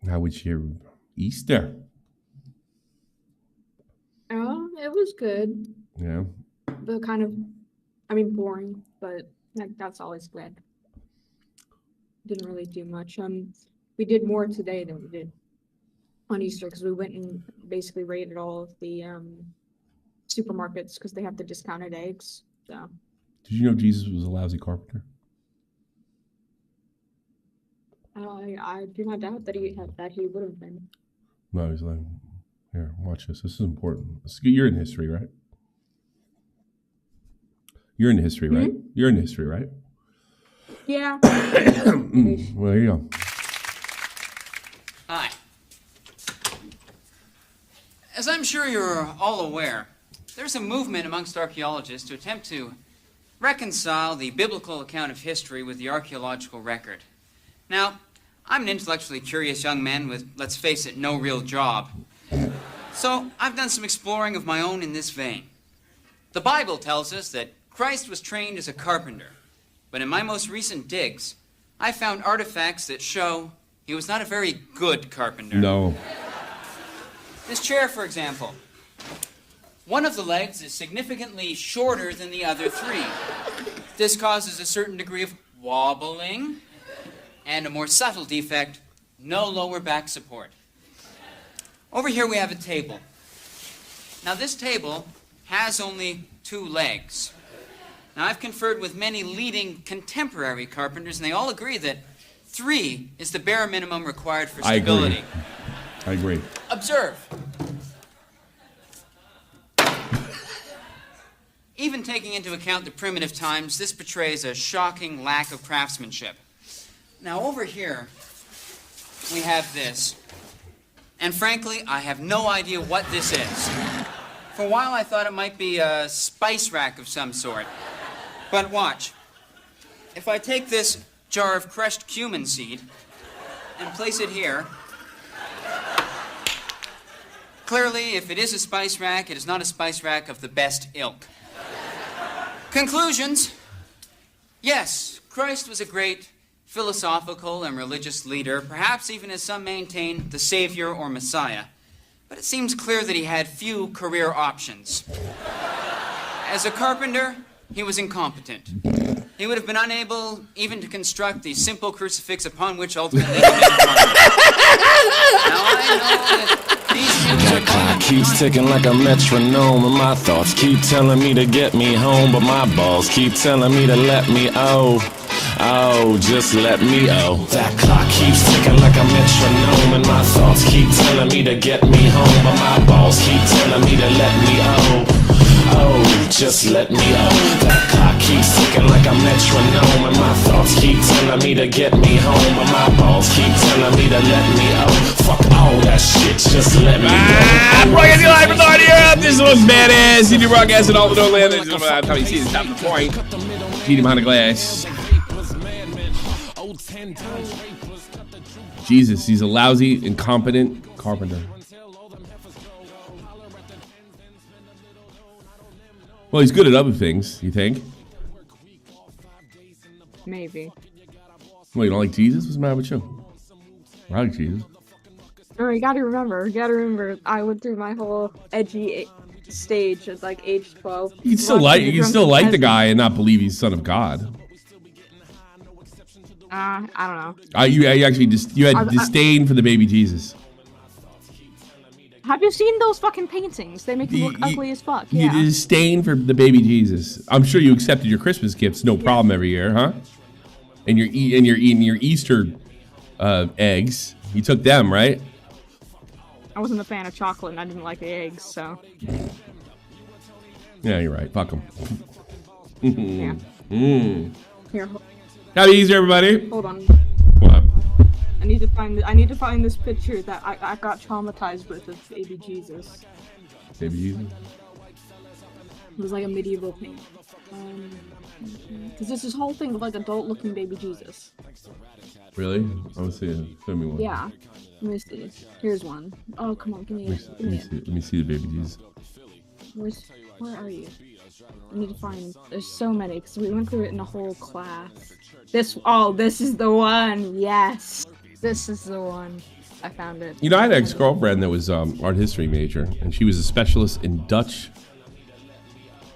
How was your Easter? Oh, it was good. Yeah. But boring, but that's always good. Didn't really do much. We did more today than we did on Easter because we went and basically raided all of the supermarkets because they have the discounted eggs. So. Did you know Jesus was a lousy carpenter? I do not doubt that he would have been. No, he's like, here, watch this. This is important. You're in history, right? You're in history, right? Mm-hmm. You're in history, right? Yeah. Well, there you go. Hi. As I'm sure you're all aware, there's a movement amongst archaeologists to attempt to reconcile the biblical account of history with the archaeological record. Now, I'm an intellectually curious young man with, let's face it, no real job. So I've done some exploring of my own in this vein. The Bible tells us that Christ was trained as a carpenter, but in my most recent digs, I found artifacts that show he was not a very good carpenter. No. This chair, for example. One of the legs is significantly shorter than the other three. This causes a certain degree of wobbling, and a more subtle defect, no lower back support. Over here we have a table. Now this table has only 2 legs. Now I've conferred with many leading contemporary carpenters, and they all agree that 3 is the bare minimum required for stability. I agree. Observe. Even taking into account the primitive times, this betrays a shocking lack of craftsmanship. Now over here, we have this. And frankly, I have no idea what this is. For a while I thought it might be a spice rack of some sort. But watch. If I take this jar of crushed cumin seed and place it here, clearly, if it is a spice rack, it is not a spice rack of the best ilk. Conclusions. Yes, Christ was a great philosophical and religious leader, perhaps even, as some maintain, the savior or messiah. But it seems clear that he had few career options. As a carpenter, he was incompetent. He would have been unable even to construct the simple crucifix upon which ultimately he made progress. Now I know that these shoes are clock keeps ticking like a metronome, and my thoughts keep telling me to get me home, but my balls keep telling me to let me just let me That clock keeps ticking like a metronome, and my thoughts keep telling me to get me home, but my balls keep telling me to let me just let me That clock keeps ticking like a metronome, and my thoughts keep telling me to get me home, but my balls keep telling me to let me fuck all that shit, just let me Broadcasting live from North Europe. This is the most badass CD broadcast in all the Northland. This is how you see the top of the point. GD behind the glass. Jesus, he's a lousy, incompetent carpenter. Well, he's good at other things, you think? Maybe. Well, you don't like Jesus? What's the matter with you? I like Jesus. You gotta remember, I went through my whole edgy stage at like age 12. You can still like the guy and not believe he's son of God. I don't know. You had disdain for the baby Jesus. Have you seen those fucking paintings? They make him look ugly as fuck. You disdain for the baby Jesus. I'm sure you accepted your Christmas gifts, no problem, every year, huh? And you're eating your Easter eggs. You took them, right? I wasn't a fan of chocolate, and I didn't like the eggs, so. Yeah, you're right. Fuck them. Yeah. Here. Happy Easter, everybody. Hold on. What? I need to find this picture that I got traumatized with of baby Jesus. Baby Jesus? It was like a medieval paint. Because there's this whole thing of like adult-looking baby Jesus. Really? I want to see it. Show me one. Yeah. Let me see. Here's one. Oh, come on, give me it. Let me see the baby Jesus. Where are you? I need to find. There's so many because we went through it in a whole class. This is the one. Yes, this is the one. I found it. You know, I had an ex-girlfriend that was art history major, and she was a specialist in Dutch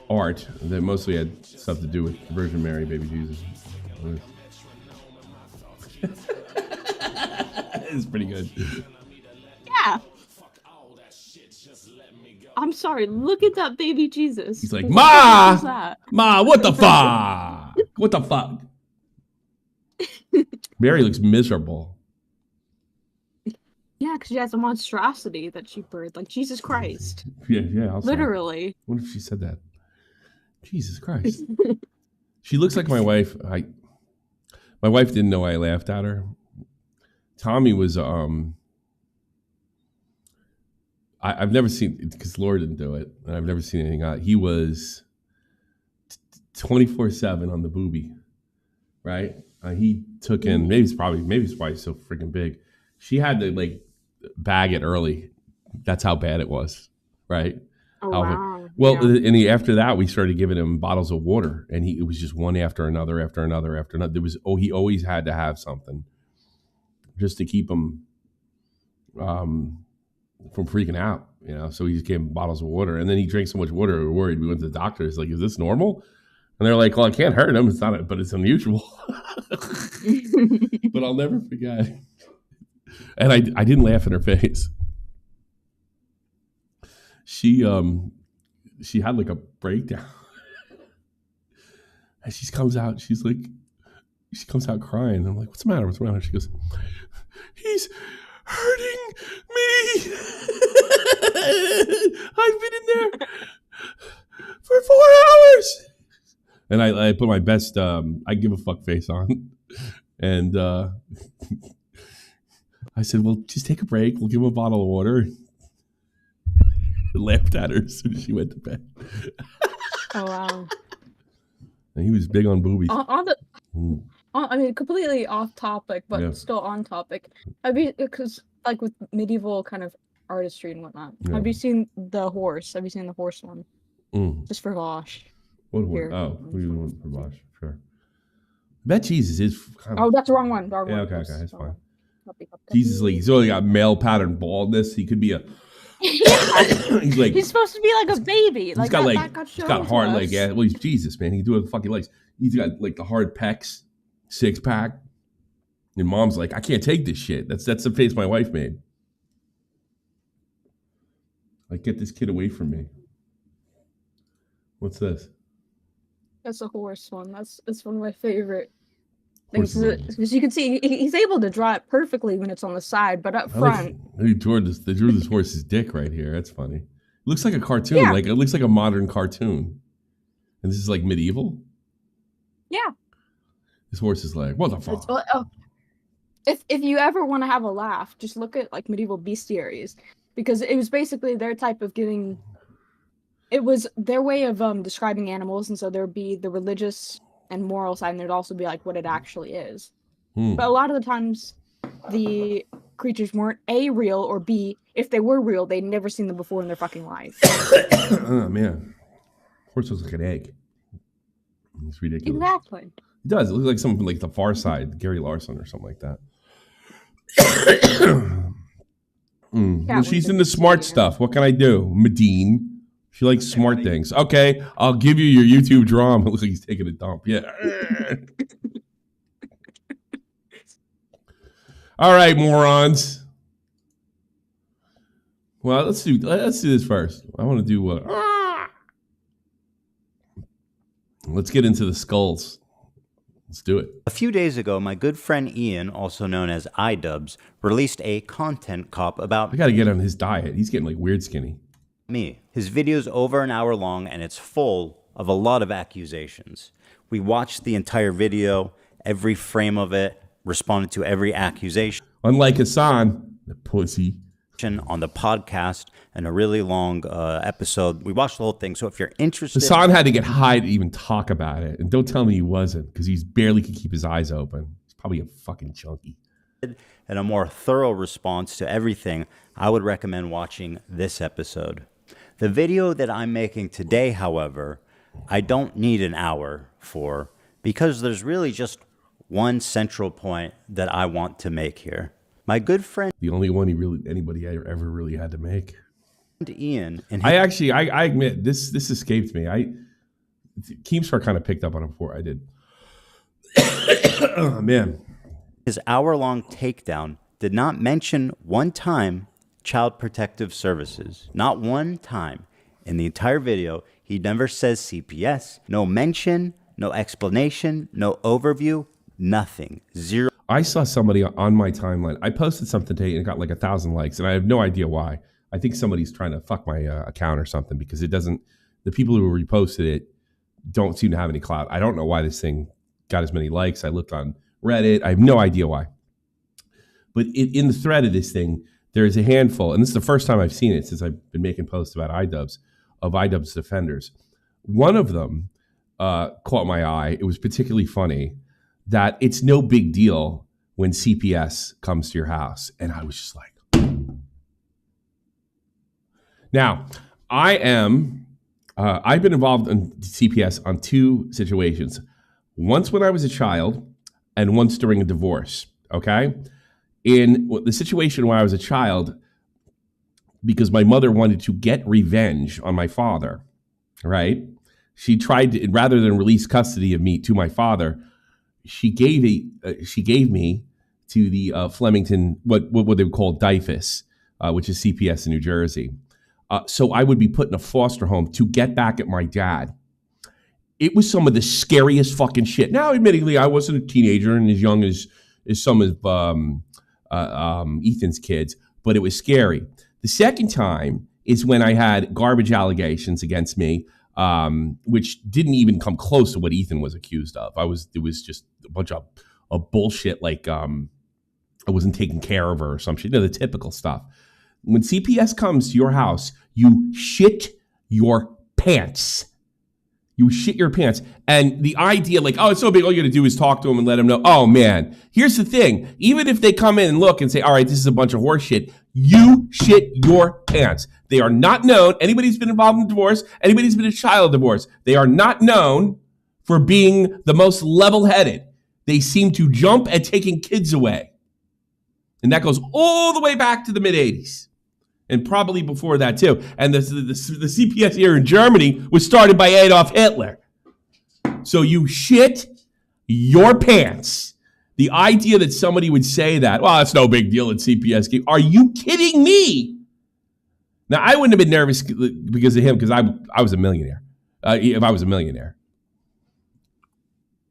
art that mostly had stuff to do with Virgin Mary, baby Jesus. It's pretty good. Yeah. I'm sorry. Look at that baby Jesus. He's like, What Ma! the fuck is that? Ma, what the fuck? What the fuck? Mary looks miserable. Yeah, because she has a monstrosity that she birthed. Like, Jesus Christ. Yeah. Literally. What if she said that? Jesus Christ. She looks like my wife. My wife didn't know I laughed at her. Tommy was I've never seen, because Laura didn't do it, and I've never seen anything. He was 24/7 on the booby, right? He took in, maybe it's probably so freaking big. She had to like bag it early. That's how bad it was, right? Oh, wow. Well, Yeah. and after that, we started giving him bottles of water, and it was just one after another. There was he always had to have something just to keep him from freaking out, you know. So he just gave him bottles of water, and then he drank so much water, we were worried. We went to the doctor. It's like, is this normal? And they're like, well, it can't hurt him. It's not, but it's unusual. But I'll never forget. And I didn't laugh in her face. She had like a breakdown. And she comes out crying. I'm like, what's the matter? What's the matter? She goes, he's hurting me. I've been in there for 4 hours. And I put my best I give a fuck face on. And I said, well, just take a break. We'll give him a bottle of water. Laughed at her as soon as she went to bed. Oh, wow. And he was big on boobies. I mean, completely off topic, but Yeah. still on topic. Because, like, with medieval kind of artistry and whatnot. Yeah. Have you seen the horse? Have you seen the horse one? Just for Vosh. What Here. horse? Oh, we want for Bosch. Sure. I bet Jesus is kind of. Oh, that's the wrong one. Yeah, okay, that's fine. Copy. Jesus, like, he's only got male pattern baldness. He could be a. He's like. He's supposed to be like a baby. He's Like got that, like. that got He's shown got to hard us. like. Yeah, well, he's Jesus, man. He can do what the fuck he likes. He's got like the hard pecs, 6-pack. And mom's like, I can't take this shit. That's the face my wife made. Like, get this kid away from me. What's this? That's a horse one. It's one of my favorite things. Horses. Because you can see he's able to draw it perfectly when it's on the side, but up front. They drew this horse's dick right here. That's funny. It looks like a cartoon. Yeah. Like it looks like a modern cartoon. And this is like medieval. Yeah. This horse is like, what the fuck? If you ever want to have a laugh, just look at like medieval bestiaries, because it was basically their type of giving. It was their way of describing animals, and so there'd be the religious and moral side, and there'd also be like what it actually is. But a lot of the times, the creatures weren't A, real, or B, if they were real, they'd never seen them before in their fucking life. Oh man, horse looks like an egg. It's ridiculous. Exactly. It does. It looks like something like The Far Side, Gary Larson or something like that. Well, she's into smart stuff. What can I do? Medine. She likes smart things. Okay, I'll give you your YouTube drama. Look like he's taking a dump. Yeah. All right, morons. Well, let's do this first. I want to do what? Let's get into the skulls. Let's do it. A few days ago, my good friend Ian, also known as IDUBBBZ, released a content cop about I got to get on his diet. He's getting like weird skinny. me. His video's over an hour long, and it's full of a lot of accusations. We watched the entire video, every frame of it, responded to every accusation Unlike Hassan, the pussy. on the podcast, and a really long episode. We watched the whole thing, so if you're interested... Hassan had to get high to even talk about it. And don't tell me he wasn't, because he's barely could keep his eyes open. He's probably a fucking junkie. and a more thorough response to everything, I would recommend watching this episode. The video that I'm making today, however, I don't need an hour for, because there's really just one central point that I want to make here. My good friend The only one anybody ever really had to make. Ian and I admit this escaped me. Keemstar kind of picked up on it before I did. Oh man. his hour-long takedown did not mention one time Child Protective Services. Not one time. In the entire video, he never says CPS. No mention, no explanation, no overview, nothing. Zero. I saw somebody on my timeline. I posted something today and it got like 1,000 likes, and I have no idea why. I think somebody's trying to fuck my account or something, because it doesn't. The people who reposted it don't seem to have any clout. I don't know why this thing got as many likes. I looked on Reddit. I have no idea why. But in the thread of this thing, there's a handful, and this is the first time I've seen it since I've been making posts about IDUBBBZ, of IDUBBBZ defenders. One of them caught my eye. It was particularly funny that it's no big deal when CPS comes to your house. And I was just like, now, I've been involved in CPS on two situations. Once when I was a child and once during a divorce, okay? In the situation where I was a child, because my mother wanted to get revenge on my father, right? She tried to, rather than release custody of me to my father, she gave me to the Flemington, what they would call DIFUS, which is CPS in New Jersey. So I would be put in a foster home to get back at my dad. It was some of the scariest fucking shit. Now, admittedly, I wasn't a teenager and as young as some of Ethan's kids, but it was scary. The second time is when I had garbage allegations against me, which didn't even come close to what Ethan was accused of. It was just a bunch of bullshit, like I wasn't taking care of her or some shit. The typical stuff. When CPS comes to your house, you shit your pants. You shit your pants. And the idea, like, oh, it's so big, all you got to do is talk to them and let them know. Oh, man, here's the thing. Even if they come in and look and say, all right, this is a bunch of horse shit, you shit your pants. They are not known. Anybody who's been involved in divorce, anybody who's been a child of divorce, they are not known for being the most level-headed. They seem to jump at taking kids away. And that goes all the way back to the mid-'80s. And probably before that, too. And the CPS here in Germany was started by Adolf Hitler. So you shit your pants. The idea that somebody would say that, well, it's no big deal at CPS. Are you kidding me? Now, I wouldn't have been nervous because of him, because I was a millionaire. If I was a millionaire.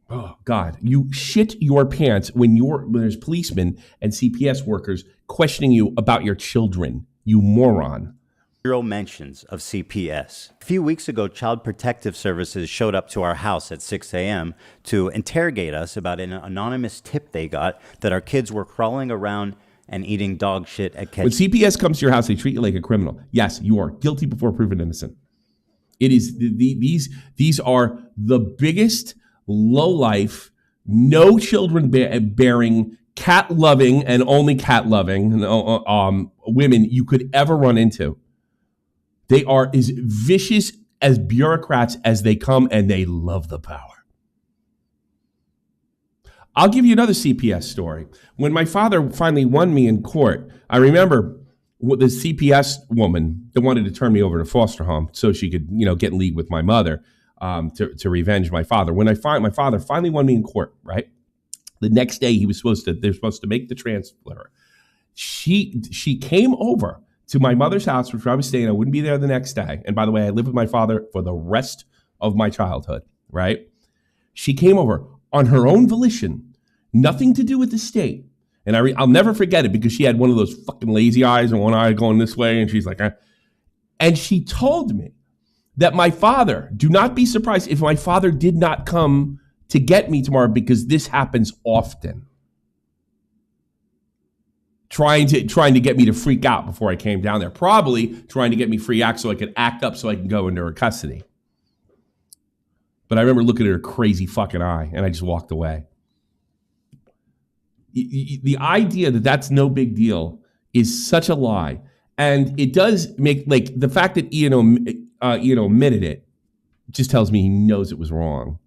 Oh, God. You shit your pants when there's policemen and CPS workers questioning you about your children. You moron. Zero mentions of CPS. A few weeks ago, Child Protective Services showed up to our house at 6 a.m. to interrogate us about an anonymous tip they got that our kids were crawling around and eating dog shit at When CPS comes to your house, they treat you like a criminal. Yes, you are guilty before proven innocent. It is these are the biggest low-life, no children bearing, cat-loving and only cat-loving women you could ever run into. They are as vicious as bureaucrats as they come, and they love the power. I'll give you another CPS story. When my father finally won me in court, I remember the CPS woman that wanted to turn me over to foster home so she could, get in league with my mother to revenge my father. When my father finally won me in court, right? The next day they're supposed to make the transfer. She came over to my mother's house, which I was staying. I wouldn't be there the next day. And by the way, I lived with my father for the rest of my childhood, right? She came over on her own volition, nothing to do with the state. And I'll never forget it because she had one of those fucking lazy eyes and one eye going this way. And she's like, And she told me that my father, do not be surprised if my father did not come to get me tomorrow, because this happens often. Trying to get me to freak out before I came down there. Probably trying to get me free act so I could act up so I can go into her custody. But I remember looking at her crazy fucking eye and I just walked away. The idea that that's no big deal is such a lie. And it does make, like, the fact that Ian admitted it just tells me he knows it was wrong.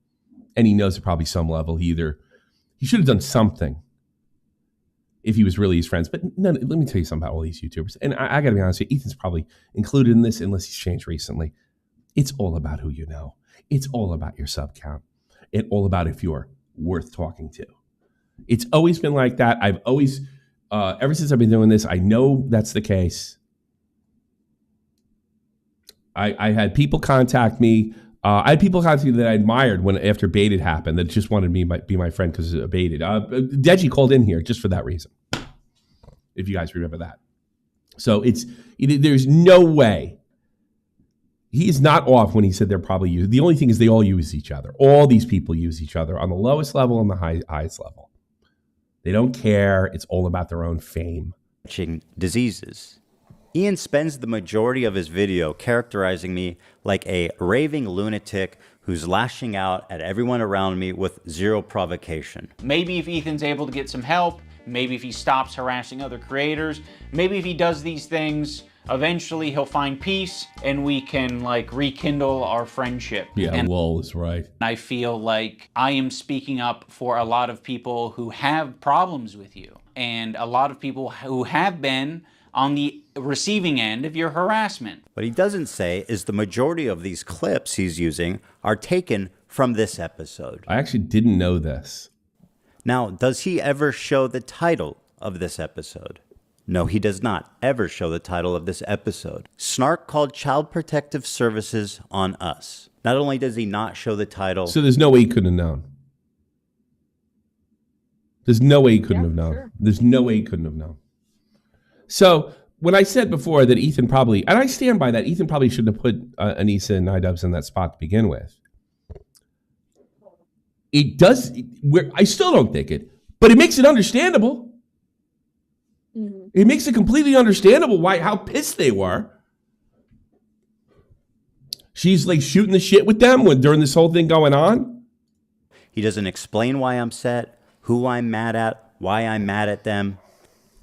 And he knows at probably some level he should have done something. if he was really his friends. But no, let me tell you something about all these YouTubers. And I got to be honest with you, Ethan's probably included in this unless he's changed recently. It's all about who you know. It's all about your sub count. It's all about if you're worth talking to. It's always been like that. I've always, ever since I've been doing this, I know that's the case. I had people contact me. I had people contact me that I admired after Baited happened that just wanted me to be my friend because of Baited. Deji called in here just for that reason, if you guys remember that. So there's no way. He is not off when he said they're probably used. The only thing is they all use each other. All these people use each other on the lowest level and the highest level. They don't care. It's all about their own fame. Diseases. Ian spends the majority of his video characterizing me like a raving lunatic who's lashing out at everyone around me with zero provocation. Maybe if Ethan's able to get some help, maybe if he stops harassing other creators, maybe if he does these things, eventually he'll find peace and we can like rekindle our friendship. Yeah, and Lol is right. I feel like I am speaking up for a lot of people who have problems with you and a lot of people who have been on the receiving end of your harassment. What he doesn't say is the majority of these clips he's using are taken from this episode. I actually didn't know this. Now, does he ever show the title of this episode? No, he does not ever show the title of this episode. Snark called Child Protective Services on us. Not only does he not show the title. So there's no way he couldn't have known. There's no way he couldn't have known. Sure. There's no way he couldn't have known. So when I said before that Ethan probably, and I stand by that, Ethan probably shouldn't have put Anissa and IDUBBBZ in that spot to begin with. It does, I still don't think it, but it makes it understandable. Mhm. It makes it completely understandable how pissed they were. She's like shooting the shit with them during this whole thing going on. He doesn't explain why I'm upset, who I'm mad at, why I'm mad at them.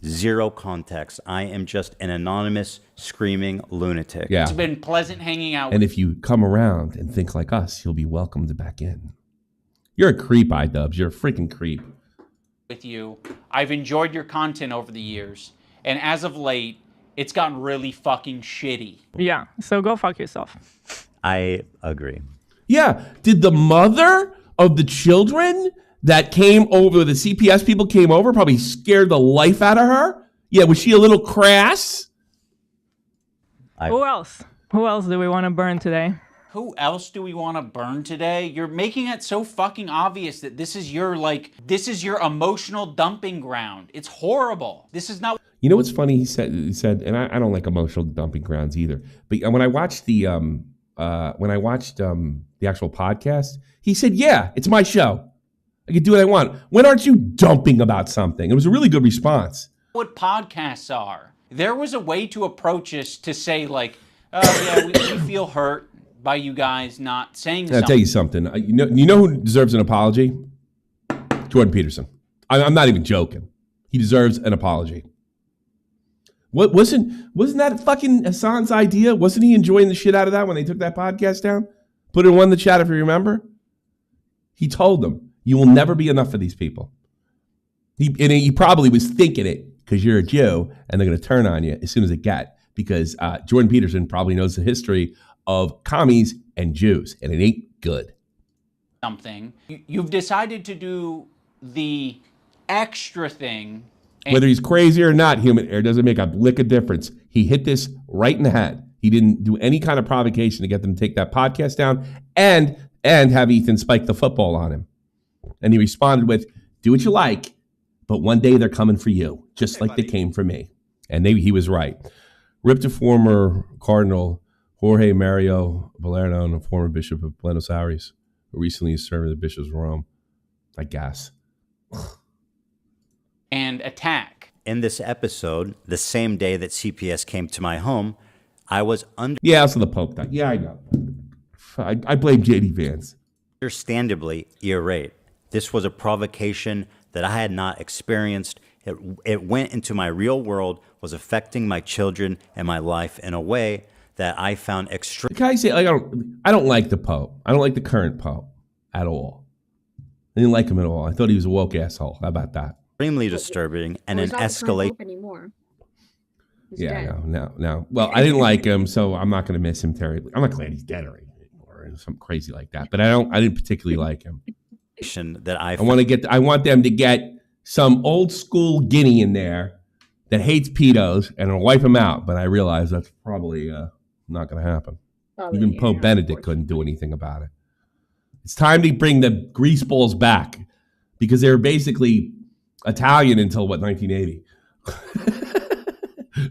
Zero context. I am just an anonymous, screaming lunatic. Yeah. It's been pleasant hanging out And with if you come around and think like us, you'll be welcomed back in. You're a creep, IDUBBBZ. You're a freaking creep. you. I've enjoyed your content over the years, and as of late, it's gotten really fucking shitty. Yeah, so go fuck yourself. I agree. Yeah. Did the mother of the children that came over, the CPS people came over, probably scared the life out of her? Yeah, was she a little crass? Who else? Who else do we want to burn today? Who else do we want to burn today? You're making it so fucking obvious that this is your emotional dumping ground. It's horrible. This is not. You know what's funny? He said, and I don't like emotional dumping grounds either. But when I watched the actual podcast, he said, "Yeah, it's my show. I can do what I want. When aren't you dumping about something?" It was a really good response. What podcasts are. There was a way to approach us to say like, oh yeah, we feel hurt by you guys not saying something. I'll tell you something. You know who deserves an apology? Jordan Peterson. I'm not even joking. He deserves an apology. What wasn't that fucking Hassan's idea? Wasn't he enjoying the shit out of that when they took that podcast down? Put it in one in the chat if you remember. He told them, "You will never be enough for these people." He probably was thinking it because you're a Jew and they're going to turn on you as soon as it got. Because Jordan Peterson probably knows the history of commies and Jews, and it ain't good. Something. You've decided to do the extra thing. Whether he's crazy or not, human air doesn't make a lick of difference. He hit this right in the head. He didn't do any kind of provocation to get them to take that podcast down and have Ethan spike the football on him. And he responded with, "Do what you like, but one day they're coming for you, just like they came for me." And he was right. Rip to former Cardinal Jorge Mario Valerno, a former Bishop of Buenos Aires, who recently served as the Bishop of Rome. I guess. And attack. In this episode, the same day that CPS came to my home, I was Yeah, also the Pope died. Yeah, I know. I blame J.D. Vance. understandably irate. This was a provocation that I had not experienced. It went into my real world, was affecting my children and my life in a way that I found extremely. Can I say, I don't like the Pope. I don't like the current Pope at all. I didn't like him at all. I thought he was a woke asshole. How about that? extremely disturbing and Well, an he's not the current escalation. Pope anymore. He's Yeah, dead. no. Well, I didn't like him, so I'm not going to miss him terribly. I'm not glad he's dead or anything, or something crazy like that. But I didn't particularly like him. That I want them to get some old school guinea in there that hates pedos and will wipe him out. But I realize that's probably not going to happen. Even Pope Benedict couldn't do anything about it. It's time to bring the grease balls back because they were basically Italian until 1980.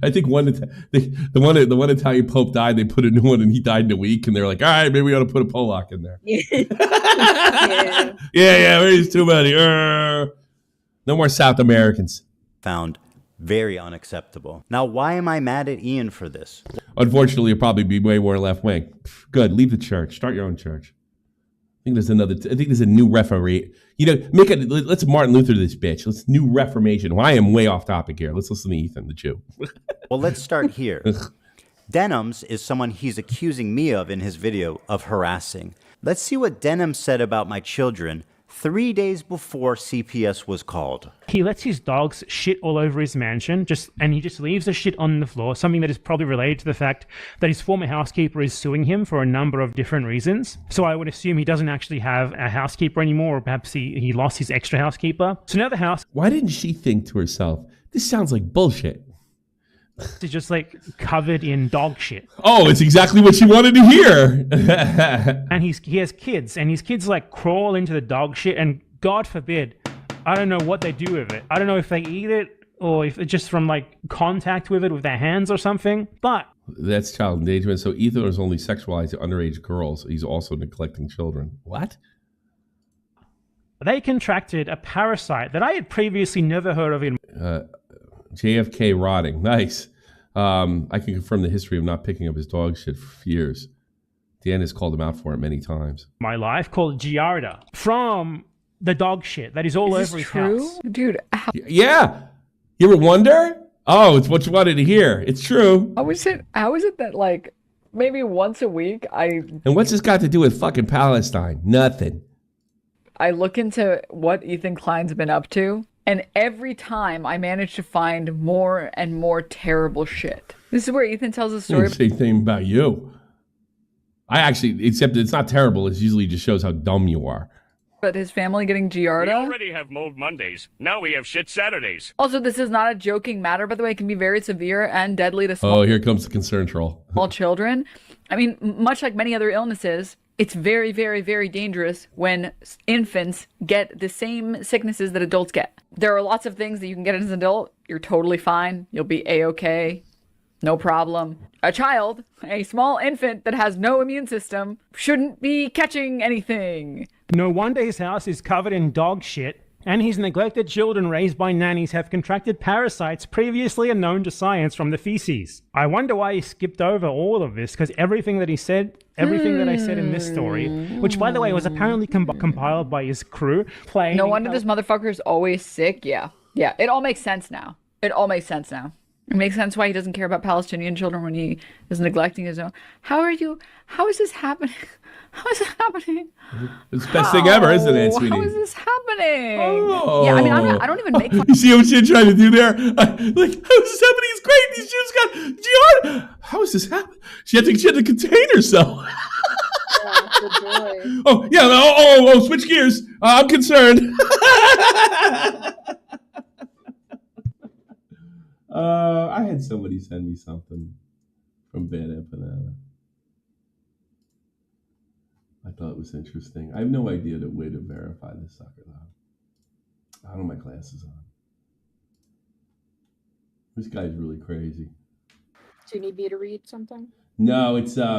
I think the one Italian Pope died. They put a new one, and he died in a week. And they're like, all right, maybe we ought to put a Polak in there. yeah, there's too many. No more South Americans. found very unacceptable. Now, why am I mad at Ian for this? Unfortunately, you'll probably be way more left wing. Good, leave the church. Start your own church. I think there's a new referee. Let's Martin Luther this bitch. Let's new reformation. Well, I am way off topic here. Let's listen to Ethan, the Jew. Well, let's start here. Denims is someone he's accusing me of in his video of harassing. Let's see what Denim said about my children 3 days before CPS was called. He lets his dogs shit all over his mansion, and he just leaves the shit on the floor, something that is probably related to the fact that his former housekeeper is suing him for a number of different reasons. So I would assume he doesn't actually have a housekeeper anymore, or perhaps he lost his extra housekeeper. So now the house... Why didn't she think to herself, this sounds like bullshit? Is just like covered in dog shit. Oh, it's exactly what she wanted to hear. And he has kids, and his kids like crawl into the dog shit, and God forbid, I don't know what they do with it. I don't know if they eat it or if it's just from like contact with it with their hands or something. But that's child endangerment. So Ethan is only sexualizing underage girls. He's also neglecting children. What? They contracted a parasite that I had previously never heard of in JFK rotting. Nice. I can confirm the history of not picking up his dog shit for years. Dan has called him out for it many times. My life, called Giarda, from the dog shit that is all over his house. Dude, Yeah. You ever wonder? Oh, it's what you wanted to hear. It's true. how is it that like maybe once a week And what's this got to do with fucking Palestine? Nothing. I look into what Ethan Klein's been up to, and every time I manage to find more and more terrible shit. This is where Ethan tells a story. Same thing about you. Except it's not terrible. It usually just shows how dumb you are. But his family getting Giarda. We already have Mold Mondays. Now we have Shit Saturdays. Also, this is not a joking matter, by the way. It can be very severe and deadly to small, Oh, here comes the concern troll. small children. I mean, much like many other illnesses, it's very, very, very dangerous when infants get the same sicknesses that adults get. There are lots of things that you can get as an adult. You're totally fine. You'll be A-okay. No problem. A child, a small infant that has no immune system, shouldn't be catching anything. No wonder his house is covered in dog shit, and his neglected children raised by nannies have contracted parasites previously unknown to science from the feces. I wonder why he skipped over all of this, because everything that I said in this story, which by the way was apparently compiled by his crew, playing... No wonder this motherfucker is always sick. Yeah. It all makes sense now. It makes sense why he doesn't care about Palestinian children when he is neglecting his own. How is this happening? How is it happening? It's the best thing ever, isn't it, sweetie? How is this happening? Oh. Yeah, I mean, I don't even make fun. You see what you're trying to do there? Like, how is this happening? It's great. These Jews got Giardia. How is this happening? She had to contain herself. Oh, yeah. Oh, switch gears. I'm concerned. I had somebody send me something from Bad Empanada. I thought it was interesting. I have no idea the way to verify this sucker, though. I don't have my glasses on. This guy's really crazy. Do you need me to read something? No, it's I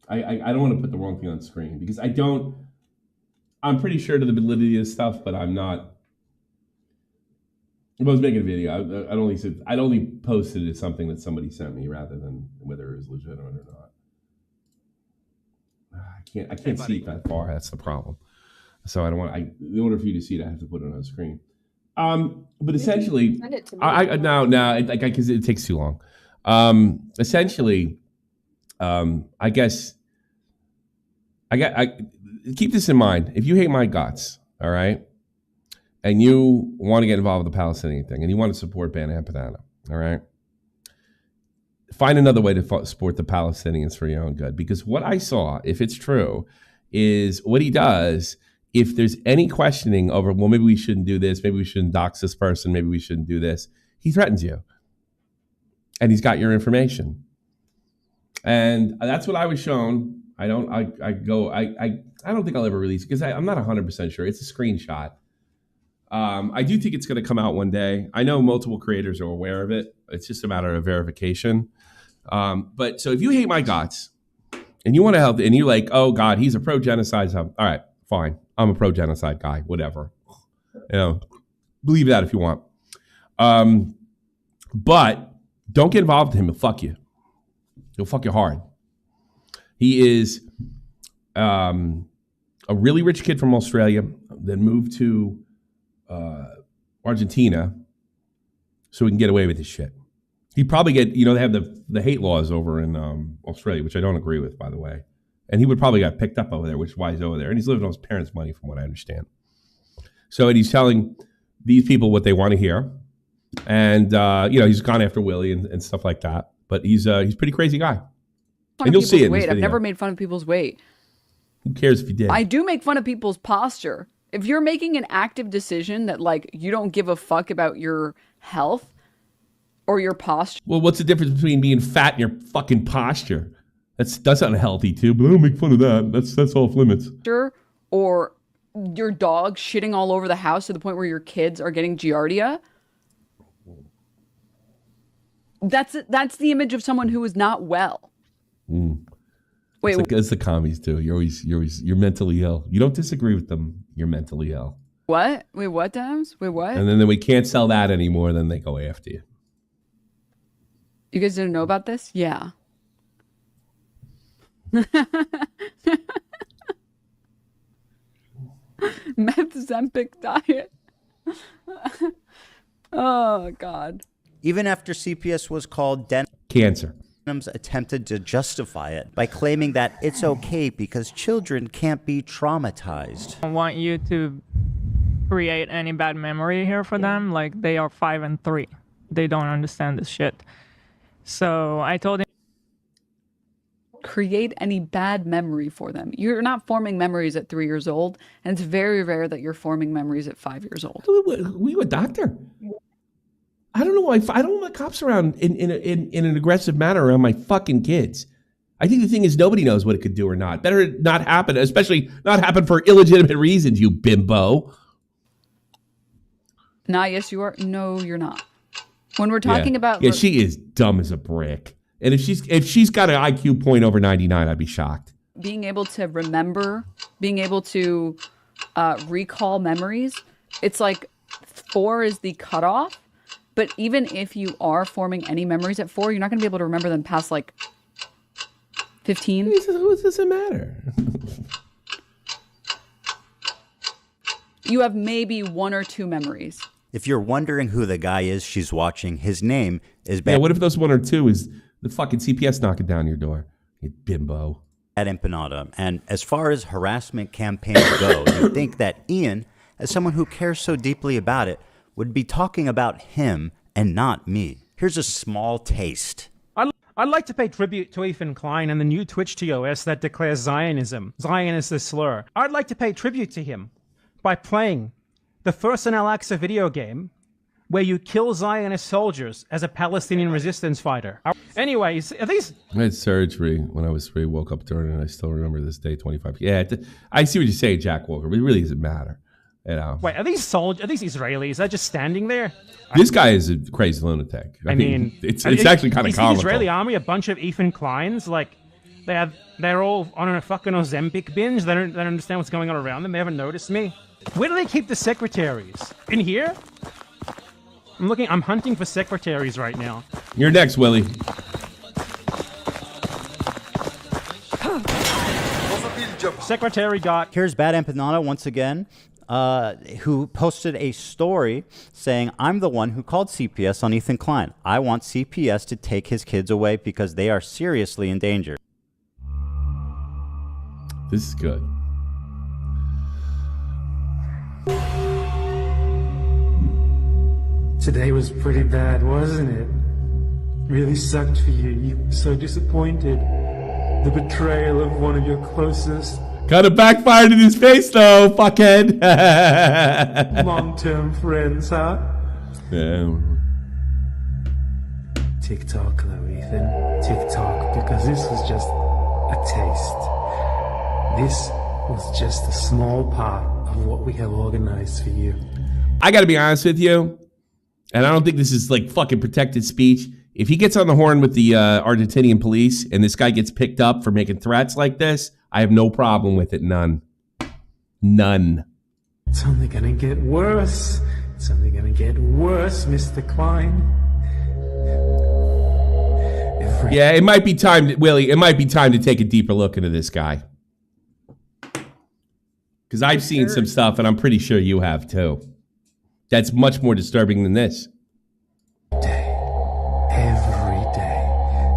don't want to put the wrong thing on screen because I'm pretty sure to the validity of stuff, but I'm not. If I was making a video, I'd only posted it as something that somebody sent me rather than whether it was legitimate or not. I can't see it that far. That's the problem. So I don't want. In order for you to see it, I have to put it on screen. But essentially, Send it to me. No, because it takes too long. Essentially, I guess I keep this in mind. If you hate my guts, all right, and you want to get involved with the Palestinian thing, and you want to support Ban Empanada, all right? Find another way to support the Palestinians for your own good. Because what I saw, if it's true, is what he does, if there's any questioning over, well, maybe we shouldn't do this, maybe we shouldn't dox this person, maybe we shouldn't do this, he threatens you. And he's got your information. And that's what I was shown. I don't think I'll ever release it because I'm not 100% sure. It's a screenshot. I do think it's going to come out one day. I know multiple creators are aware of it. It's just a matter of verification. But so if you hate my guts and you want to help, and you're like, oh God, he's a pro-genocide. All right, fine. I'm a pro-genocide guy, whatever. Believe that if you want. But don't get involved with him. He'll fuck you. He'll fuck you hard. He is a really rich kid from Australia, then moved to Argentina so he can get away with this shit. He'd probably get, they have the hate laws over in Australia, which I don't agree with, by the way. And he would probably got picked up over there, which is why he's over there. And he's living on his parents' money, from what I understand. So and he's telling these people what they want to hear. And, he's gone after Willie and stuff like that. But he's a pretty crazy guy. And you'll see it in this video. I've never made fun of people's weight. Who cares if you did? I do make fun of people's posture. If you're making an active decision that, you don't give a fuck about your health or your posture. Well, what's the difference between being fat and your fucking posture? That's unhealthy too, but I don't make fun of that. That's off limits. Or your dog shitting all over the house to the point where your kids are getting giardia. That's the image of someone who is not well. Wait, it's the commies too. You're mentally ill. You don't disagree with them. You're mentally ill. What? Wait, what, Dams? Wait, what? And then we can't sell that anymore. Then they go after you. You guys didn't know about this? Yeah. Meth-Zempic diet. Oh, God. Even after CPS was called cancer, attempted to justify it by claiming that it's okay because children can't be traumatized. I want you to create any bad memory here for them. They are 5 and 3. They don't understand this shit. So I told him, create any bad memory for them. You're not forming memories at 3 years old, and it's very rare that you're forming memories at 5 years old. Were you a doctor? I don't know why I don't want cops around in an aggressive manner around my fucking kids. I think the thing is nobody knows what it could do or not. Better not happen, especially not happen for illegitimate reasons, you bimbo. Nah, yes, you are. No, you're not. When we're talking about... Yeah, she is dumb as a brick. And if she's got an IQ point over 99, I'd be shocked. Being able to remember, being able to recall memories, it's 4 is the cutoff. But even if you are forming any memories at 4, you're not going to be able to remember them past 15. What does it matter? You have maybe 1 or 2 memories. If you're wondering who the guy is she's watching, his name is... Yeah, what if those 1 or 2 is the fucking CPS knocking down your door? You bimbo. At Empanada. And as far as harassment campaigns go, you'd think that Ian, as someone who cares so deeply about it, would be talking about him and not me. Here's a small taste. I'd like to pay tribute to Ethan Klein and the new Twitch TOS that declares Zionism. Zion is the slur. I'd like to pay tribute to him by playing the first in Al-Aqsa video game where you kill Zionist soldiers as a Palestinian resistance fighter. Anyways, are these... I had surgery when I was 3, woke up during it, and I still remember this day, 25. Yeah, I see what you're saying, Jack Walker, but it really doesn't matter. Wait, are these soldiers? Are these Israelis? They're just standing there? This guy is a crazy lunatic. I mean, it's actually kind of comical. Is the Israeli army a bunch of Ethan Kleins? They're all on a fucking Ozempic binge. They don't understand what's going on around them. They haven't noticed me. Where do they keep the secretaries? In here? I'm hunting for secretaries right now. You're next, Willie. Secretary got... Here's Bad Empanada once again, who posted a story saying, I'm the one who called CPS on Ethan Klein. I want CPS to take his kids away because they are seriously in danger. This is good. Today was pretty bad, wasn't it? Really sucked for you. You were so disappointed. The betrayal of one of your closest. Kind of backfired in his face, though, fuckhead. Long-term friends, huh? Yeah. Tick-tock, though, Ethan. Tick-tock, because this was just a taste. This was just a small part of what we have organized for you. I gotta be honest with you, and I don't think this is like fucking protected speech. If he gets on the horn with the Argentinian police and this guy gets picked up for making threats like this, I have no problem with it. None. None. It's only gonna get worse. It's only gonna get worse, Mr. KLEIN. Yeah, it might be time, Willie, it might be time to take a deeper look into this guy. Because I've seen some stuff, and I'm pretty sure you have too. That's much more disturbing than this. Every day,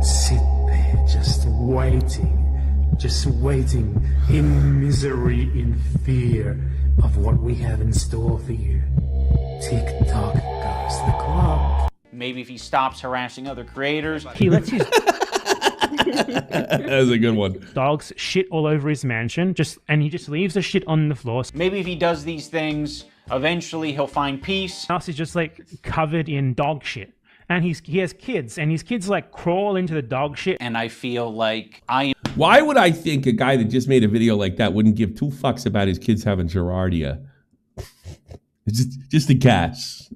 sit there just waiting in misery, in fear of what we have in store for you. Tick-tock goes the clock. Maybe if he stops harassing other creators. He lets his That was a good one. dogs shit all over his mansion, and he just leaves the shit on the floor. Maybe if he does these things, eventually he'll find peace. House is just like covered in dog shit. And he has kids, and his kids like crawl into the dog shit. And I feel like I am. Why would I think a guy that just made a video like that wouldn't give two fucks about his kids having Gerardia? It's just a guess.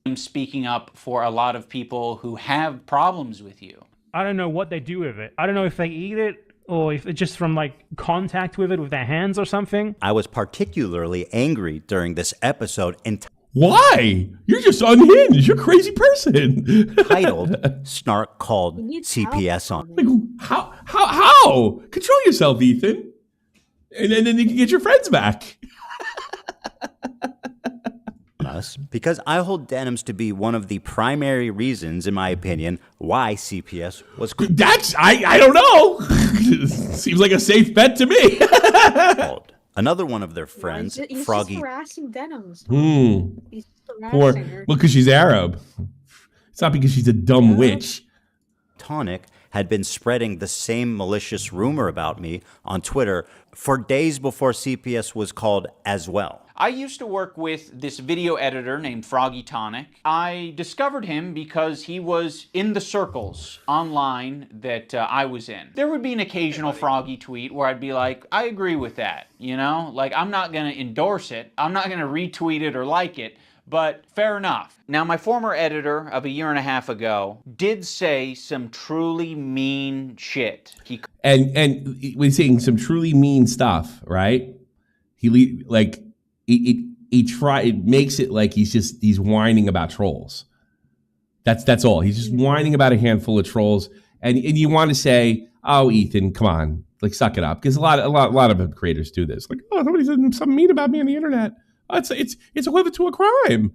I'm speaking up for a lot of people who have problems with you. I don't know what they do with it. I don't know if they eat it or if it's just from like contact with it with their hands or something. I was particularly angry during this episode Why? You're just unhinged. You're a crazy person. titled Snark Called CPS on. Like, how? Control yourself, Ethan. And then you can get your friends back. Us because I hold denims to be one of the primary reasons, in my opinion, why CPS was I don't know. Seems like a safe bet to me. called. Another one of their friends, He's Froggy. just harassing Denims. Well, He's harassing her. because she's Arab. It's not because she's a dumb witch. Tonic had been spreading the same malicious rumor about me on Twitter for days before CPS was called as well. I used to work with this video editor named Froggy Tonic. I discovered him because he was in the circles online that I was in. There would be an occasional Froggy tweet where I'd be like, I agree with that, you know? Like, I'm not gonna endorse it, I'm not gonna retweet it or like it, but fair enough. Now, my former editor of a year and a half ago did say some truly mean shit. And he's saying some truly mean stuff, right? It makes it like he's whining about trolls. That's all. He's just whining about a handful of trolls. And you want to say, oh, Ethan, come on, like suck it up. Because a lot of creators do this. Like, oh, somebody said something mean about me on the internet. Oh, it's equivalent to a crime.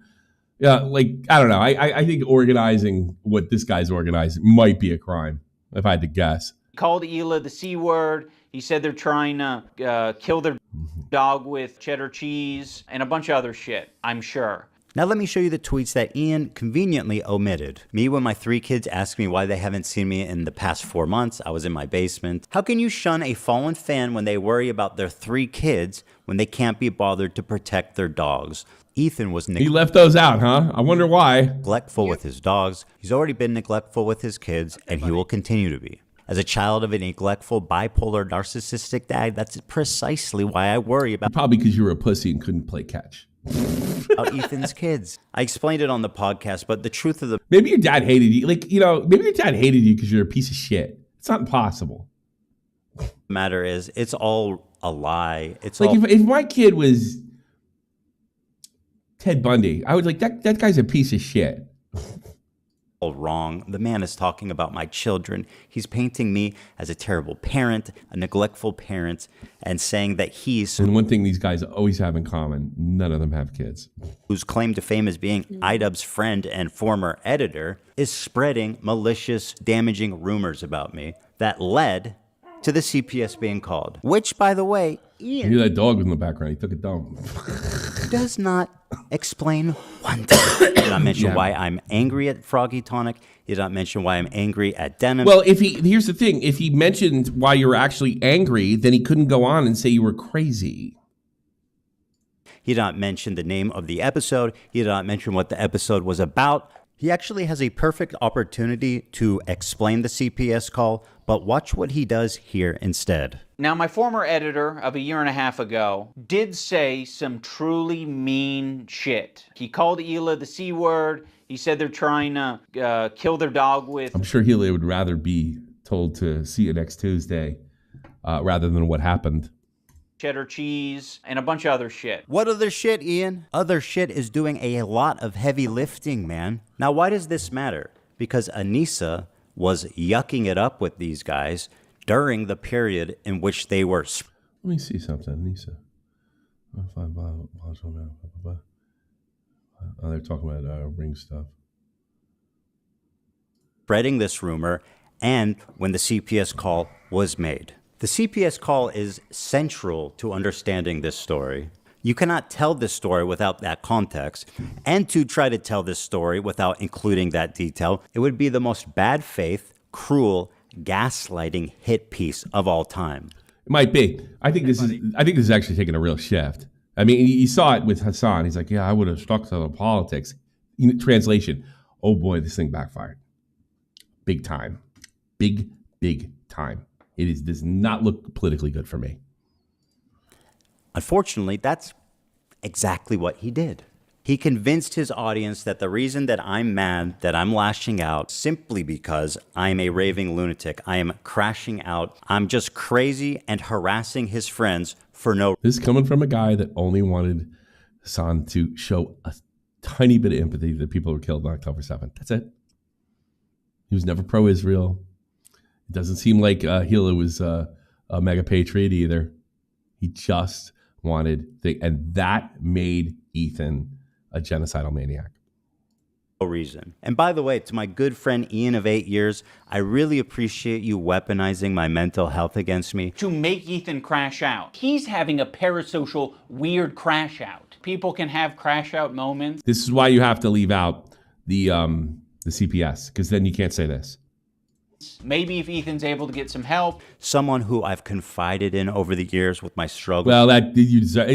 Yeah, like, I don't know. I think organizing what this guy's organizing might be a crime, if I had to guess. He called Hila the C word. He said they're trying to kill their dog with cheddar cheese and a bunch of other shit, I'm sure. Now let me show you the tweets that Ian conveniently omitted. Me when my 3 kids ask me why they haven't seen me in the past 4 months. I was in my basement. How can you shun a fallen fan when they worry about their 3 kids when they can't be bothered to protect their dogs? Ethan was He left those out, huh? I wonder why. Neglectful with his dogs. He's already been neglectful with his kids, and he will continue to be. As a child of a neglectful, bipolar, narcissistic dad, that's precisely why I worry about... Probably because you were a pussy and couldn't play catch. Ethan's kids. I explained it on the podcast, but the truth of the... Maybe your dad hated you. Like, you know, maybe your dad hated you because you're a piece of shit. It's not impossible. matter is, it's all a lie. It's like all... if my kid was Ted Bundy, I would like, that guy's a piece of shit. all wrong. The man is talking about my children. He's painting me as a terrible parent, a neglectful parent, and saying that he's... And one thing these guys always have in common, none of them have kids. Whose claim to fame as being IDUBBBZ's friend and former editor is spreading malicious, damaging rumors about me that led to the CPS being called. Which, by the way, You Ian hear that dog in the background. He took it down. does not explain one thing. He did not mention Yeah. why I'm angry at Froggy Tonic. He did not mention why I'm angry at Denim. Well, here's the thing. If he mentioned why you were actually angry, then he couldn't go on and say you were crazy. He did not mention the name of the episode. He did not mention what the episode was about. He actually has a perfect opportunity to explain the CPS call, but watch what he does here instead. Now, my former editor of a year and a half ago did say some truly mean shit. He called Hila the C word. He said they're trying to kill their dog with... I'm sure Hila would rather be told to see you next Tuesday rather than what happened. cheddar cheese, and a bunch of other shit. What other shit, Ian? Other shit is doing a lot of heavy lifting, man. Now, why does this matter? Because Anissa was yucking it up with these guys during the period in which they were... Let me see something, Anissa. Oh, they're talking about ring stuff. Spreading this rumor, and when the CPS call was made. The CPS call is central to understanding this story. You cannot tell this story without that context, and to try to tell this story without including that detail, it would be the most bad faith, cruel, gaslighting hit piece of all time. It might be. I think this is actually taking a real shift. I mean, you saw it with Hassan. He's like, yeah, I would have stuck to the politics. Translation, oh boy, this thing backfired. Big time. Big time. It does not look politically good for me. Unfortunately, that's exactly what he did. He convinced his audience that the reason that I'm mad, that I'm lashing out, simply because I'm a raving lunatic. I am crashing out. I'm just crazy and harassing his friends for no... This is coming from a guy that only wanted Hassan to show a tiny bit of empathy that people were killed on October 7th. That's it. He was never pro-Israel. It doesn't seem like Hila was a mega patriot either. He just wanted, and that made Ethan a genocidal maniac. No reason. And by the way, to my good friend Ian of 8 years, I really appreciate you weaponizing my mental health against me. To make Ethan crash out. He's having a parasocial weird crash out. People can have crash out moments. This is why you have to leave out the CPS, because then you can't say this. Maybe if Ethan's able to get some help. Someone who I've confided in over the years with my struggles. Well, that you deserve.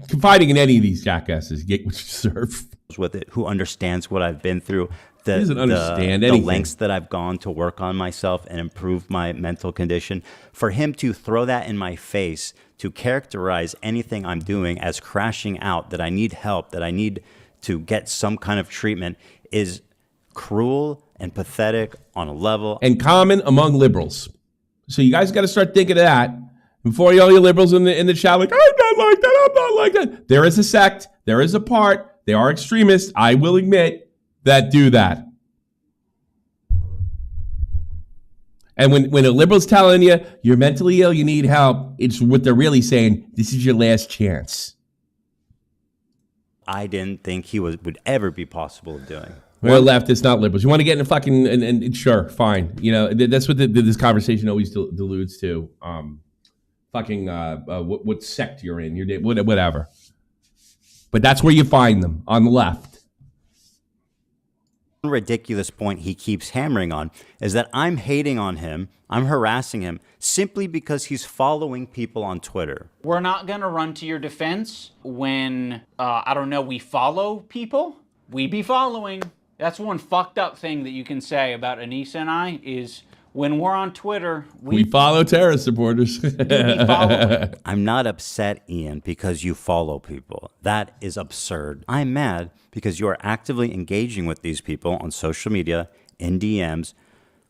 Confiding in any of these jackasses, get what you deserve. With it, who understands what I've been through, He doesn't understand the anything. lengths that I've gone to work on myself and improve my mental condition. For him to throw that in my face, to characterize anything I'm doing as crashing out, that I need help, that I need to get some kind of treatment, is cruel and pathetic on a level. And common among liberals. So you guys got to start thinking of that before all you liberals in the chat like, I'm not like that, I'm not like that. There is a sect, there is a part, they are extremists, I will admit, that do that. And when a liberal's telling you you're mentally ill, you need help, it's what they're really saying, this is your last chance. I didn't think he would ever be possible of doing. We're leftists, not liberals. You want to get in a fucking, and sure, fine. You know, that's what this conversation always deludes to. What sect you're in, whatever. But that's where you find them, on the left. One ridiculous point he keeps hammering on is that I'm hating on him, I'm harassing him, simply because he's following people on Twitter. We're not going to run to your defense when, we follow people. We be following. That's one fucked up thing that you can say about Anissa and I is when we're on Twitter, we follow terrorist supporters. I'm not upset, Ian, because you follow people. That is absurd. I'm mad because you are actively engaging with these people on social media, in DMs,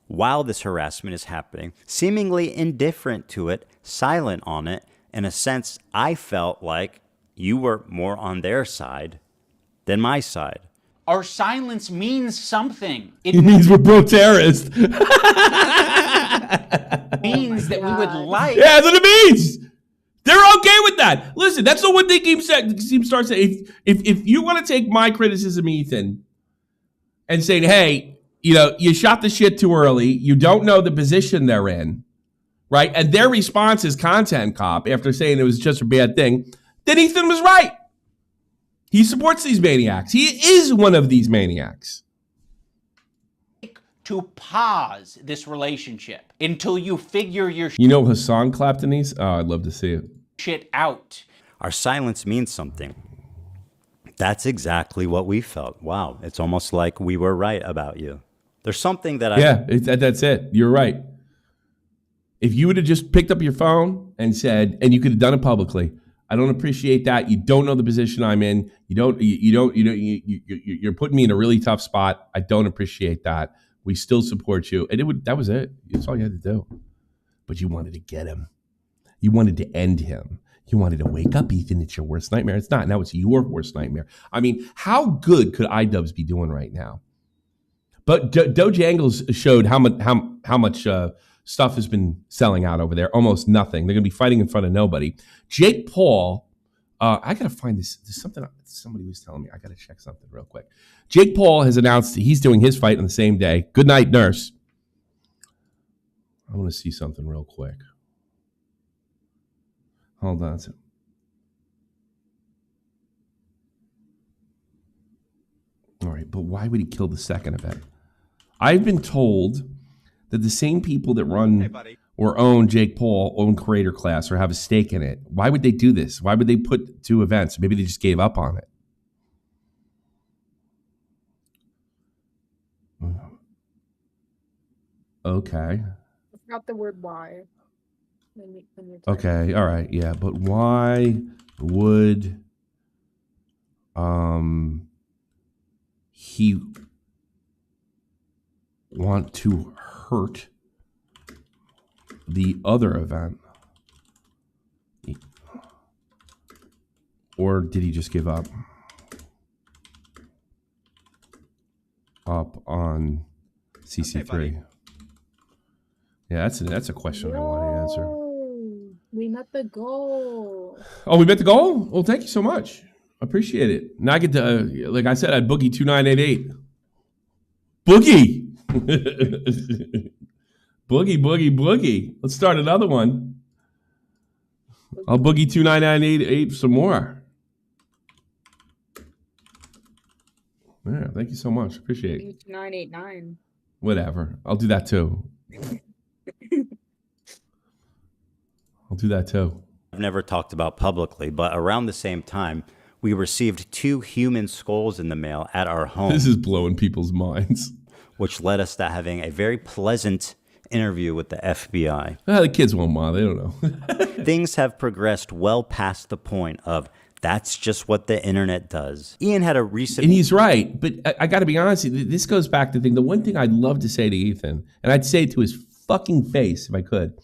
while this harassment is happening, seemingly indifferent to it, silent on it. In a sense, I felt like you were more on their side than my side. Our silence means something. It means we're pro-terrorist. means that we would like. Yeah, that's what it means. They're okay with that. Listen, that's the one thing Keem starts saying. If you want to take my criticism, Ethan, and saying, hey, you shot the shit too early. You don't know the position they're in. right? And their response is content cop after saying it was just a bad thing. Then Ethan was right. He supports these maniacs. He is one of these maniacs. To pause this relationship until you figure your You know Hassan clapped in these? Oh, I'd love to see it. shit out. Our silence means something. That's exactly what we felt. Wow, it's almost like we were right about you. There's something that that's it. You're right. If you would have just picked up your phone and said, and you could have done it publicly, I don't appreciate that. You don't know the position I'm in. You're putting me in a really tough spot. I don't appreciate that. We still support you. And that was it. That's all you had to do. But you wanted to get him. You wanted to end him. You wanted to wake up, Ethan. It's your worst nightmare. It's not. Now it's your worst nightmare. I mean, how good could IDUBBBZ be doing right now? But Doge Angles showed how much stuff has been selling out over there. Almost nothing. They're going to be fighting in front of nobody. Jake Paul, I got to find this. There's something somebody was telling me. I got to check something real quick. Jake Paul has announced that he's doing his fight on the same day. Good night, nurse. I want to see something real quick. Hold on a second. All right, but why would he kill the second event? I've been told that the same people that run or own Jake Paul own Creator Class or have a stake in it. Why would they do this? Why would they put two events? Maybe they just gave up on it. Okay. I forgot the word why. Okay, all right, yeah, but why would he want to hurt the other event? Or did he just give up on CC3? Yeah, that's a question I want to answer. We met the goal. Oh, we met the goal? Well, thank you so much. Appreciate it. Now I get to, like I said, I'd boogie 2988. Boogie! Boogie. Let's start another one. I'll boogie 2988 some more. Yeah, thank you so much. Appreciate it. 989. Whatever. I'll do that too. I've never talked about publicly, but around the same time, we received 2 human skulls in the mail at our home. This is blowing people's minds. Which led us to having a very pleasant interview with the FBI. The kids won't mind. They don't know. Things have progressed well past the point of that's just what the internet does. Ian had a recent... And he's right, but I got to be honest, this goes back to the one thing I'd love to say to Ethan, and I'd say it to his fucking face if I could.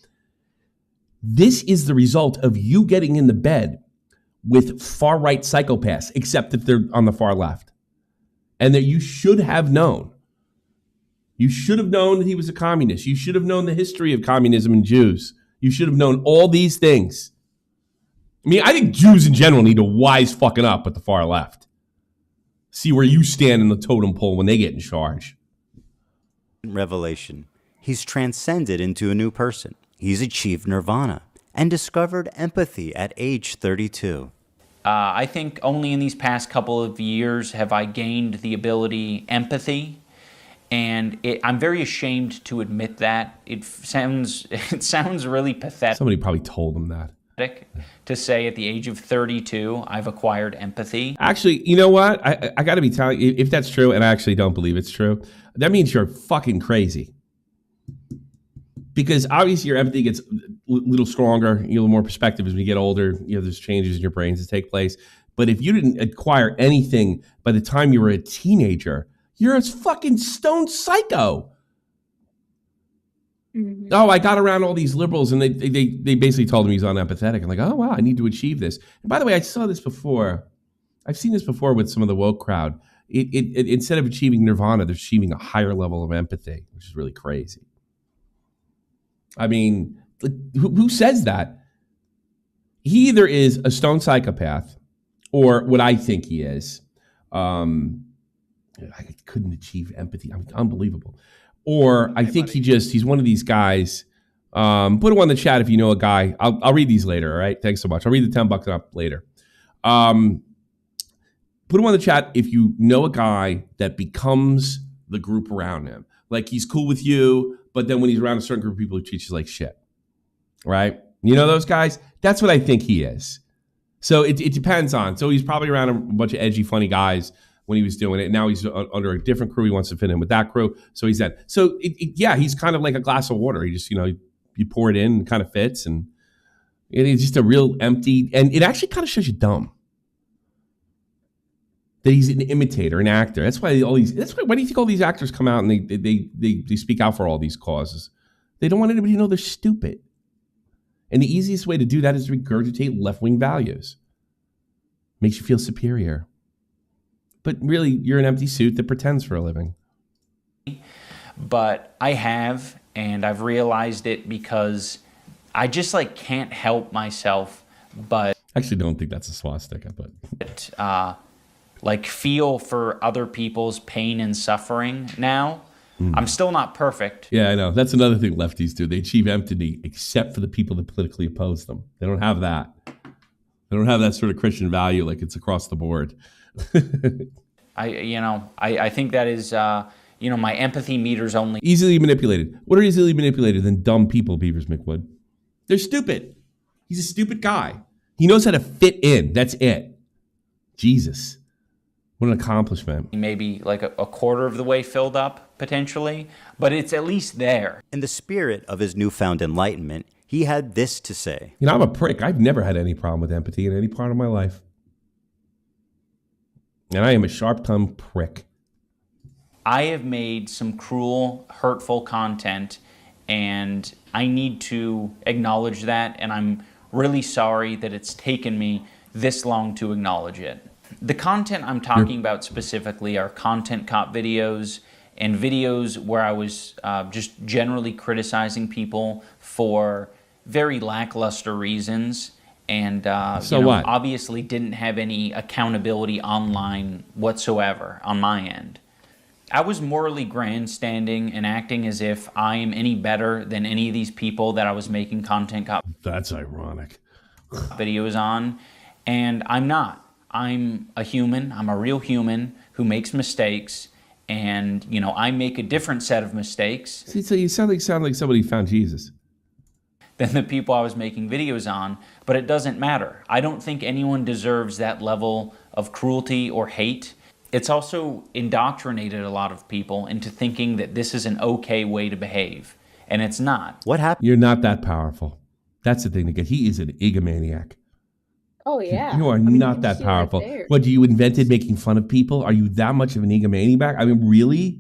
This is the result of you getting in the bed with far-right psychopaths, except that they're on the far left. And that you should have known. You should have known that he was a communist. You should have known the history of communism and Jews. You should have known all these things. I mean, I think Jews in general need to wise fucking up at the far left. See where you stand in the totem pole when they get in charge. Revelation. He's transcended into a new person. He's achieved nirvana and discovered empathy at age 32. I think only in these past couple of years have I gained the ability empathy, and I'm very ashamed to admit that. It sounds really pathetic. Somebody probably told him that. To say at the age of 32, I've acquired empathy. Actually, you know what? I got to be telling you, if that's true, and I actually don't believe it's true, that means you're fucking crazy. Because obviously your empathy gets a little stronger, you know, more perspective as we get older. You know, there's changes in your brains that take place. But if you didn't acquire anything by the time you were a teenager, you're a fucking stone psycho. Mm-hmm. Oh, I got around all these liberals, and they basically told him he's unempathetic. I'm like, oh, wow, I need to achieve this. And by the way, I saw this before. I've seen this before with some of the woke crowd. It instead of achieving nirvana, they're achieving a higher level of empathy, which is really crazy. I mean, who says that? He either is a stone psychopath or what I think he is. I couldn't achieve empathy. I mean, unbelievable. Or I think he's one of these guys Put them on the chat if you know a guy. I'll read these later. All right. Thanks so much. I'll read the 10 bucks up later. Put them on the chat if you know a guy that becomes the group around him. Like he's cool with you, but then when he's around a certain group of people, he treats you like shit. Right? You know those guys? That's what I think he is. So it depends on. So he's probably around a bunch of edgy, funny guys when he was doing it. Now he's under a different crew. He wants to fit in with that crew. So he's that. So yeah, he's kind of like a glass of water. He just, you pour it in, it kind of fits, and it's just a real empty. And it actually kind of shows you dumb that he's an imitator, an actor. That's why why do you think all these actors come out and they speak out for all these causes? They don't want anybody to know they're stupid. And the easiest way to do that is to regurgitate left-wing values. Makes you feel superior. But really, you're an empty suit that pretends for a living. But I have, and I've realized it because I just can't help myself but I actually don't think that's a swastika, but feel for other people's pain and suffering now. I'm still not perfect. Yeah, I know. That's another thing lefties do. They achieve empathy except for the people that politically oppose them. They don't have that. They don't have that sort of Christian value like it's across the board. I think that is, my empathy meter's only... Easily manipulated. What are easily manipulated than dumb people, Beavers McWood? They're stupid. He's a stupid guy. He knows how to fit in. That's it. Jesus. What an accomplishment. Maybe a quarter of the way filled up, potentially, but it's at least there. In the spirit of his newfound enlightenment, he had this to say. I'm a prick. I've never had any problem with empathy in any part of my life. And I am a sharp-tongued prick. I have made some cruel, hurtful content, and I need to acknowledge that, and I'm really sorry that it's taken me this long to acknowledge it. The content I'm talking about specifically are content cop videos and videos where I was just generally criticizing people for very lackluster reasons, and obviously didn't have any accountability online whatsoever on my end. I was morally grandstanding and acting as if I am any better than any of these people that I was making content cop That's ironic. videos on, and I'm not. I'm a human. I'm a real human who makes mistakes, and I make a different set of mistakes. See, so you sound like somebody who found Jesus. Than the people I was making videos on, but it doesn't matter. I don't think anyone deserves that level of cruelty or hate. It's also indoctrinated a lot of people into thinking that this is an okay way to behave, and it's not. What happened? You're not that powerful. That's the thing to get. He is an egomaniac. Oh, yeah. You are not that powerful. Right, what, you invented making fun of people? Are you that much of an egomaniac? I mean, really?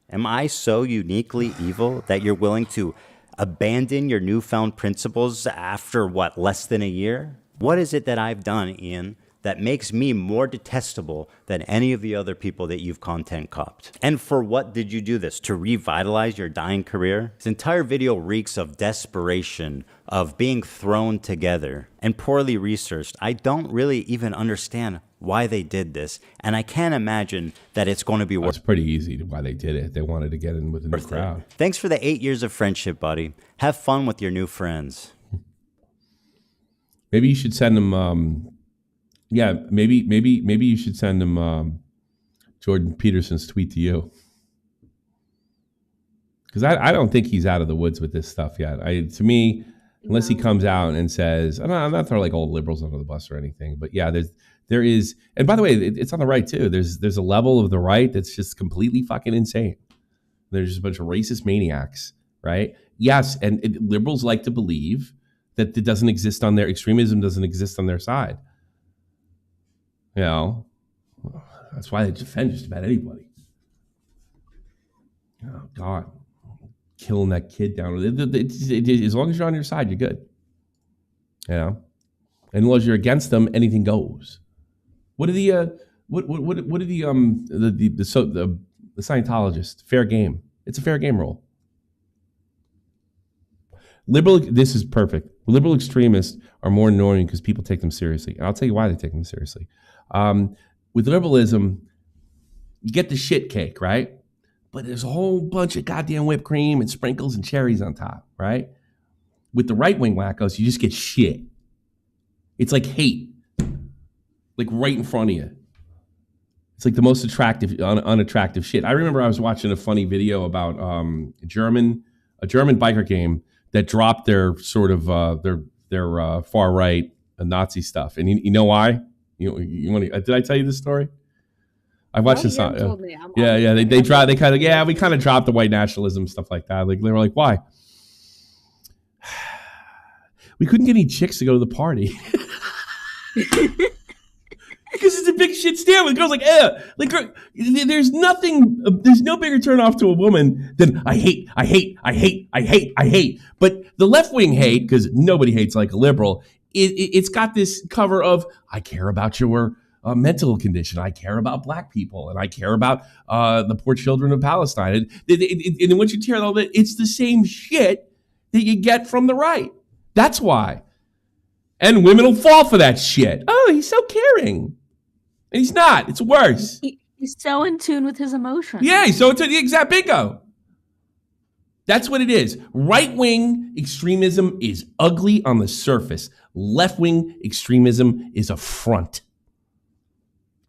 Am I so uniquely evil that you're willing to abandon your newfound principles after, less than a year? What is it that I've done, Ian, that makes me more detestable than any of the other people that you've content copped? And for what did you do this? To revitalize your dying career? This entire video reeks of desperation, of being thrown together, and poorly researched. I don't really even understand why they did this, and I can't imagine that it's going to be worth it. It's pretty easy why they did it. They wanted to get in with a new crowd. Thanks for the 8 years of friendship, buddy. Have fun with your new friends. Maybe you should send them... maybe you should send him Jordan Peterson's tweet to you. Because I don't think he's out of the woods with this stuff yet. To me, unless he comes out and says, I'm not throwing old liberals under the bus or anything, but yeah, there is, and by the way, it's on the right too. There's a level of the right that's just completely fucking insane. There's just a bunch of racist maniacs, right? Yes, and liberals like to believe that it doesn't exist on their, extremism doesn't exist on their side. That's why they defend just about anybody. Oh, God. Killing that kid down. As long as you're on your side, you're good. And as long as you're against them, anything goes. What are the Scientologists? Fair game. It's a fair game rule. This is perfect. Liberal extremists are more annoying because people take them seriously. And I'll tell you why they take them seriously. With liberalism, you get the shit cake, right? but there's a whole bunch of goddamn whipped cream and sprinkles and cherries on top, right? With the right-wing wackos, you just get shit. It's like hate, like right in front of you. It's like the most attractive, unattractive shit. I remember I was watching a funny video about a German biker game that dropped their sort of their far right Nazi stuff, and you know why? You want to? Did I tell you this story? I watched this. Yeah. They kind of dropped the white nationalism stuff like that. Like they were like, why? We couldn't get any chicks to go to the party. Because it's a big shit stand with girls like, there's no bigger turn off to a woman than I hate. But the left wing hate, because nobody hates like a liberal, it's got this cover of, I care about your mental condition. I care about black people, and I care about the poor children of Palestine. And once you tear all that, it's the same shit that you get from the right. That's why. And women will fall for that shit. Oh, he's so caring. And he's not. It's worse. He's so in tune with his emotions. Yeah, he's so in tune. Exact bingo. That's what it is. Right-wing extremism is ugly on the surface. Left-wing extremism is a front.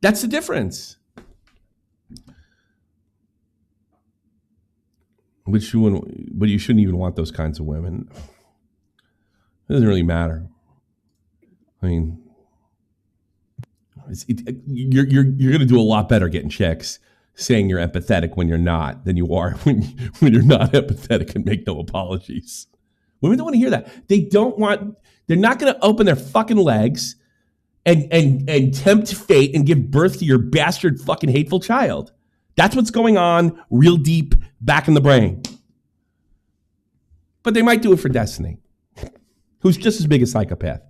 That's the difference. But you shouldn't even want those kinds of women. It doesn't really matter. I mean, you're going to do a lot better getting chicks saying you're empathetic when you're not than you are when you're not empathetic and make no apologies. Women don't want to hear that. They're not going to open their fucking legs and tempt fate and give birth to your bastard fucking hateful child. That's what's going on real deep back in the brain. But they might do it for Destiny, who's just as big a psychopath.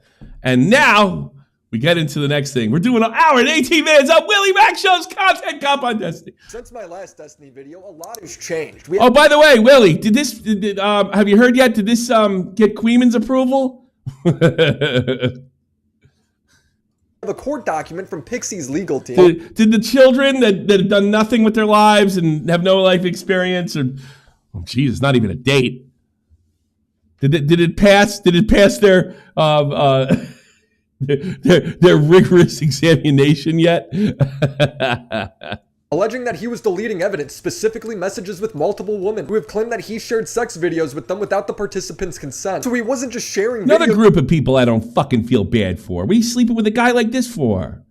And now we get into the next thing. We're doing an hour and 18 minutes of Willie Mac Show's content comp on Destiny. Since my last Destiny video, a lot has changed. Oh, by the way, Willie, have you heard yet? Did this get Queenman's approval? A court document from Pixie's legal team. Did the children that have done nothing with their lives and have no life experience, or it's not even a date. Did it pass? Did it pass their rigorous examination yet? Alleging that he was deleting evidence, specifically messages with multiple women who have claimed that he shared sex videos with them without the participants' consent. So he wasn't just sharing Another group of people I don't fucking feel bad for. What are you sleeping with a guy like this for?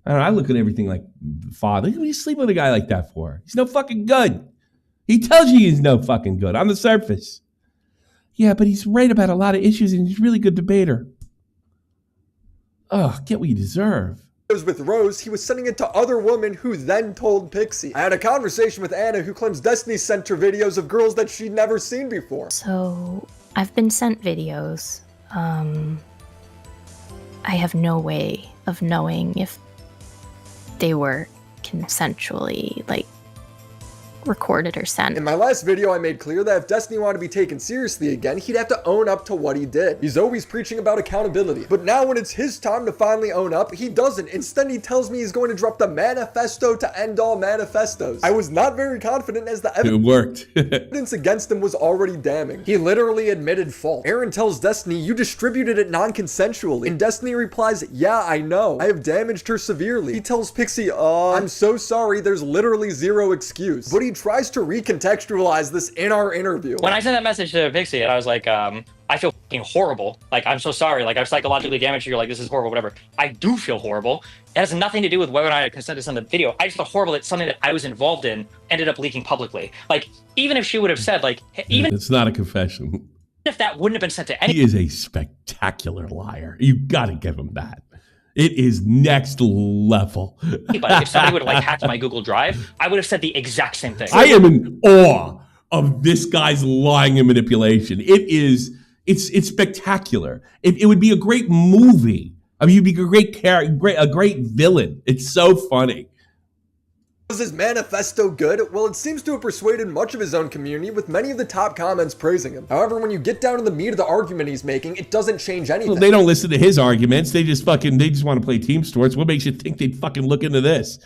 I don't know. I look at everything like father. What are you sleeping with a guy like that for? He's no fucking good. He tells you he's no fucking good on the surface. Yeah, but he's right about a lot of issues and he's a really good debater. Oh, get what you deserve. With Rose, he was sending it to other women who then told Pixie. I had a conversation with Anna, who claims Destiny sent her videos of girls that she'd never seen before. So, I've been sent videos. I have no way of knowing if they were consensually, recorded or sent. In my last video, I made clear that if Destiny wanted to be taken seriously again, he'd have to own up to what he did. He's always preaching about accountability, but now when it's his time to finally own up, he doesn't. Instead, he tells me he's going to drop the manifesto to end all manifestos. I was not very confident as the evidence against him was already damning. He literally admitted fault. Aaron tells Destiny, you distributed it non-consensually. And Destiny replies, yeah, I know. I have damaged her severely. He tells Pixie, I'm so sorry, there's literally zero excuse. But he tries to recontextualize this in our interview. When I sent that message to Pixie, and I was like, I feel fucking horrible. I'm so sorry. I've psychologically damaged you. This is horrible, whatever. I do feel horrible. It has nothing to do with whether or not I consented to send the video. I just feel horrible that something that I was involved in ended up leaking publicly. Even if she would have said, it's not a confession. If that wouldn't have been sent to anyone. He is a spectacular liar. You gotta give him that. It is next level. But if somebody would have hacked my Google Drive, I would have said the exact same thing. I am in awe of this guy's lying and manipulation. It's spectacular. It would be a great movie. I mean, you'd be a great villain. It's so funny. Was his manifesto good? Well, it seems to have persuaded much of his own community, with many of the top comments praising him. However, when you get down to the meat of the argument he's making, it doesn't change anything. Well, they don't listen to his arguments. They just want to play team sports. What makes you think they'd fucking look into this?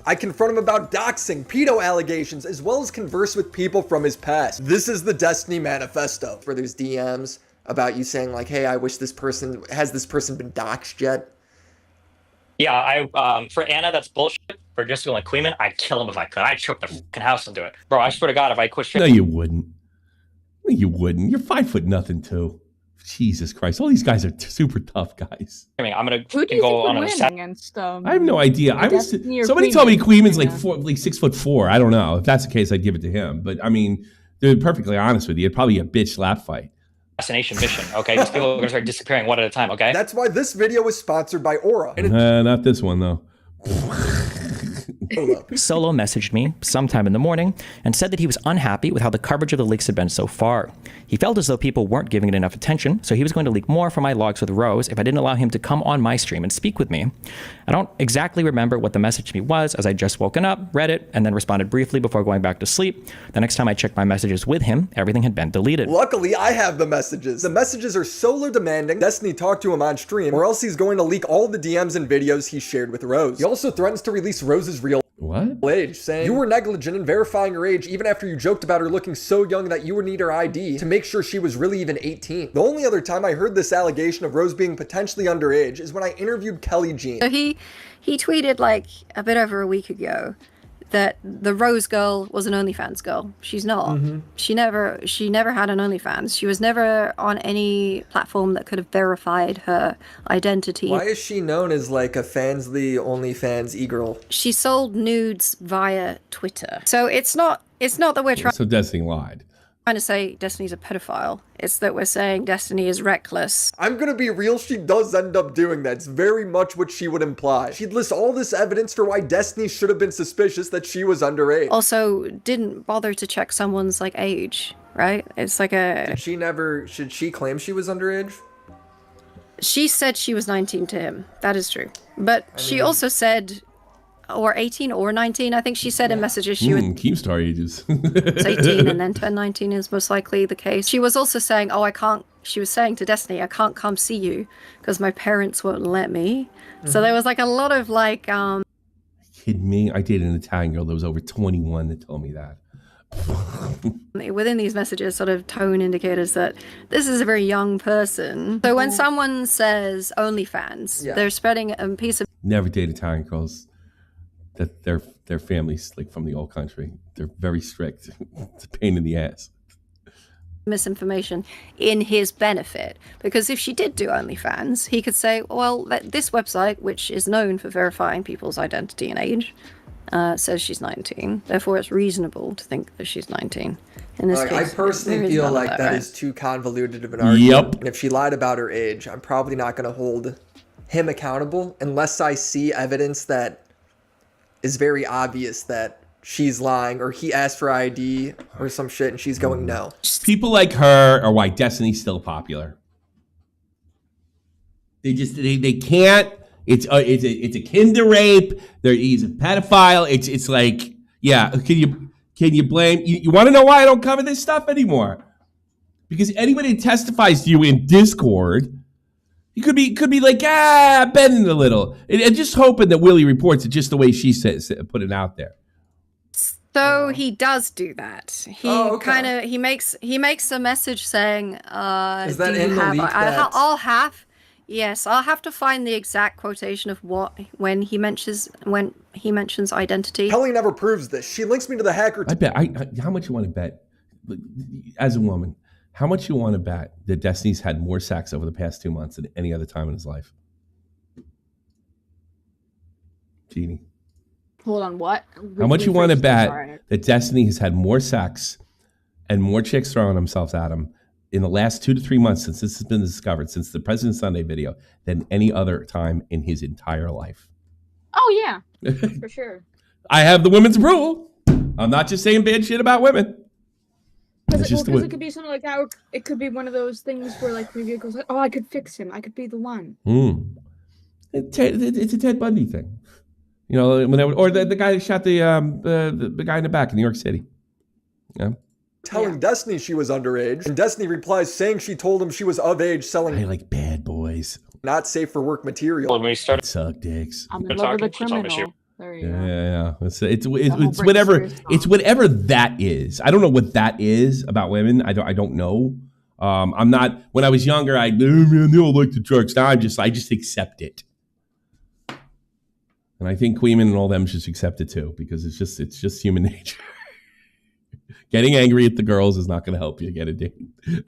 I confront him about doxing, pedo allegations, as well as converse with people from his past. This is the Destiny Manifesto, where there's DMs about you saying like, hey, I wish this person, has this person been doxed yet? Yeah, for Anna, that's bullshit. For Jessica like Queenman, I'd kill him if I could. I'd choke the fucking house and do it. Bro, I swear to God, if I quit shit. No, you wouldn't. No, you wouldn't. You're 5'0" too. Jesus Christ. All these guys are super tough guys. I mean, I'm going Who do to you go think on would a win set. against, I have no idea. Destiny or Somebody told me Queenman's Queenman's like 6'4". I don't know. If that's the case, I'd give it to him. But I mean, to be perfectly honest with you, it'd probably be a bitch slap fight. Assassination mission, okay? These people are going to start disappearing one at a time, okay? That's why this video was sponsored by Aura. Not this one, though. Solo messaged me sometime in the morning and said that he was unhappy with how the coverage of the leaks had been so far. He felt as though people weren't giving it enough attention, so he was going to leak more from my logs with Rose if I didn't allow him to come on my stream and speak with me. I don't exactly remember what the message to me was, as I just woken up, read it, and then responded briefly before going back to sleep. The next time I checked my messages with him, everything had been deleted. Luckily, I have the messages. The messages are solo demanding Destiny talk to him on stream, or else he's going to leak all the DMs and videos he shared with Rose. He also threatens to release Rose's real age, saying you were negligent in verifying her age even after you joked about her looking so young that you would need her ID to make sure she was really even 18. The only other time I heard this allegation of Rose being potentially underage is when I interviewed Kelly Jean. So he tweeted like a bit over a week ago that the Rose girl was an OnlyFans girl. She's not. She never had an OnlyFans. She was never on any platform that could have verified her identity. Why is she known as like a Fansly OnlyFans e-girl? She sold nudes via Twitter. So it's not that we're trying So Destiny lied. to say Destiny's a pedophile. It's that we're saying Destiny is reckless. I'm gonna be real, she does end up doing that. It's very much what she would imply. She'd list all this evidence for why Destiny should have been suspicious that she was underage. Also, didn't bother to check someone's like age, right? It's like a... Should she claim she was underage? She said she was 19 to him. That is true. But she also said, or 18 or 19, I think she said in messages she would... Keemstar ages. It's 18 and then 19 is most likely the case. She was also saying, she was saying to Destiny, I can't come see you because my parents won't let me. So there was like a lot of like... Kidding me? I dated an Italian girl that was over 21 that told me that. within these messages, sort of tone indicators that this is a very young person. So when someone says OnlyFans, they're spreading a piece of... Never date Italian girls. That their families like from the old country. They're very strict. It's a pain in the ass. Misinformation in his benefit, because if she did do OnlyFans, he could say, well, this website, which is known for verifying people's identity and age, says she's 19, therefore it's reasonable to think that she's 19. In this case, I personally feel like that is too convoluted of an argument. Yep. And if she lied about her age, I'm probably not going to hold him accountable unless I see evidence that is very obvious that she's lying, or he asked for ID or some shit and she's going no. People like her are why Destiny's still popular. They can't. It's akin to rape. He's a pedophile. It's like, yeah. Can you blame? You want to know why I don't cover this stuff anymore? Because anybody that testifies to you in Discord, you could be like, bending a little, and just hoping that Willie reports it just the way she says, put it out there. So he does do that. He kind of he makes a message saying, is that in the leak? I'll have to find the exact quotation of when he mentions identity. Kelly never proves this. She links me to the hacker. I bet. How much you want to bet, as a woman? How much you want to bet that Destiny's had more sex over the past 2 months than any other time in his life? Jeannie. Hold on, what? How much you want to bet that Destiny has had more sex and more chicks throwing themselves at him in the last 2 to 3 months since this has been discovered, since the President Sunday video, than any other time in his entire life? Oh, yeah, for sure. I have the women's approval. I'm not just saying bad shit about women. Because it could be something like that. Or it could be one of those things where, like, maybe it goes like, "Oh, I could fix him. I could be the one." It's a Ted Bundy thing, you know. Or the guy that shot the guy in the back in New York City. Yeah. Telling Destiny she was underage, and Destiny replies saying she told him she was of age, selling I like bad boys, not safe for work material. When we started suck dicks. I'm in love with a criminal. There you Yeah. go. It's Britney whatever. Spears It's whatever that is. I don't know what that is about women. I don't know. I'm not. When I was younger, man, they all like the drugs. Now I just accept it. And I think Queeman and all them should accept it too, because it's just human nature. Getting angry at the girls is not going to help you get a date.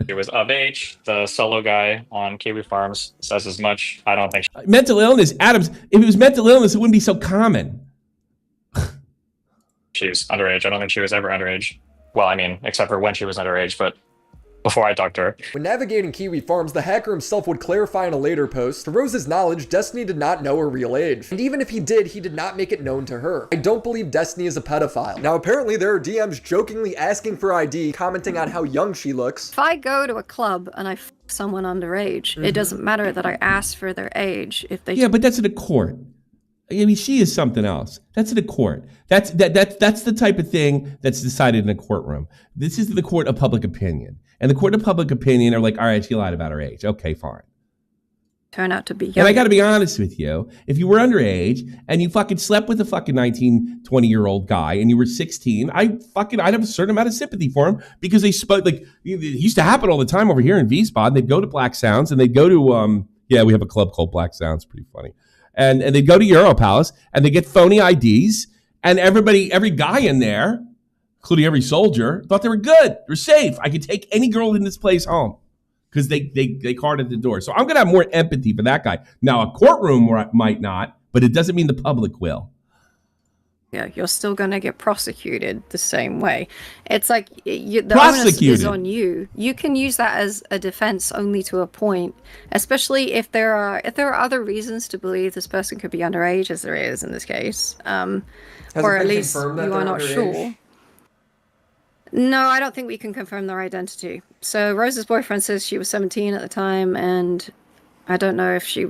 She was of age. The solo guy on Kiwi Farms says as much. I don't think. Mental illness, Adams. If it was mental illness, it wouldn't be so common. She's underage. I don't think she was ever underage. Well, I mean, except for when she was underage, but before I talked to her. When navigating Kiwi Farms, the hacker himself would clarify in a later post, to Rose's knowledge, Destiny did not know her real age. And even if he did not make it known to her. I don't believe Destiny is a pedophile. Now, apparently there are DMs jokingly asking for ID, commenting on how young she looks. If I go to a club and I f someone underage, it doesn't matter that I ask for their age. If they Yeah, but that's in a court. I mean, she is something else. That's in a court. That's the type of thing that's decided in a courtroom. This is the court of public opinion. And the court of public opinion are like, all right, she lied about her age. Okay, fine. turn out to be young. And I got to be honest with you. If you were underage and you fucking slept with a fucking 19, 20-year-old guy and you were 16, I'd have a certain amount of sympathy for him because they spoke, like, it used to happen all the time over here in Wiesbaden. They'd go to Black Sounds and they'd go to, we have a club called Black Sounds. Pretty funny. And they'd go to Euro Palace and they get phony IDs and every guy in there, including every soldier, thought they were good. They were safe. I could take any girl in this place home because they carded the door. So I'm going to have more empathy for that guy. Now, a courtroom might not, but it doesn't mean the public will. Yeah, you're still going to get prosecuted the same way. It's like the onus is on you. You can use that as a defense only to a point, especially if there are other reasons to believe this person could be underage, as there is in this case, or at least you are not sure. No, I don't think we can confirm their identity. So Rose's boyfriend says she was 17 at the time, and I don't know if she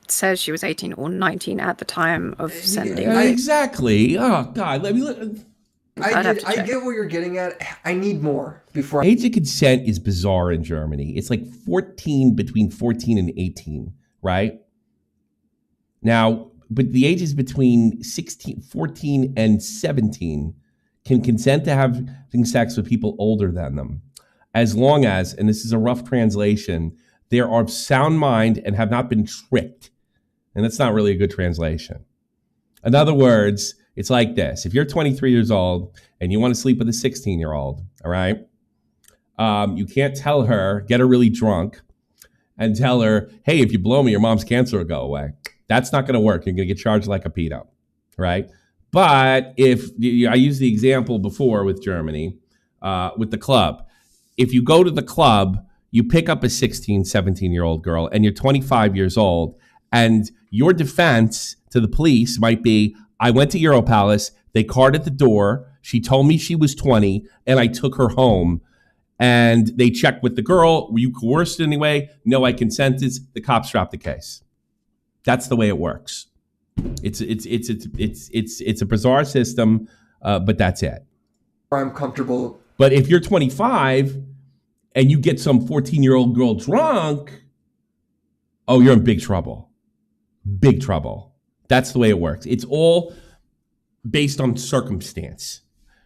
says she was 18 or 19 at the time of sending. Exactly. Oh, God. Let me look. I get what you're getting at. I need more before. Age of consent is bizarre in Germany. It's like between 14 and 18, right? Now, but the ages between 14 and 17 can consent to having sex with people older than them, as long as, and this is a rough translation, they are of sound mind and have not been tricked. And that's not really a good translation. In other words, it's like this. If you're 23 years old and you want to sleep with a 16-year-old, all right, you can't tell her, get her really drunk, and tell her, hey, if you blow me, your mom's cancer will go away. That's not going to work. You're going to get charged like a pedo, right? But if I used the example before with Germany, with the club, if you go to the club, you pick up a 16, 17-year-old girl and you're 25 years old, and your defense to the police might be, I went to Euro Palace, they carded the door, she told me she was 20, and I took her home. And they checked with the girl, were you coerced in any way? No, I consented. The cops dropped the case. That's the way it works. It's a bizarre system, but that's it. I'm comfortable. But if you're 25 and you get some 14-year-old girl drunk, oh, you're in big trouble. Big trouble. That's the way it works. It's all based on circumstance.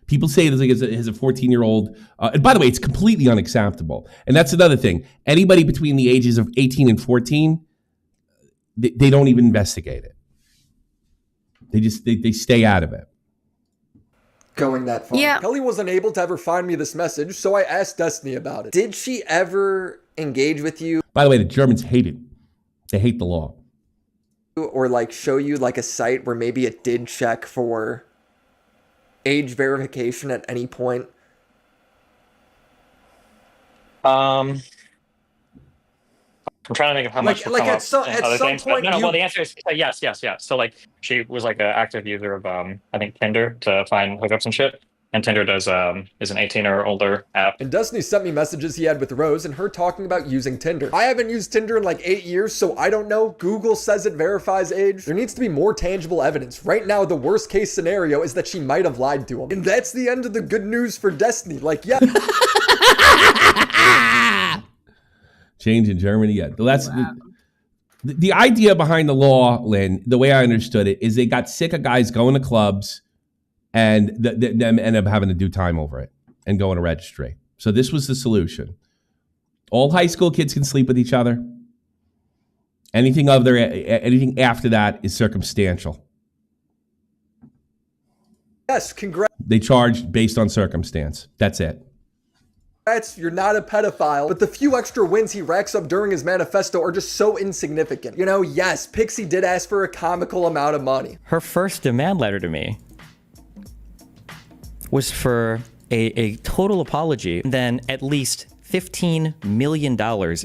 People say this like as a 14-year-old, and by the way, it's completely unacceptable. And that's another thing. Anybody between the ages of 18 and 14, they don't even investigate it. They stay out of it. Going that far. Yeah. Kelly wasn't able to ever find me this message, so I asked Destiny about it. Did she ever engage with you? By the way, the Germans hate it. They hate the law. Or like show you like a site where maybe it did check for age verification at any point? I'm trying to think of how much will come up in other things. But no, well, the answer is yes. So like she was like an active user of I think Tinder to find hookups and shit. And Tinder is an 18 or older app. And Destiny sent me messages he had with Rose and her talking about using Tinder. I haven't used Tinder in like 8 years, so I don't know. Google says it verifies age. There needs to be more tangible evidence. Right now, the worst case scenario is that she might have lied to him. And that's the end of the good news for Destiny. Like, yeah. Change in Germany, yeah. The idea behind the law, Lynn, the way I understood it, is they got sick of guys going to clubs and them end up having to do time over it and go in a registry. So this was the solution. All high school kids can sleep with each other. Anything after that is circumstantial. Yes, congrats. They charge based on circumstance. That's it. You're not a pedophile, but the few extra wins he racks up during his manifesto are just so insignificant. You know, yes, Pixie did ask for a comical amount of money. Her first demand letter to me was for a total apology, and then at least $15 million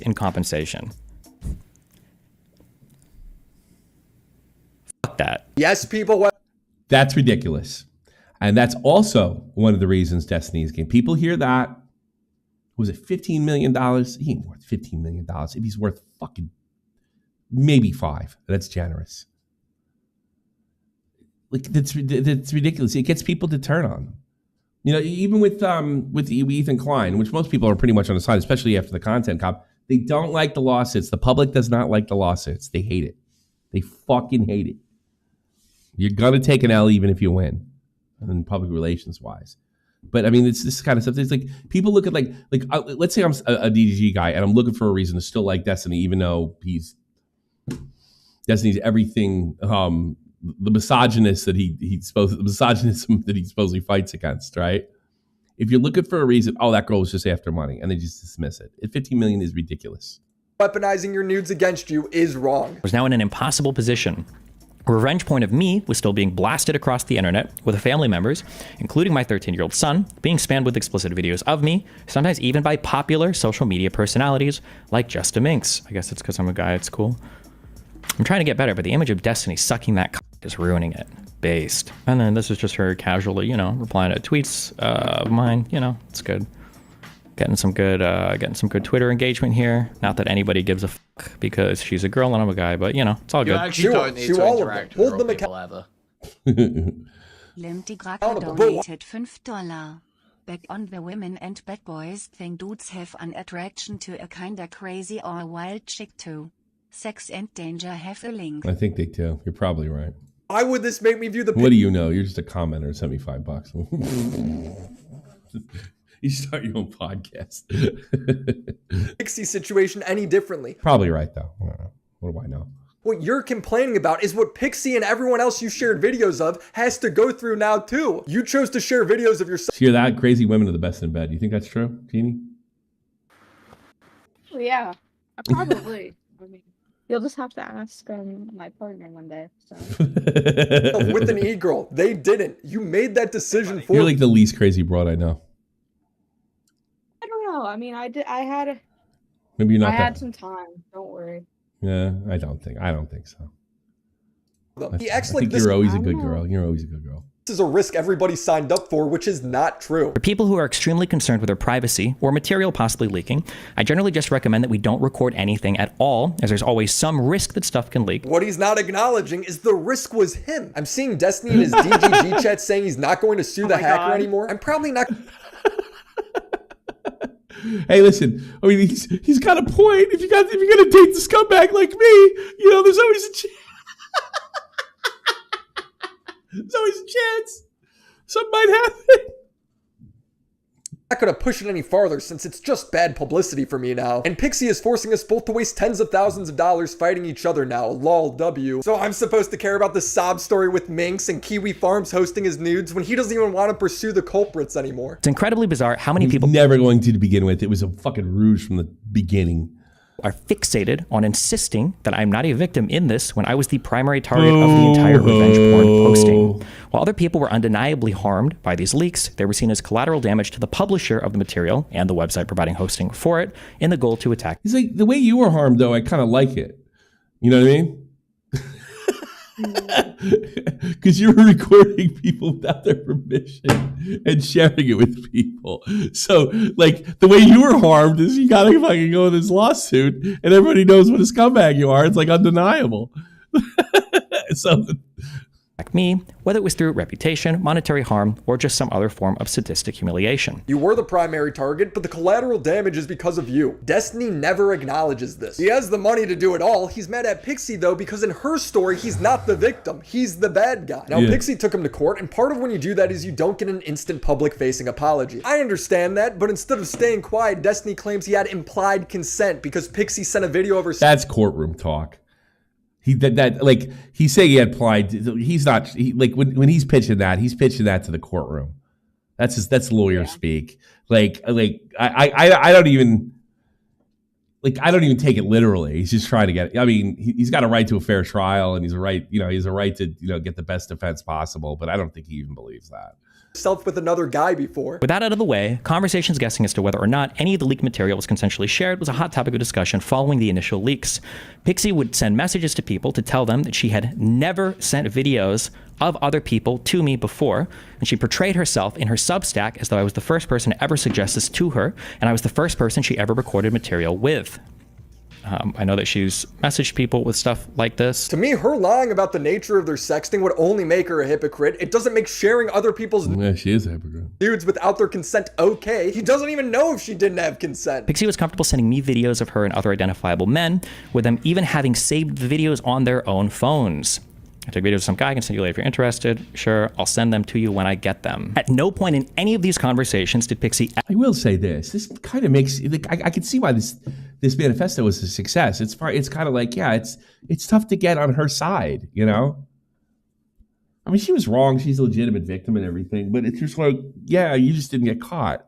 in compensation. Fuck that. Yes, people. That's ridiculous. And that's also one of the reasons Destiny's game. People hear that. Was it $15 million? He ain't worth $15 million. If he's worth fucking maybe $5 million, that's generous. Like that's ridiculous. It gets people to turn on him. You know, even with Ethan Klein, which most people are pretty much on the side, especially after the content cop, they don't like the lawsuits. The public does not like the lawsuits. They hate it. They fucking hate it. You're gonna take an L even if you win, and public relations wise. But I mean, it's this kind of stuff. It's like people look at like let's say I'm a DDG guy and I'm looking for a reason to still like Destiny, even though Destiny's everything. The misogynism that he supposedly fights against, right? If you're looking for a reason, oh, that girl was just after money, and they just dismiss it. $15 million is ridiculous. Weaponizing your nudes against you is wrong. I was now in an impossible position. A revenge point of me was still being blasted across the internet with family members, including my 13-year-old son, being spammed with explicit videos of me, sometimes even by popular social media personalities like Just a Minx. I guess it's because I'm a guy at school. I'm trying to get better, but the image of Destiny sucking that is ruining it. Based. And then this is just her casually, replying to tweets of mine. It's good. Getting some good Twitter engagement here. Not that anybody gives a fuck because she's a girl and I'm a guy, but it's all good. You actually don't need to interact with real people ever. Limtigraka donated $5. Back on the women and bad boys thing, dudes have an attraction to a kinda crazy or wild chick too. Sex and danger have a link. I think they do. You're probably right. Why would this make me view the... What do you know? You're just a commenter, $75. You start your own podcast. Pixie situation any differently. Probably right, though. I don't know. What do I know? What you're complaining about is what Pixie and everyone else you shared videos of has to go through now, too. You chose to share videos of yourself. So you're that crazy women are the best in bed. You think that's true, Jeannie? Well, yeah, probably. I mean, you'll just have to ask my partner one day. So. With an e-girl, they didn't. You made that decision for. You're like the least crazy broad I know. I don't know. I mean, I had. Maybe you're not. I had some time. Don't worry. Yeah, I don't think so. I think this, you're always a good girl. You're always a good girl. This is a risk everybody signed up for, which is not true. For people who are extremely concerned with their privacy or material possibly leaking, I generally just recommend that we don't record anything at all, as there's always some risk that stuff can leak. What he's not acknowledging is the risk was him. I'm seeing Destiny in his DGG chat saying he's not going to sue the hacker anymore. I'm probably not. Hey, listen. I mean, he's got a point. If you're gonna date the scumbag like me, there's always a chance. There's always a chance something might happen. Not gonna push it any farther since it's just bad publicity for me now. And Pixie is forcing us both to waste tens of thousands of dollars fighting each other now. Lol W. So I'm supposed to care about the sob story with Minx and Kiwi Farms hosting his nudes when he doesn't even want to pursue the culprits anymore. It's incredibly bizarre how many people never going to begin with. It was a fucking ruse from the beginning. Are fixated on insisting that I'm not a victim in this when I was the primary target of the entire revenge porn posting. While other people were undeniably harmed by these leaks, they were seen as collateral damage to the publisher of the material and the website providing hosting for it in the goal to attack. It's like the way you were harmed, though, I kind of like it. You know what I mean? Because you were recording people without their permission and sharing it with people. So, like, the way you were harmed is you gotta fucking go in this lawsuit and everybody knows what a scumbag you are. It's like undeniable. So, me, whether it was through reputation, monetary harm, or just some other form of sadistic humiliation. You were the primary target, but the collateral damage is because of you. Destiny never acknowledges this. He has the money to do it all. He's mad at Pixie though, because in her story, he's not the victim. He's the bad guy. Now, Pixie took him to court, and part of when you do that is you don't get an instant public-facing apology. I understand that, but instead of staying quiet, Destiny claims he had implied consent because Pixie sent a video of her. That's courtroom talk. He's saying he had applied. He's not when he's pitching that to the courtroom. That's lawyer speak. I don't even take it literally. He's just trying to get. I mean, he's got a right to a fair trial, and he's a right to get the best defense possible. But I don't think he even believes that. Self with another guy before. With that out of the way, conversations guessing as to whether or not any of the leaked material was consensually shared was a hot topic of discussion following the initial leaks. Pixie would send messages to people to tell them that she had never sent videos of other people to me before, and she portrayed herself in her Substack as though I was the first person to ever suggest this to her, and I was the first person she ever recorded material with. I know that she's messaged people with stuff like this. To me, her lying about the nature of their sexting would only make her a hypocrite. It doesn't make sharing other people's she is a hypocrite. Nudes without their consent okay. He doesn't even know if she didn't have consent. Pixie was comfortable sending me videos of her and other identifiable men, with them even having saved the videos on their own phones. I took videos of some guy, I can send you later if you're interested. Sure, I'll send them to you when I get them. At no point in any of these conversations did Pixie... I will say this. This kind of makes... I can see why this manifesto was a success. It's kind of like, yeah, it's tough to get on her side, you know? I mean, she was wrong. She's a legitimate victim and everything. But it's just like, yeah, you just didn't get caught.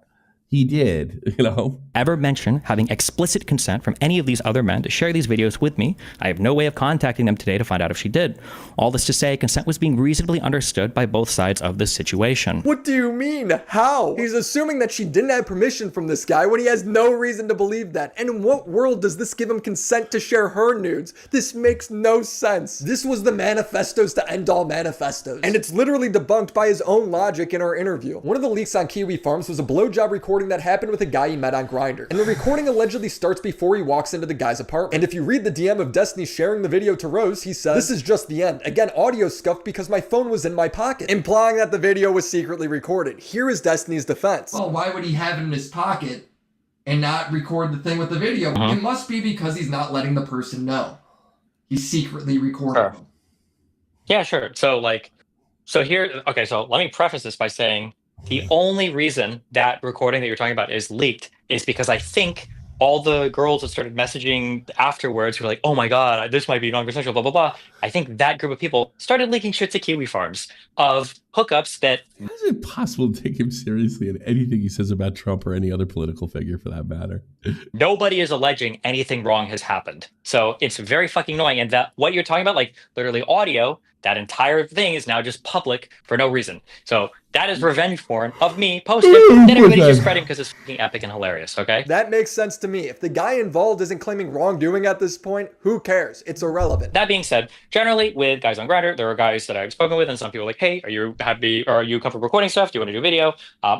He did, you know? Ever mention having explicit consent from any of these other men to share these videos with me. I have no way of contacting them today to find out if she did. All this to say, consent was being reasonably understood by both sides of this situation. What do you mean? How? He's assuming that she didn't have permission from this guy when he has no reason to believe that. And in what world does this give him consent to share her nudes? This makes no sense. This was the manifestos to end all manifestos. And it's literally debunked by his own logic in our interview. One of the leaks on Kiwi Farms was a blowjob recording that happened with a guy he met on Grindr. And the recording allegedly starts before he walks into the guy's apartment. And if you read the DM of Destiny sharing the video to Rose, he says, "This is just the end. Again, audio scuffed because my phone was in my pocket," implying that the video was secretly recorded. Here is Destiny's defense. Well, why would he have it in his pocket and not record the thing with the video? It must be because he's not letting the person know. He's secretly recording them. Yeah, sure. So let me preface this by saying the only reason that recording that you're talking about is leaked is because I think all the girls that started messaging afterwards were like, "Oh my God, this might be non-consensual, blah, blah, blah." I think that group of people started leaking shit to Kiwi Farms of hookups that... How is it possible to take him seriously in anything he says about Trump or any other political figure for that matter? Nobody is alleging anything wrong has happened. So it's very fucking annoying. And that what you're talking about, like literally audio, that entire thing is now just public for no reason. So that is revenge porn of me posted that everybody's just spreading because it's fucking epic and hilarious, okay? That makes sense to me. If the guy involved isn't claiming wrongdoing at this point, who cares? It's irrelevant. That being said, generally with guys on Grindr, there are guys that I've spoken with and some people are like, "Hey, are you happy or are you comfortable recording stuff? Do you want to do video?"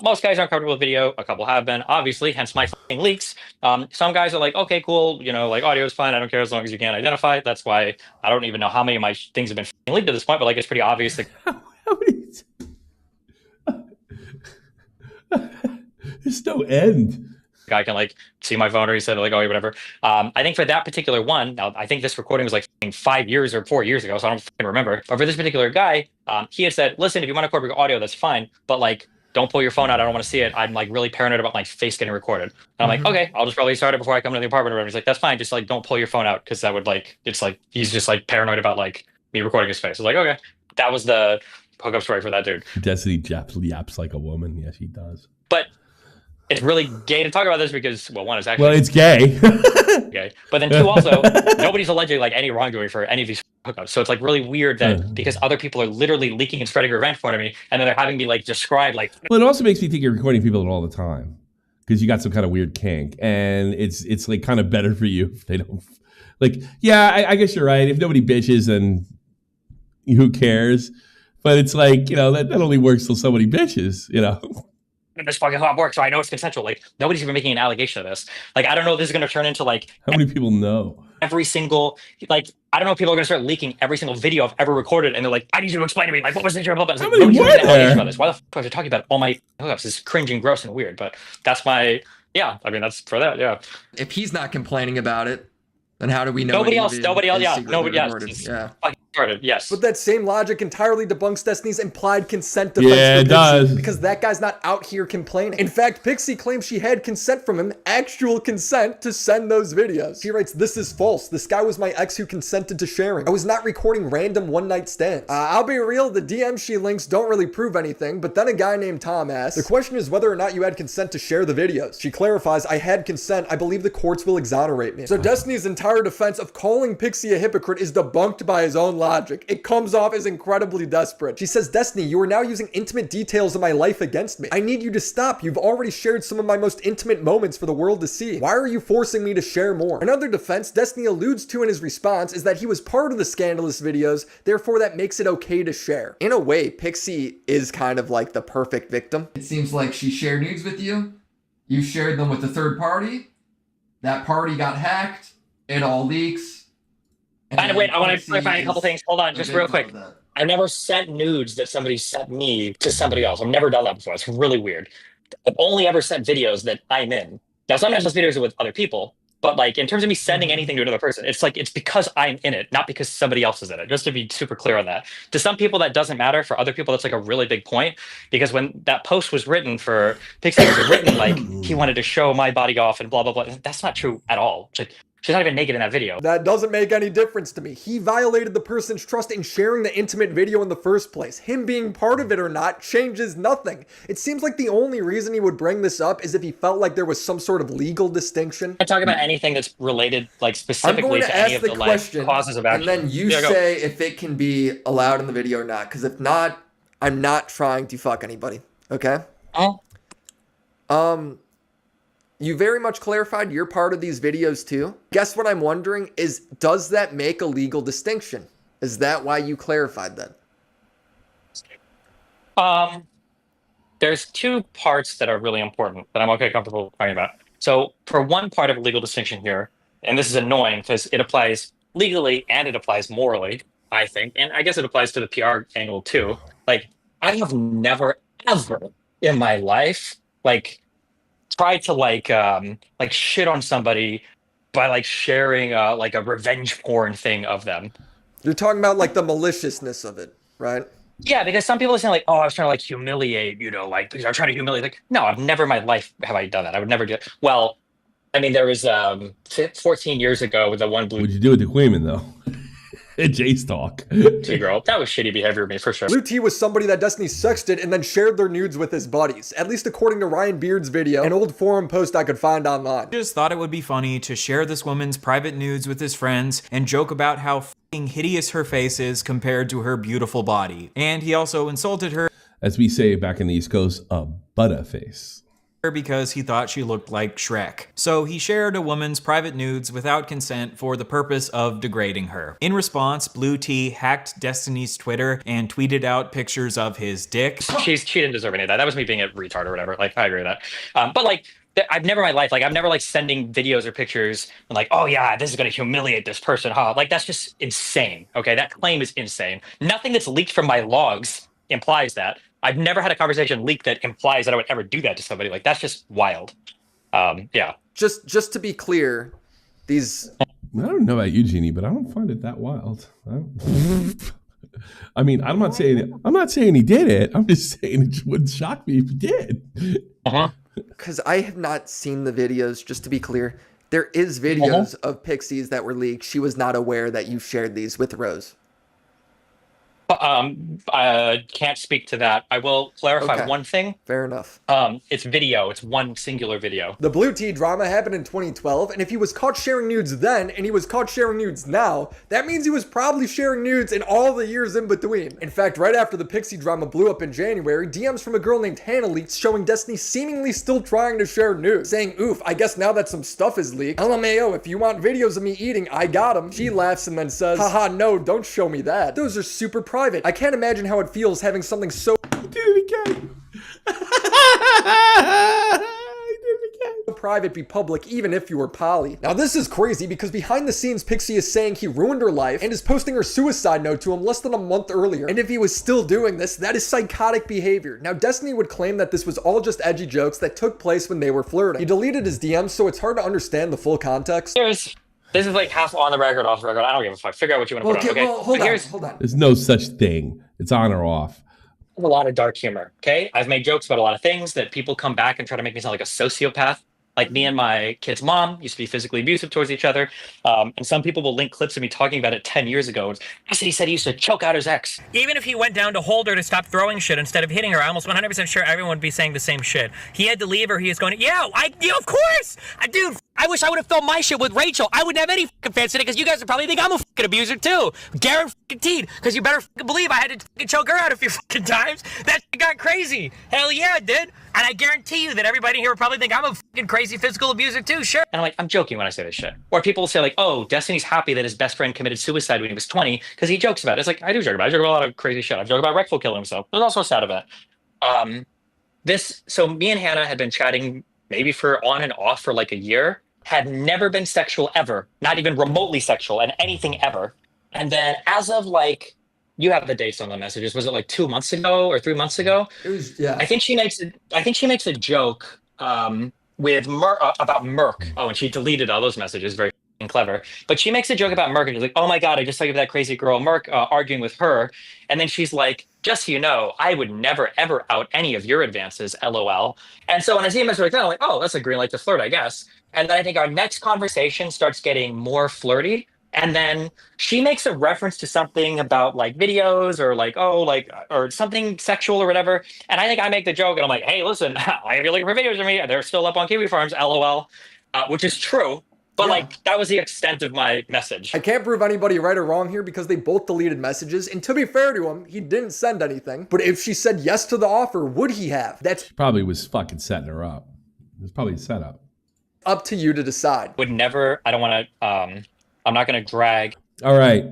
Most guys aren't comfortable with video. A couple have been, obviously, hence my fucking leaks. Some guys are like, "Okay, cool, like audio is fine. I don't care as long as you can't identify." That's why I don't even know how many of my things have been leaked at this point, but like it's pretty obvious that there's no end. Guy can like see my phone or he said like, "Oh, whatever." I think for that particular one, now I think this recording was like 5 years or 4 years ago, so I don't remember. But for this particular guy, he had said, "Listen, if you want to record audio, that's fine, but like don't pull your phone out. I don't want to see it. I'm like really paranoid about my face getting recorded." And I'm like, "Okay, I'll just probably start it before I come to the apartment or whatever." He's like, "That's fine. Just like don't pull your phone out because that would like it's like he's just like paranoid about like me recording his face." I was like, "Okay." That was the hookup story for that dude. Destiny yaps like a woman. Yes, he does. But it's really gay to talk about this because, well, one is actually... Well, it's gay. Okay. But then two, also, nobody's alleging like any wrongdoing for any of these hookups. So it's like really weird that because other people are literally leaking and spreading revenge porn to me, and then they're having me like describe like... Well, it also makes me think you're recording people all the time because you got some kind of weird kink, and it's like kind of better for you if they don't... Like, yeah, I guess you're right. If nobody bitches, then who cares? But it's like, that only works till somebody bitches, This fucking how it works, so I know it's consensual. Like nobody's even making an allegation of this. Like I don't know if this is gonna turn into like how many people know? every single, like, I don't know if people are going to start leaking every single video I've ever recorded, and they're like, I need you to explain to me, like, what was the nature of blah, blah, blah. It's like, no, you have about this. Why the fuck was I talking about all my hookups? It's cringing, gross, and weird, but that's my, yeah, I mean, that's for that, yeah. If he's not complaining about it, then how do we know? Nobody else, yeah, yes. But that same logic entirely debunks Destiny's implied consent defense. Yeah, it does. Because that guy's not out here complaining. In fact, Pixie claims she had consent from him, actual consent to send those videos. She writes, "This is false. This guy was my ex who consented to sharing. I was not recording random one-night stands." I'll be real, the DMs she links don't really prove anything, but then a guy named Tom asks, "The question is whether or not you had consent to share the videos." She clarifies, "I had consent. I believe the courts will exonerate me." So Destiny's entire defense of calling Pixie a hypocrite is debunked by his own logic. It comes off as incredibly desperate. She says, "Destiny, you are now using intimate details of my life against me. I need you to stop. You've already shared some of my most intimate moments for the world to see. Why are you forcing me to share more?" Another defense Destiny alludes to in his response is that he was part of the scandalous videos, therefore that makes it okay to share. In a way, Pixie is kind of like the perfect victim. It seems like she shared nudes with you. You shared them with a third party. That party got hacked. It all leaks. And wait, I want to clarify a couple things. Hold on, just real quick. I never sent nudes that somebody sent me to somebody else. I've never done that before. It's really weird. I've only ever sent videos that I'm in. Now, sometimes those videos are with other people, but like in terms of me sending anything to another person, it's like it's because I'm in it, not because somebody else is in it. Just to be super clear on that. To some people, that doesn't matter. For other people, that's like a really big point, because when that post was written for Pixie, it was written like he wanted to show my body off and blah blah blah. That's not true at all. It's like, she's not even naked in that video. That doesn't make any difference to me. He violated the person's trust in sharing the intimate video in the first place. Him being part of it or not changes nothing. It seems like the only reason he would bring this up is if he felt like there was some sort of legal distinction. I talk about anything that's related, like specifically to any of the question, like, causes of action. And then you say if it can be allowed in the video or not. Because if not, I'm not trying to fuck anybody. Okay? Oh. You very much clarified you're part of these videos too. Guess what I'm wondering is, does that make a legal distinction? Is that why you clarified that? There's two parts that are really important that I'm okay comfortable talking about. So for one part of a legal distinction here, and this is annoying because it applies legally and it applies morally, I think, and I guess it applies to the PR angle too. Like, I have never, ever in my life, like, tried to like shit on somebody by like sharing like a revenge porn thing of them. You're talking about like the maliciousness of it, right? Yeah, because some people are saying like, oh, I was trying to like humiliate, you know, like, because I was trying to humiliate. Like, no, I've never in my life have I done that. I would never do it. Well, I mean, there was 14 years ago with the one blue. What'd you do with the Queen though? Jay's talk. Girl, that was shitty behavior of me for sure. Blue T was somebody that Destiny sexted and then shared their nudes with his buddies, at least according to Ryan Beard's video, an old forum post I could find online. Just thought it would be funny to share this woman's private nudes with his friends and joke about how f***ing hideous her face is compared to her beautiful body. And he also insulted her, as we say back in the East Coast, a butterface, because he thought she looked like Shrek. So he shared a woman's private nudes without consent for the purpose of degrading her. In response, Blue T hacked Destiny's Twitter and tweeted out pictures of his dick. She didn't deserve any of that. That was me being a retard or whatever. Like, I agree with that. But like, I've never in my life, like, I've never like sending videos or pictures and like, oh yeah, this is going to humiliate this person. Huh? Like, that's just insane. Okay, that claim is insane. Nothing that's leaked from my logs implies that. I've never had a conversation leak that implies that I would ever do that to somebody. Like, that's just wild. Yeah. Just to be clear, these. I don't know about you, Jeannie, but I don't find it that wild. I mean, I'm not saying he did it. I'm just saying it wouldn't shock me if he did. Because I have not seen the videos. Just to be clear, there is videos of Pixies that were leaked. She was not aware that you shared these with Rose. I can't speak to that. I will clarify one thing. Fair enough. It's video. It's one singular video. The Blue T drama happened in 2012, and if he was caught sharing nudes then, and he was caught sharing nudes now, that means he was probably sharing nudes in all the years in between. In fact, right after the Pixie drama blew up in January, DMs from a girl named Hannah leaked showing Destiny seemingly still trying to share nudes, saying, oof, I guess now that some stuff is leaked, LMAO, if you want videos of me eating, I got them. She laughs and then says, haha, no, don't show me that. Those are super private. I can't imagine how it feels having something so— He did it again. He did it again. private be public even if you were poly. Now this is crazy because behind the scenes Pixie is saying he ruined her life and is posting her suicide note to him less than a month earlier. And if he was still doing this, that is psychotic behavior. Now Destiny would claim that this was all just edgy jokes that took place when they were flirting. He deleted his DMs, so it's hard to understand the full context. This is like half on the record, off the record. I don't give a fuck. Figure out what you want to put on, okay? Well, hold on. There's no such thing. It's on or off. I have a lot of dark humor, okay? I've made jokes about a lot of things that people come back and try to make me sound like a sociopath. Like me and my kid's mom used to be physically abusive towards each other. And some people will link clips of me talking about it 10 years ago. He said he used to choke out his ex. Even if he went down to hold her to stop throwing shit instead of hitting her, I'm almost 100% sure everyone would be saying the same shit. He had to leave her. He was going, yeah, of course. Dude, I wish I would have filmed my shit with Rachel. I wouldn't have any fucking fans today because you guys would probably think I'm a fucking abuser too. Guaranteed. Because you better fucking believe I had to fucking choke her out a few fucking times. That shit got crazy. Hell yeah, it did. And I guarantee you that everybody here would probably think I'm a fucking crazy physical abuser too, sure. And I'm like, I'm joking when I say this shit. Or people will say like, oh, Destiny's happy that his best friend committed suicide when he was 20 because he jokes about it. It's like, I do joke about it. I joke about a lot of crazy shit. I've joked about Reckful killing himself. There's also a sad event. So me and Hannah had been chatting maybe for on and off for like a year, had never been sexual ever, not even remotely sexual and anything ever. And then as of like, you have the dates on the messages. Was it like 2 months ago or 3 months ago? It was, yeah. I think she makes a joke with about Merck. Oh, and she deleted all those messages. Very clever. But she makes a joke about Merck and she's like, oh my God, I just saw you with that crazy girl Merck arguing with her. And then she's like, just so you know, I would never, ever out any of your advances, LOL. And so when I see a message like that, I'm like, oh, that's a green light to flirt, I guess. And then I think our next conversation starts getting more flirty. And then she makes a reference to something about like videos or like, or something sexual or whatever. And I think I make the joke and I'm like, hey, listen, if you're looking for videos of me, they're still up on Kiwi Farms, LOL, which is true. But like, that was the extent of my message. I can't prove anybody right or wrong here because they both deleted messages. And to be fair to him, he didn't send anything. But if she said yes to the offer, would he have? That's probably was fucking setting her up. It was probably a setup. Up to you to decide. Would never, I don't want to, I'm not going to drag. All right.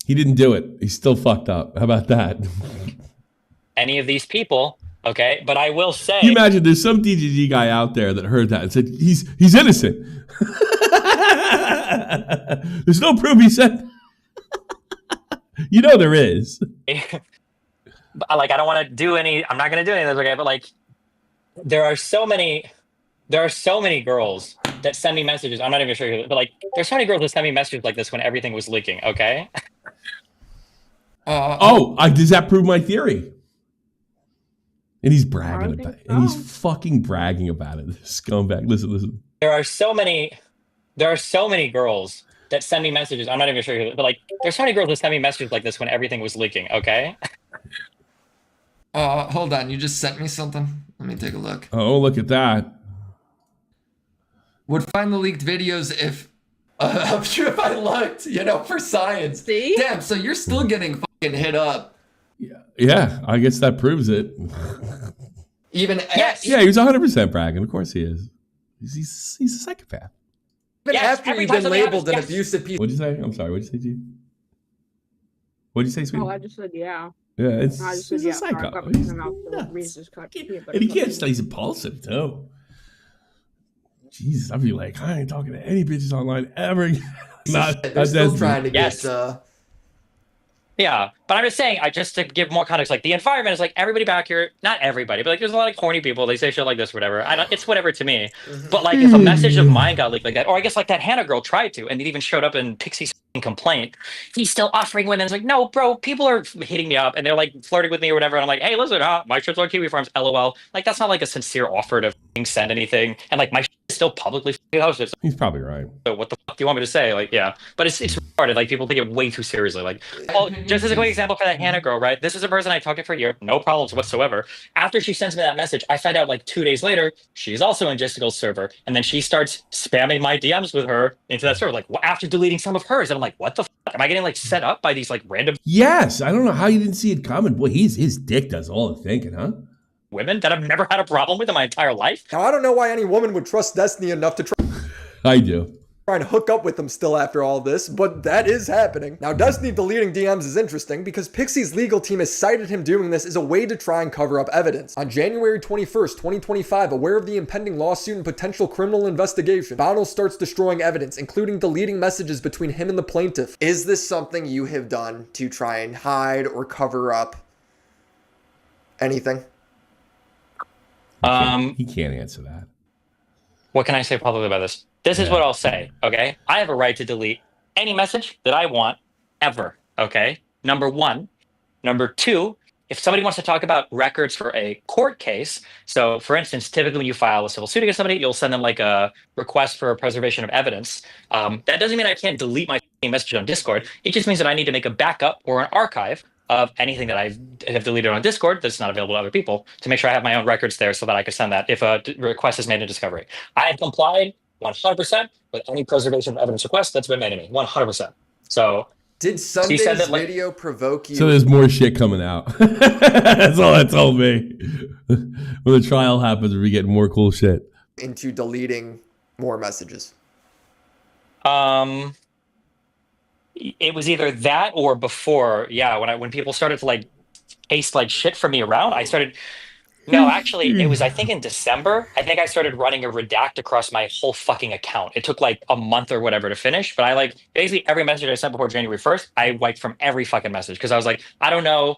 He didn't do it. He's still fucked up. How about that? Any of these people, okay? But I will say. Can you imagine there's some DGG guy out there that heard that and said, he's innocent. There's no proof he said. You know there is. Like, I don't want to do any, I'm not going to do any of this, okay? But like, there are so many girls that send me messages. I'm not even sure, but like, there's so many girls that send me messages like this when everything was leaking. Okay. Does that prove my theory? And he's bragging about it. And he's fucking bragging about it. Scumbag. Listen. There are so many girls that send me messages. I'm not even sure, but like, there's so many girls that send me messages like this when everything was leaking. Okay. Hold on. You just sent me something. Let me take a look. Oh, look at that. Would find the leaked videos if I'm sure if I looked, for science. See? Damn, so you're still getting fucking hit up. Yeah, I guess that proves it. Even yes. Yeah, he was 100% bragging. Of course he is. He's a psychopath. Even after you've been labeled an abusive piece. What'd you say? I'm sorry. What'd you say, G? What'd you say, sweetie? Oh, I just said yeah. Yeah, I just said he's a psycho. And he can't stay. He's impulsive too. Jesus, I'd be like, I ain't talking to any bitches online ever again. They're still trying to get. Yeah, but I'm just saying, just to give more context, like the environment is like everybody back here, not everybody, but like there's a lot of corny people. They say shit like this, whatever. It's whatever to me. But like if a message of mine got leaked like that, or I guess like that Hannah girl tried to, and it even showed up in Pixie's complaint. He's still offering women. It's like, no, bro, people are hitting me up and they're like flirting with me or whatever. And I'm like, hey, listen, my shit's on Kiwi Farms, LOL. Like that's not like a sincere offer to send anything. And like my shit is still publicly hosted. He's probably right. So what the fuck do you want me to say? Like, yeah, but it's retarded. Like people take it way too seriously. Like, just as a quick example for that Hannah girl, right? This is a person I talked to for a year, no problems whatsoever. After she sends me that message, I find out like 2 days later, she's also in Jessica's server. And then she starts spamming my DMs with her into that server, like after deleting some of hers. And I'm like, what the fuck? Am I getting like set up by these like random Yes, I don't know how you didn't see it coming. Boy, his dick does all the thinking, huh? women that I've never had a problem with in my entire life? Now, I don't know why any woman would trust Destiny enough to try I do. trying to hook up with them still after all this, but that is happening. Now, Destiny deleting DMs is interesting because Pixie's legal team has cited him doing this as a way to try and cover up evidence. On January 21st, 2025, aware of the impending lawsuit and potential criminal investigation, Bono starts destroying evidence, including deleting messages between him and the plaintiff. Is this something you have done to try and hide or cover up anything? He can't answer that. What can I say publicly about this? This is what I'll say, okay? I have a right to delete any message that I want ever, okay? Number one. Number two, if somebody wants to talk about records for a court case, so for instance, typically when you file a civil suit against somebody, you'll send them like a request for preservation of evidence. That doesn't mean I can't delete my message on Discord. It just means that I need to make a backup or an archive of anything that I have deleted on Discord that's not available to other people to make sure I have my own records there so that I can send that if a request is made in Discovery. I have complied 100% with any preservation of evidence request that's been made to me, 100%. So did Sunday's video provoke you? So there's more shit coming out. That's all that told me. When the trial happens, we're getting more cool shit. Into deleting more messages? It was either that or before. Yeah, when people started to like taste like shit from me around, I started. No, actually, it was, I think in December, I think I started running a redact across my whole fucking account. It took like a month or whatever to finish, but I like basically every message I sent before January 1st, I wiped from every fucking message because I was like, I don't know.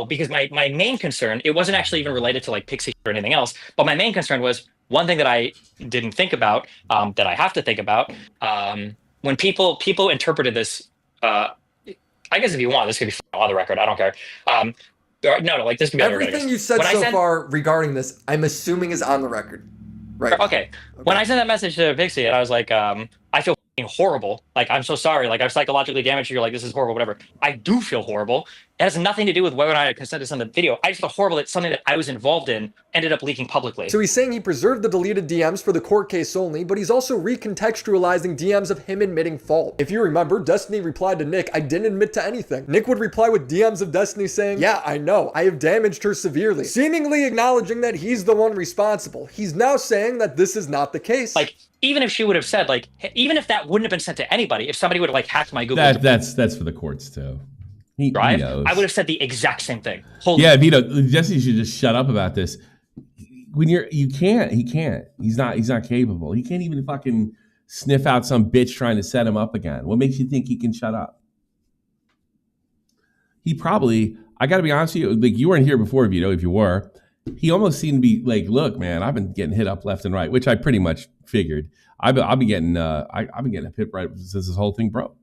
Because my main concern, it wasn't actually even related to like Pixie or anything else, but my main concern was one thing that I didn't think about, that I have to think about. When people interpreted this, I guess if you want, this could be on the record. I don't care. No, like this could be on the record. Everything you said so far regarding this, I'm assuming is on the record. Right. Okay. When I sent that message to Pixie, and I was like, I feel horrible. Like, I'm so sorry. Like, I've psychologically damaged you. You're like, this is horrible, whatever. I do feel horrible. It has nothing to do with whether or not I consent to send the video. I just feel horrible that something that I was involved in ended up leaking publicly. So he's saying he preserved the deleted DMs for the court case only, but he's also recontextualizing DMs of him admitting fault. If you remember, Destiny replied to Nick, I didn't admit to anything. Nick would reply with DMs of Destiny saying, yeah, I know, I have damaged her severely, seemingly acknowledging that he's the one responsible. He's now saying that this is not the case. Like, even if she would have said, like, even if that wouldn't have been sent to anybody, if somebody would have like hacked my Google that's for the courts too. He knows. I would have said the exact same thing. Yeah, Vito, Jesse should just shut up about this. When he can't. He's not capable. He can't even fucking sniff out some bitch trying to set him up again. What makes you think he can shut up? He probably, I gotta be honest with you, like you weren't here before, Vito, if you were. He almost seemed to be like, look, man, I've been getting hit up left and right, which I pretty much figured. I've been getting a pip right since this whole thing broke.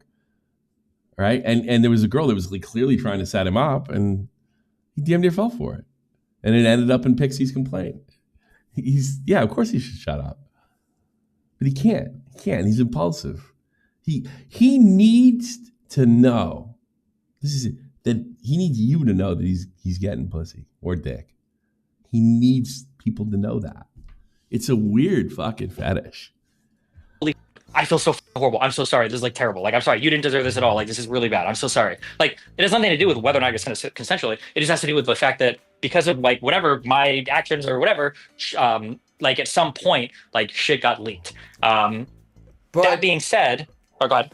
Right. And there was a girl that was like clearly trying to set him up and he damn near fell for it. And it ended up in Pixie's complaint. Of course he should shut up. But he can't. He's impulsive. He needs to know. That he needs you to know that he's getting pussy or dick. He needs people to know that. It's a weird fucking fetish. I feel so horrible. I'm so sorry. This is like terrible. Like, I'm sorry. You didn't deserve this at all. Like, this is really bad. I'm so sorry. Like, it has nothing to do with whether or not you're consensually. It just has to do with the fact that because of like whatever my actions or whatever, like at some point, like shit got leaked. That being said, go ahead.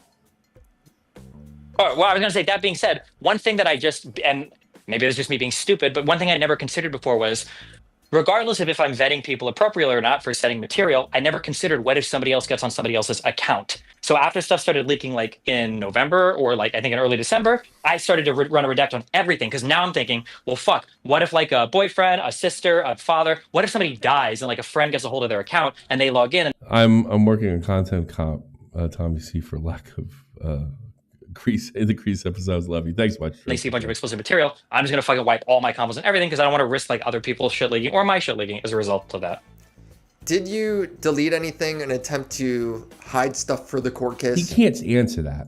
Well, I was gonna say, that being said, one thing that I just, and maybe it's just me being stupid, but one thing I never considered before was, regardless of if I'm vetting people appropriately or not for setting material, I never considered what if somebody else gets on somebody else's account. So after stuff started leaking like in November or like I think in early December, I started to run a redact on everything because now I'm thinking, well, fuck, what if like a boyfriend, a sister, a father, what if somebody dies and like a friend gets a hold of their account and they log in? I'm working on content comp, Tommy C, for lack of the Crease episodes. Love you. Thanks much. They see a bunch of explicit material. I'm just going to fucking wipe all my combos and everything because I don't want to risk like other people's shit leaking or my shit leaking as a result of that. Did you delete anything in an attempt to hide stuff for the court case? He can't answer that.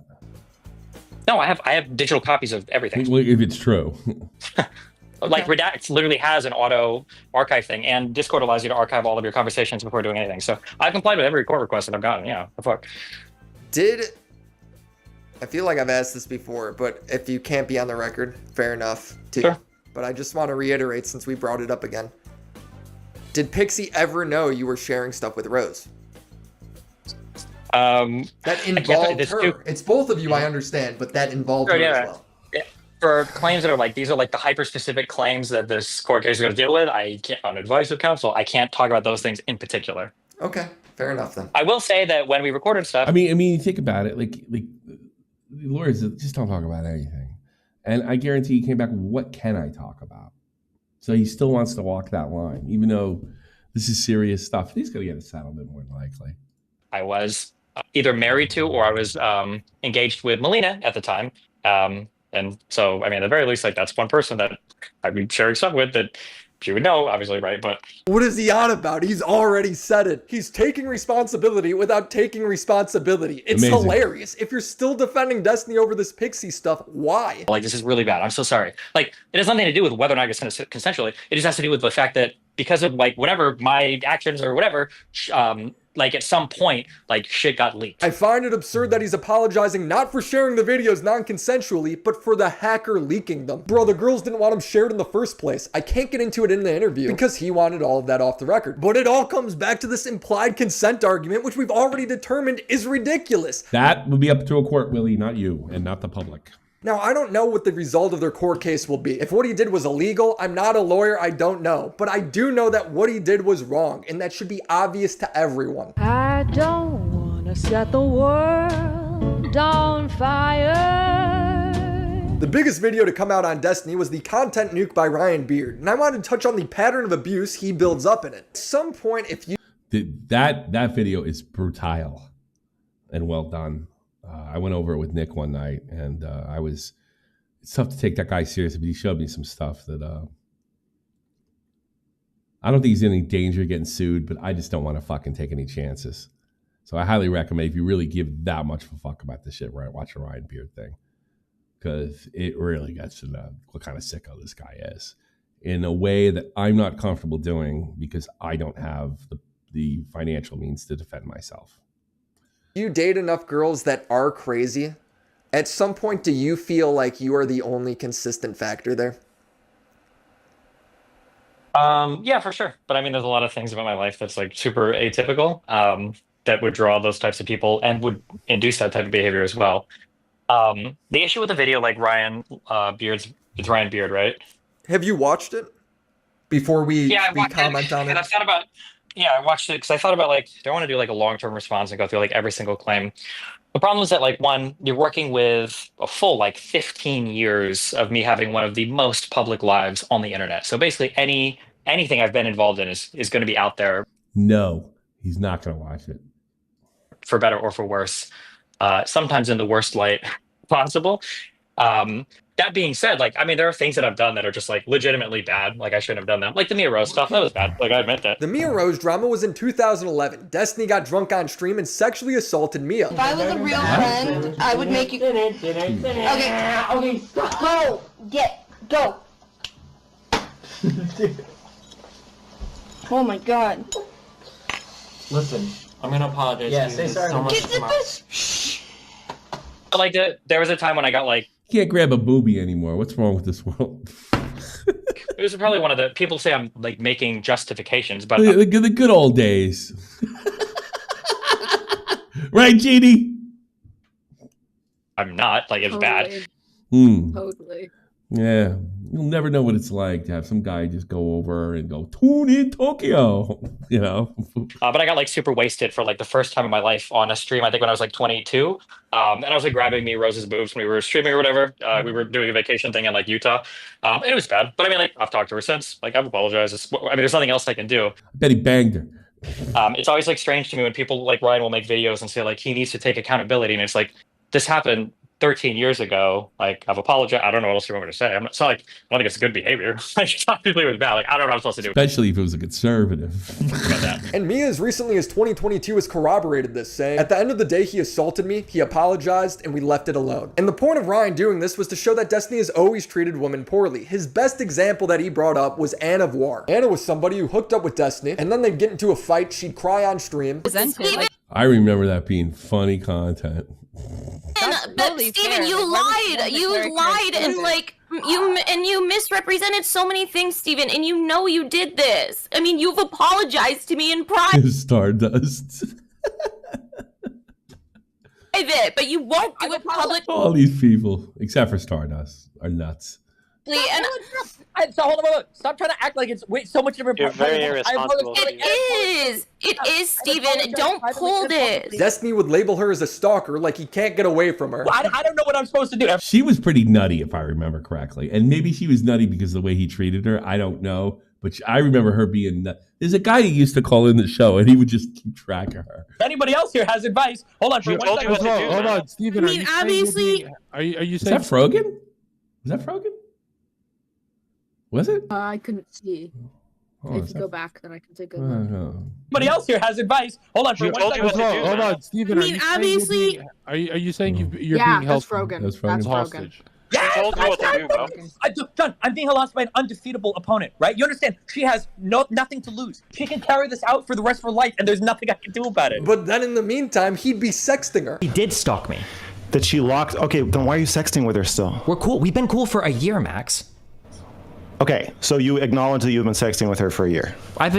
No, I have digital copies of everything. If it's true. Like Redact literally has an auto archive thing, and Discord allows you to archive all of your conversations before doing anything. So I've complied with every court request that I've gotten. Yeah, the fuck. I feel like I've asked this before, but if you can't be on the record, fair enough too. Sure. But I just want to reiterate since we brought it up again. Did Pixie ever know you were sharing stuff with Rose? That involved her. It's both of you, I understand, but that involved her as well. Yeah. For claims that are like, these are like the hyper-specific claims that this court case is going to deal with, I can't, on advice of counsel, I can't talk about those things in particular. Okay, fair enough then. I will say that when we recorded stuff... I mean, think about it. Like lawyers just don't talk about anything. And I guarantee he came back, what can I talk about? So he still wants to walk that line, even though this is serious stuff. He's going to get a settlement more than likely. I was either married to or I was engaged with Melina at the time. And so, I mean, at the very least, like, that's one person that I'd be sharing stuff with that she would know, obviously, right? But what is he on about? He's already said it. He's taking responsibility without taking responsibility. It's amazing. Hilarious. If you're still defending Destiny over this Pixie stuff, why? Like, this is really bad. I'm so sorry. Like, it has nothing to do with whether or not it's consensually. It just has to do with the fact that because of, like, whatever, my actions or whatever, like, at some point, like, shit got leaked. I find it absurd that he's apologizing not for sharing the videos non-consensually, but for the hacker leaking them. Bro, the girls didn't want him shared in the first place. I can't get into it in the interview because he wanted all of that off the record. But it all comes back to this implied consent argument, which we've already determined is ridiculous. That would be up to a court, Willie, not you, and not the public. Now, I don't know what the result of their court case will be. If what he did was illegal, I'm not a lawyer, I don't know. But I do know that what he did was wrong, and that should be obvious to everyone. I don't wanna set the world on fire. The biggest video to come out on Destiny was the content nuke by Ryan Beard, and I wanted to touch on the pattern of abuse he builds up in it. At some point, if you... That video is brutal and well done. I went over it with Nick one night, and it's tough to take that guy seriously, but he showed me some stuff that I don't think he's in any danger of getting sued, but I just don't want to fucking take any chances. So I highly recommend, if you really give that much of a fuck about this shit, right, watch a Ryan Beard thing, because it really gets to know what kind of sicko this guy is in a way that I'm not comfortable doing because I don't have the financial means to defend myself. You date enough girls that are crazy, at some point do you feel like you are the only consistent factor there? Yeah, for sure. But I mean, there's a lot of things about my life that's like super atypical that would draw those types of people and would induce that type of behavior as well. The issue with the video, like Ryan Beard's, it's Ryan Beard, right? Have you watched it before we comment on it? And I've thought about... Yeah, I watched it because I thought about, like, do I want to do like a long-term response and go through like every single claim? The problem is that, like, one, you're working with a full like 15 years of me having one of the most public lives on the internet. So basically anything I've been involved in is going to be out there. No, he's not going to watch it. For better or for worse. Sometimes in the worst light possible. That being said, like, I mean, there are things that I've done that are just like legitimately bad. Like, I shouldn't have done that. Like the Mia Rose stuff, that was bad. Like, I admit that. The Mia Rose drama was in 2011. Destiny got drunk on stream and sexually assaulted Mia. If I was a real friend, I would make you... Okay, go. Oh my god. Listen, I'm going to apologize. Yeah, say sorry. So much But like, there was a time when I got like... You can't grab a boobie anymore. What's wrong with this world? It was probably one of the... People say I'm like making justifications, but... The good old days. Right, Jeannie? I'm not. Like, it's bad. Totally. Yeah. You'll never know what it's like to have some guy just go over and go, tune in Tokyo, you know? But I got like super wasted for like the first time in my life on a stream, I think when I was like 22. And I was like grabbing me Rose's boobs when we were streaming or whatever. We were doing a vacation thing in like Utah. And it was bad. But I mean, like, I've talked to her since. Like, I've apologized. I mean, there's nothing else I can do. I bet he banged her. It's always like strange to me when people like Ryan will make videos and say like he needs to take accountability. And it's like, this happened 13 years ago. Like, I've apologized. I don't know what else you want me to say. It's not like, I don't think it's good behavior. Like, obviously it was bad. Like, I don't know what I'm supposed to do. Especially if it was a conservative. About that. And Mia, as recently as 2022, has corroborated this, saying, at the end of the day, he assaulted me, he apologized, and we left it alone. And the point of Ryan doing this was to show that Destiny has always treated women poorly. His best example that he brought up was Anna Voir. Anna was somebody who hooked up with Destiny, and then they'd get into a fight, she'd cry on stream. I remember that being funny content. But Steven, you lied. You lied and like you misrepresented so many things, Steven, and you know you did this. I mean, you've apologized to me in private. Stardust. private, but you won't do it public. All these people, except for Stardust, are nuts. So hold on. Stop trying to act like it's so much different. You're very irresponsible. It is, Steven. Don't pull this. Destiny would label her as a stalker, like he can't get away from her. I don't know what I'm supposed to do. She was pretty nutty, if I remember correctly. And maybe she was nutty because of the way he treated her. I don't know. But I remember her being nutty. There's a guy who used to call in the show, and he would just keep track of her. If anybody else here has advice, hold on for 1 second. Hold on, Steven. I mean, obviously. Are you Is that Frogan? Is that Frogan? Was it? I couldn't see. Oh, If you go back, then I can take a look. Anybody else here has advice? Hold on for 1 second. Hold on, Steven. I mean, obviously. Are you saying you're Yeah, being held that's Frogan. That's Frogan. That's Frogan. hostage? Yes, told you what to do, bro. John, I'm being lost by an undefeatable opponent, right? You understand? She has nothing to lose. She can carry this out for the rest of her life, and there's nothing I can do about it. But then in the meantime, he'd be sexting her. He did stalk me. That she locked. Okay, then why are you sexting with her still? We're cool. We've been cool for a year, Max. Okay, so you acknowledge that you've been sexting with her for a year.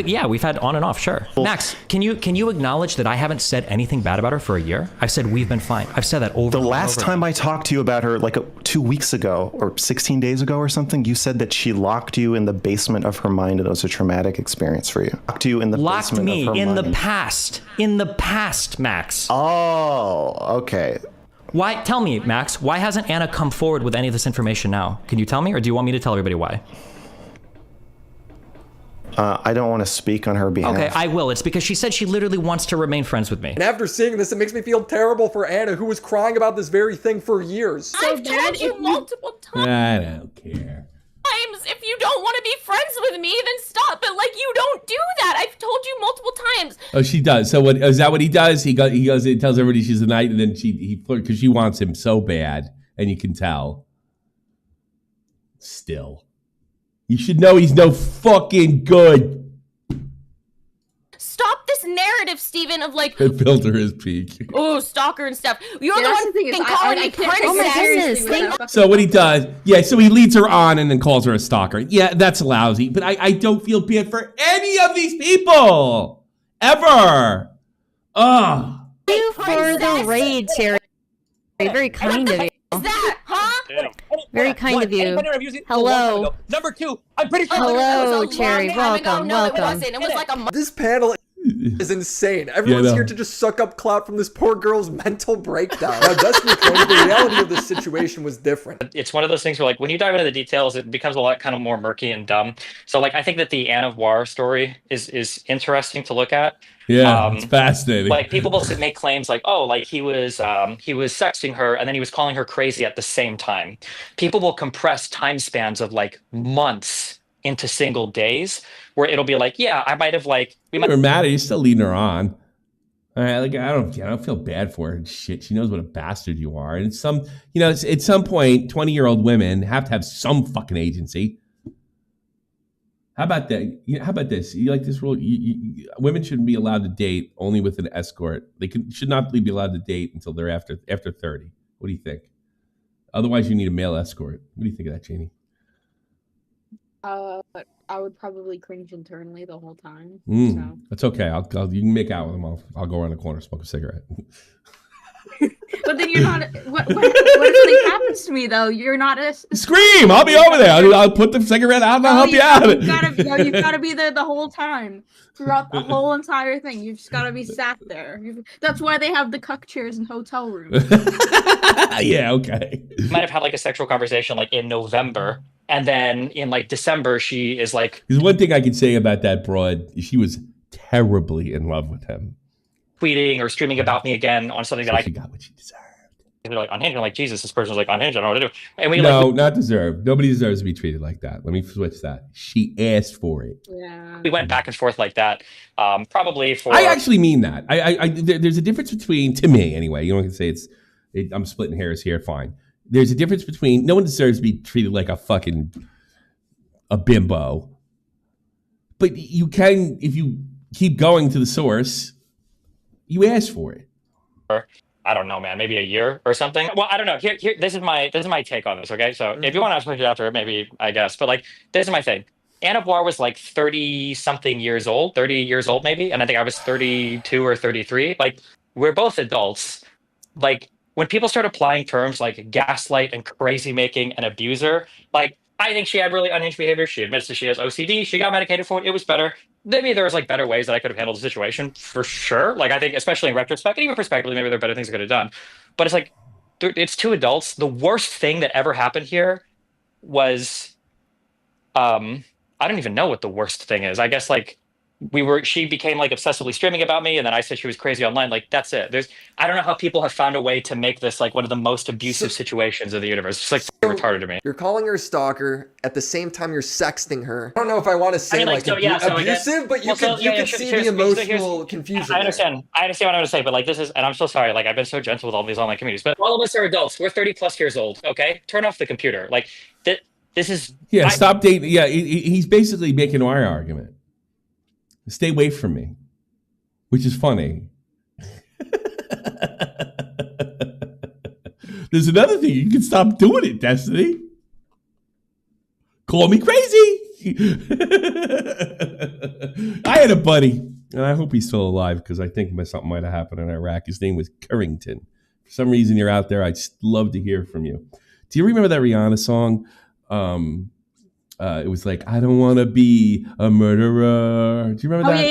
Yeah, we've had on and off, sure. Max, can you acknowledge that I haven't said anything bad about her for a year? I've said we've been fine. I've said that over. The last time I talked to you about her, like 2 weeks ago or 16 days ago or something, you said that she locked you in the basement of her mind and it was a traumatic experience for you. Locked you in the basement of her mind. Locked me in the past. In the past, Max. Oh, okay. Why? Tell me, Max. Why hasn't Anna come forward with any of this information now? Can you tell me, or do you want me to tell everybody why? I don't want to speak on her behalf. Okay, I will. It's because she said she literally wants to remain friends with me. And after seeing this, it makes me feel terrible for Anna, who was crying about this very thing for years. I've told you multiple times. I don't care. If you don't want to be friends with me, then stop. But like, you don't do that. I've told you multiple times. Oh, she does. So what is that? What he does? He goes. He tells everybody she's a knight, and then he flirts because she wants him so bad, and you can tell. Still, you should know he's no fucking good. Stop this narrative, Steven, of like That filter is peak. oh, stalker and stuff. You're the one thing calling me princess. Oh my goodness. So what he does, so he leads her on and then calls her a stalker. Yeah, that's lousy, but I don't feel bad for any of these people. Ever. Ugh. Thank you for the raid, Terry. Very kind of you. Is that, huh? Very kind of you. Hello. Number two, I'm pretty sure. Hello, Cherry. Welcome, welcome. It was like a This panel is insane. Everyone's here to just suck up clout from this poor girl's mental breakdown. Now, Destiny claims the reality of this situation was different. It's one of those things where, like, when you dive into the details, it becomes a lot kind of more murky and dumb. So, like, I think that the Anne of War story is interesting to look at. Yeah, it's fascinating. Like, people will make claims like, oh, like he was sexting her and then he was calling her crazy at the same time. People will compress time spans of like months into single days, where it'll be like, yeah, I might have like we might. Doesn't matter. You're still leading her on. All right, like I don't feel bad for her. Shit, she knows what a bastard you are. And at some point, 20-year-old women have to have some fucking agency. How about that? How about this? You like this rule? Women shouldn't be allowed to date only with an escort. They should not be allowed to date until they're after 30. What do you think? Otherwise, you need a male escort. What do you think of that, Janie? I would probably cringe internally the whole time. So. That's okay. You can make out with them. I'll go around the corner, smoke a cigarette. But then you're not. What if something happens to me though? You're not a Scream! I'll be over there. I'll put the cigarette out and I'll help you out. You've got to be there the whole time, throughout the whole entire thing. You've just got to be sat there. That's why they have the cuck chairs in hotel rooms. Yeah, okay. Might have had like a sexual conversation like in November, and then in like December she is like. There's one thing I can say about that broad: she was terribly in love with him. Tweeting or streaming about me again on something that she got what she deserved. They're like unhinged. I'm like, Jesus, this person's like unhinged. I don't know what to do. And we not deserved. Nobody deserves to be treated like that. Let me switch that. She asked for it. Yeah. We went back and forth like that. Probably for. I actually mean that. There's a difference between, to me anyway. You don't can say I'm splitting hairs here. Fine. There's a difference between. No one deserves to be treated like a bimbo. But you can, if you keep going to the source. You asked for it. I don't know, man. Maybe a year or something. Well, I don't know. Here. This is my take on this. Okay, so if you want to ask me after, maybe I guess. But like, this is my thing. Anne of War was like 30 years old maybe, and I think I was 32 or 33. Like, we're both adults. like when people start applying terms like gaslight and crazy making and abuser, like I think she had really unhinged behavior. She admits that she has OCD. She got medicated for it. It was better. Maybe there was like better ways that I could have handled the situation for sure. Like I think, especially in retrospect, and even prospectively, maybe there are better things I could have done. But it's like, it's two adults. The worst thing that ever happened here was, I don't even know what the worst thing is. I guess like she became like obsessively streaming about me, and then I said she was crazy online. Like that's it. I don't know how people have found a way to make this like one of the most abusive situations of the universe. It's like retarded to me. You're calling her a stalker at the same time you're sexting her. I don't know if I want to say abusive, but you can see the emotional confusion. I understand what I'm going to say, but like this is, and I'm so sorry. Like I've been so gentle with all these online communities, but all of us are adults. We're 30 plus years old. Okay, turn off the computer. Like this is. Yeah, stop dating. Yeah, he's basically making our argument. Stay away from me, which is funny. There's another thing. You can stop doing it, Destiny. Call me crazy. I had a buddy, and I hope he's still alive because I think something might have happened in Iraq. His name was Carrington. For some reason, you're out there. I'd love to hear from you. Do you remember that Rihanna song? It was like, I don't want to be a murderer. Do you remember that?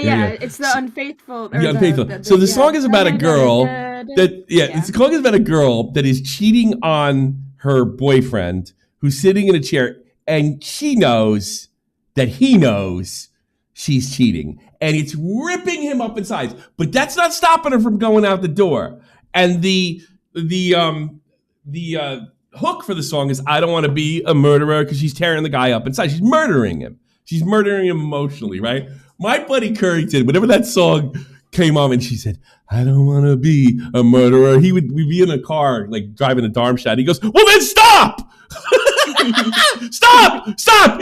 Yeah. It's the unfaithful. The unfaithful. So the song is about a girl the song is about a girl that is cheating on her boyfriend who's sitting in a chair, and she knows that he knows she's cheating, and it's ripping him up inside. But that's not stopping her from going out the door. And the hook for the song is I don't want to be a murderer, because she's tearing the guy up inside. She's murdering him. She's murdering him emotionally, right? My buddy Currington, whenever that song came on and she said, I don't want to be a murderer, we'd be in a car, like driving to Darmstadt. He goes, well, then stop! Stop!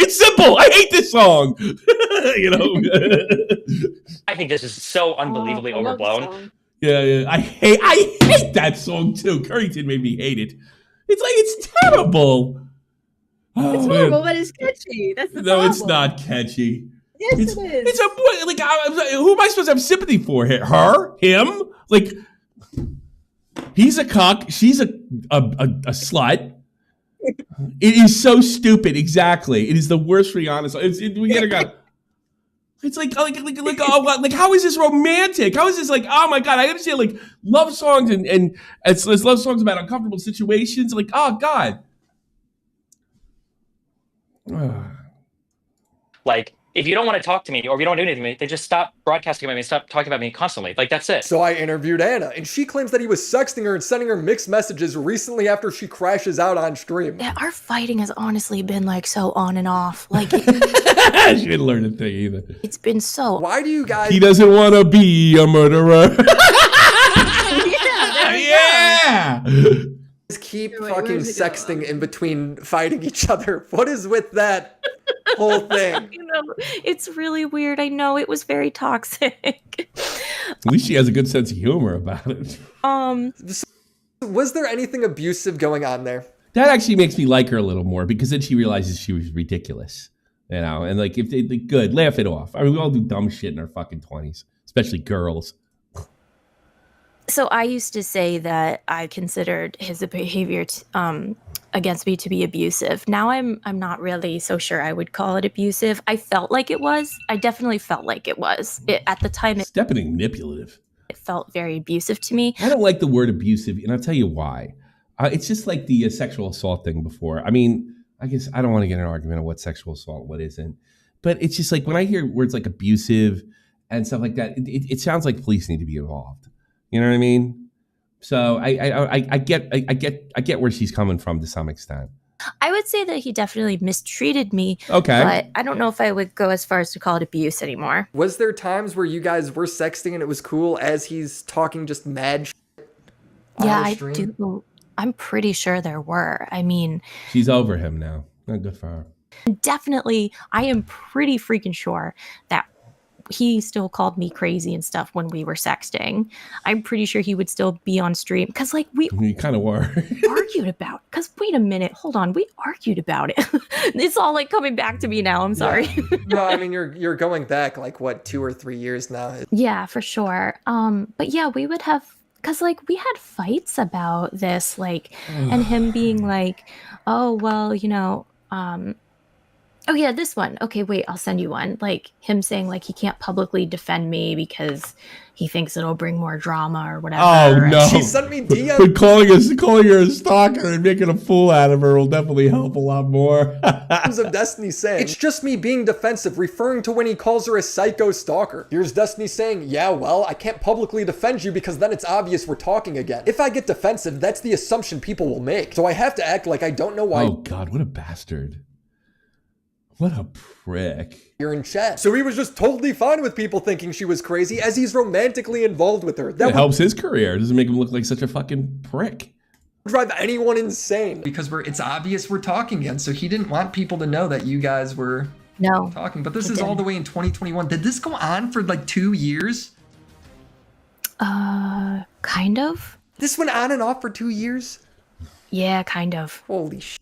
It's simple. I hate this song. You know? I think this is so unbelievably overblown. Yeah. I hate that song too. Currington made me hate it. It's terrible. It's horrible, but it's catchy. That's the problem. No, it's not catchy. Yes, it is. It's a boy. Like, who am I supposed to have sympathy for? Her? Him? Like, he's a cock. She's a slut. It is so stupid. Exactly. It is the worst Rihanna song. We gotta go. It's like how is this romantic? How is this like, oh my God, I understand like love songs and it's love songs about uncomfortable situations. Like, oh God. Like, if you don't want to talk to me or if you don't do anything to me, then just stop broadcasting about me and stop talking about me constantly. Like, that's it. So I interviewed Anna, and she claims that he was sexting her and sending her mixed messages recently after she crashes out on stream. Yeah, our fighting has honestly been like so on and off. Like, she didn't learn a thing either. It's been so. Why do you guys? He doesn't want to be a murderer. Yeah. Just keep fucking sexting in between fighting each other. What is with that whole thing? You know, it's really weird. I know it was very toxic. At least she has a good sense of humor about it. Was there anything abusive going on there? That actually makes me like her a little more, because then she realizes she was ridiculous, you know. And like, if they good, laugh it off. I mean, we all do dumb shit in our fucking 20s, especially girls. So I used to say that I considered his behavior against me to be abusive. Now I'm not really so sure I would call it abusive. I felt like it was. I definitely felt like it was. At the time, it's definitely manipulative. It felt very abusive to me. I don't like the word abusive, and I'll tell you why. It's just like the sexual assault thing before. I mean, I guess I don't want to get in an argument on what sexual assault, what isn't. But it's just like when I hear words like abusive and stuff like that, it sounds like police need to be involved. You know what I mean? So I get where she's coming from to some extent. I would say that he definitely mistreated me. Okay. But I don't know if I would go as far as to call it abuse anymore. Was there times where you guys were sexting and it was cool as he's talking just mad shit? Yeah, I do. I'm pretty sure there were. I mean, she's over him now. Not good for her. Definitely, I am pretty freaking sure that he still called me crazy and stuff when we were sexting. I'm pretty sure he would still be on stream because, like, you kind of were argued about. Because wait a minute, hold on, we argued about it. It's all like coming back to me now. I'm sorry. Yeah. No, I mean you're going back like what 2 or 3 years now. Yeah, for sure. But yeah, we would have Because, like, we had fights about this, like, and him being like, oh, well, you know, oh, yeah, this one. Okay, wait, I'll send you one. Like, him saying, like, he can't publicly defend me because he thinks it'll bring more drama or whatever. Oh, no. She sent me DMs. But calling her a stalker and making a fool out of her will definitely help a lot more. Of Destiny saying, it's just me being defensive, referring to when he calls her a psycho stalker. Here's Destiny saying, yeah, well, I can't publicly defend you because then it's obvious we're talking again. If I get defensive, that's the assumption people will make. So I have to act like I don't know why. Oh, God, what a bastard. What a prick. You're in chat. So he was just totally fine with people thinking she was crazy as he's romantically involved with her. That helps his career. It doesn't make him look like such a fucking prick. Drive anyone insane. Because it's obvious we're talking again, so he didn't want people to know that you guys were talking. But this is all the way in 2021. Did this go on for like 2 years? Kind of. This went on and off for 2 years? Yeah, kind of. Holy shit.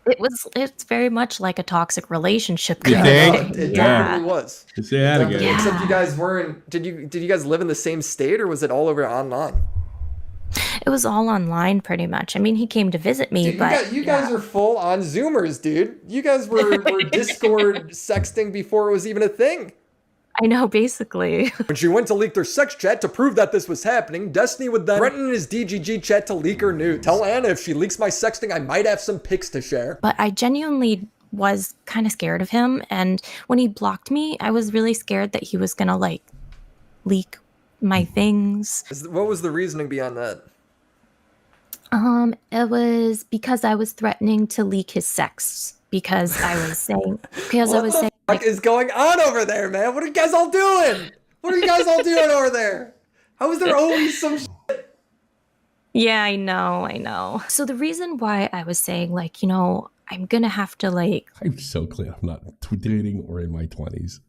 It's very much like a toxic relationship. You think? It definitely was. Say that again. Yeah. Except you guys weren't, did you guys live in the same state or was it all over online? It was all online pretty much. I mean, he came to visit me, Dude, but you guys are full on Zoomers, dude. You guys were Discord sexting before it was even a thing. I know, basically. When she went to leak their sex chat to prove that this was happening, Destiny would then threaten his DGG chat to leak her nudes. Tell Anna if she leaks my sexting, I might have some pics to share. But I genuinely was kind of scared of him. And when he blocked me, I was really scared that he was going to, like, leak my things. What was the reasoning beyond that? It was because I was threatening to leak his sex. Because I was saying... What is going on over there, man? What are you guys all doing? What are you guys all doing over there? How is there always some shit? Yeah, I know. So the reason why I was saying, like, you know, I'm gonna have to, like... I'm so clear I'm not dating or in my 20s.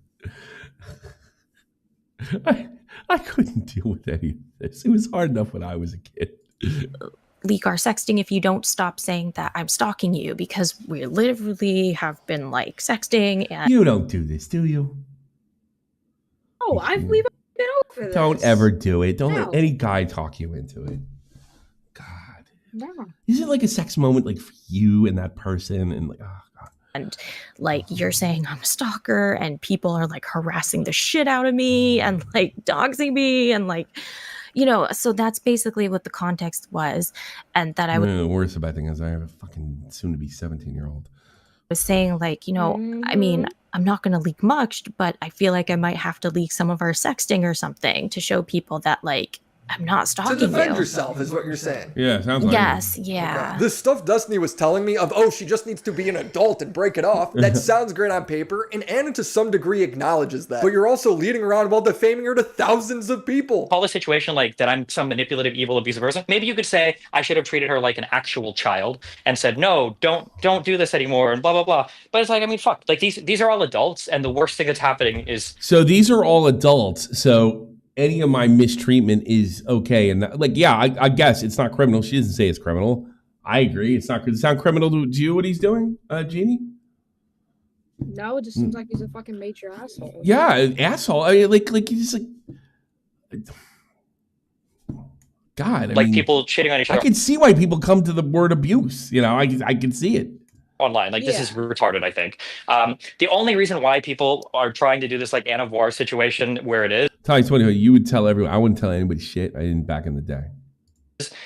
I couldn't deal with any of this. It was hard enough when I was a kid. Leak our sexting if you don't stop saying that I'm stalking you, because we literally have been, like, sexting and... You don't do this, do you? Oh, we've been over this. Don't ever do it. Don't let any guy talk you into it. No. Is it like a sex moment, like, for you and that person? And, like, oh, God. And, like, you're saying I'm a stalker, and people are, like, harassing the shit out of me, and, like, doxing me, and, like... You know, so that's basically what the context was, and that I The worst about thing is I have a fucking soon-to-be 17-year-old. Was saying, like, you know, I mean, I'm not going to leak much, but I feel like I might have to leak some of our sexting or something to show people that, like, I'm not stalking you. To defend yourself is what you're saying. Yeah, sounds like Yes, yeah. Okay. The stuff Destiny was telling me of, oh, she just needs to be an adult and break it off, that sounds great on paper, and Anna to some degree acknowledges that. But you're also leading around while defaming her to thousands of people. Call the situation like that I'm some manipulative, evil, abusive person. Maybe you could say I should have treated her like an actual child and said, no, don't do this anymore and blah, blah, blah. But it's like, I mean, fuck, like these are all adults, and the worst thing that's happening is... So these are all adults, so... Any of my mistreatment is okay, and like, yeah, I guess it's not criminal. She doesn't say it's criminal. I agree. It's not. Does it sound criminal to you what he's doing, Jeannie? No, it just seems like he's a fucking major asshole. Yeah, asshole. I mean, like he's just like, God. Like, people shitting on each other. I can see why people come to the word abuse. You know, I can see it. Online, like, this is retarded, I think. The only reason why people are trying to do this, like, Anna Voir situation where it is... Tell you what, you would tell everyone. I wouldn't tell anybody shit. I didn't back in the day.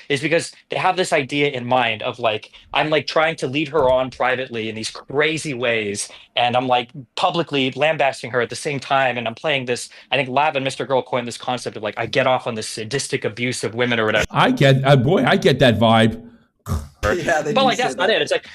Is because they have this idea in mind of, like, I'm, like, trying to lead her on privately in these crazy ways, and I'm, like, publicly lambasting her at the same time, and I'm playing this... I think Lav and Mr. Girl coined this concept of, like, I get off on this sadistic abuse of women or whatever. I get that vibe. Yeah, but, like, that's not it. It's like...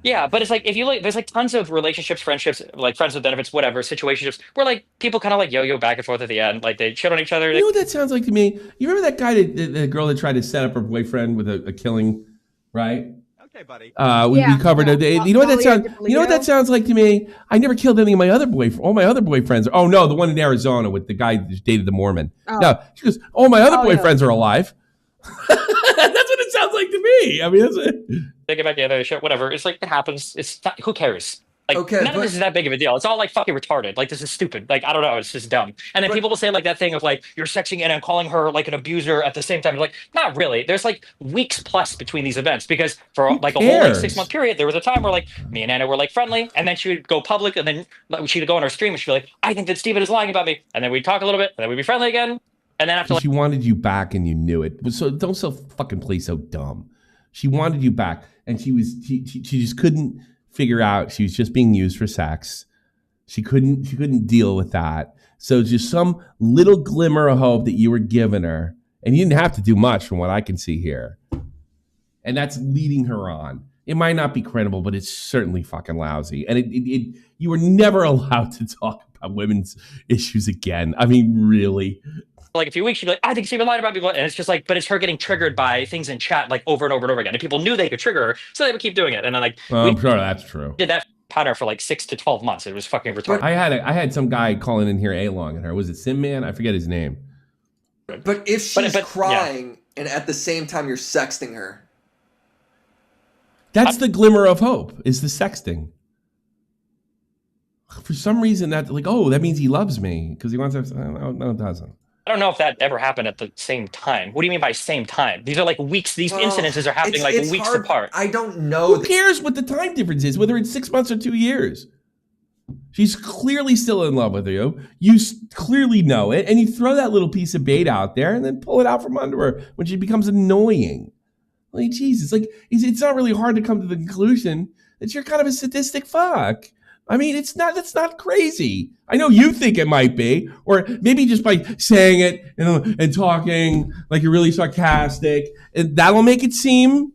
Yeah, but it's like, if you look, there's like tons of relationships, friendships, like friends with benefits, whatever, situationships, where like people kind of like yo-yo back and forth at the end. Like, they shit on each other. You know what that sounds like to me? You remember that guy, the girl that tried to set up her boyfriend with a killing, right? Okay, buddy. We covered it. You know what that sounds? You know what that sounds like to me? I never killed any of my other boyfriends. All my other boyfriends. Oh no, the one in Arizona with the guy that dated the Mormon. Oh. No, she goes, all my other boyfriends are alive. That's what it sounds like to me. I mean, that's it. They get back together, shit, whatever. It's like, it happens. It's not, who cares? Like, Okay, none of this is that big of a deal. It's all like fucking retarded. Like, this is stupid. Like, I don't know. It's just dumb. And then people will say like that thing of like, you're sexing and I'm calling her like an abuser at the same time. Like, not really. There's like weeks plus between these events because for like a whole like 6-month period, there was a time where like me and Anna were like friendly, and then she would go public, and then like, she'd go on her stream and she'd be like, I think that Steven is lying about me. And then we'd talk a little bit, and then we'd be friendly again. And then after like, she wanted you back and you knew it. So don't so fucking play so dumb. She wanted you back, and she just couldn't figure out she was just being used for sex. She couldn't deal with that. So just some little glimmer of hope that you were giving her, and you didn't have to do much from what I can see here. And that's leading her on. It might not be credible, but it's certainly fucking lousy. And you were never allowed to talk about women's issues again. I mean, really. like a few weeks, she'd be like, I think Steven lied about people. And it's just like, but it's her getting triggered by things in chat like over and over and over again. And people knew they could trigger her, so they would keep doing it. And then like, I'm sure that's true. Did that pattern for like 6 to 12 months. It was fucking retarded. I had some guy calling in here A-long at her. Was it Sim Man? I forget his name. But if she's crying and at the same time you're sexting her. That's the glimmer of hope, is the sexting. For some reason that like, oh, that means he loves me because he wants to. No, it doesn't. I don't know if that ever happened at the same time. What do you mean by same time? These are like weeks. These incidences are happening like weeks apart. I don't know. Who cares what the time difference is, whether it's 6 months or 2 years? She's clearly still in love with you. You clearly know it. And you throw that little piece of bait out there and then pull it out from under her when she becomes annoying. Like, Jesus, like, it's not really hard to come to the conclusion that you're kind of a sadistic fuck. I mean, that's not crazy. I know you think it might be, or maybe just by saying it and talking like you're really sarcastic, and that'll make it seem,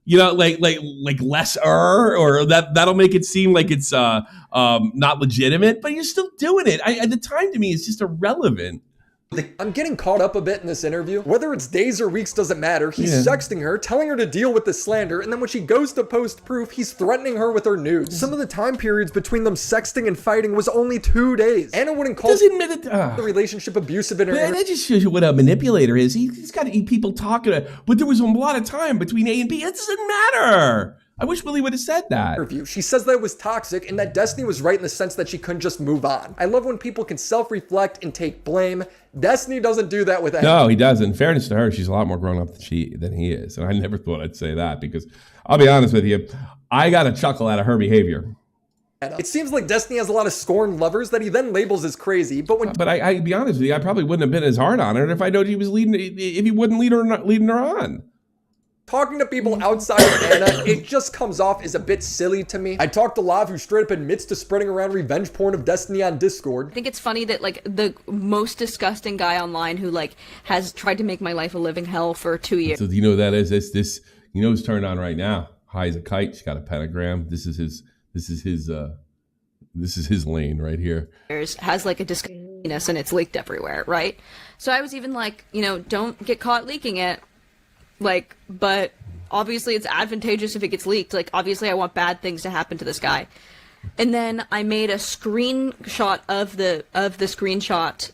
like lesser, or that'll make it seem like it's not legitimate. But you're still doing it. The time to me is just irrelevant. I'm getting caught up a bit in this interview. Whether it's days or weeks doesn't matter. He's sexting her, telling her to deal with the slander, and then when she goes to post proof, he's threatening her with her nudes. Some of the time periods between them sexting and fighting was only 2 days. Anna wouldn't call the relationship abusive in her. That just shows you what a manipulator is. He's got to eat people talking to, but there was a lot of time between A and B. It doesn't matter. I wish Willie would have said that. She says that it was toxic and that Destiny was right in the sense that she couldn't just move on. I love when people can self-reflect and take blame. Destiny doesn't do that with anyone. No, he doesn't. In fairness to her, she's a lot more grown up than he is. And I never thought I'd say that because I'll be honest with you, I got a chuckle out of her behavior. It seems like Destiny has a lot of scorned lovers that he then labels as crazy. But I be honest with you, I probably wouldn't have been as hard on her if I know he was if he wouldn't leading her on. Talking to people outside of Anna, it just comes off as a bit silly to me. I talked to Lav, who straight up admits to spreading around revenge porn of Destiny on Discord. I think it's funny that like the most disgusting guy online who like has tried to make my life a living hell for 2 years. So do you know what that is? This you know who's turned on right now. High as a kite. She's got a pentagram. This is his lane right here. Has like a disgustingness and it's leaked everywhere, right? So I was even like, don't get caught leaking it. Like, but obviously it's advantageous if it gets leaked. Like, obviously I want bad things to happen to this guy. And then I made a screenshot of the screenshot,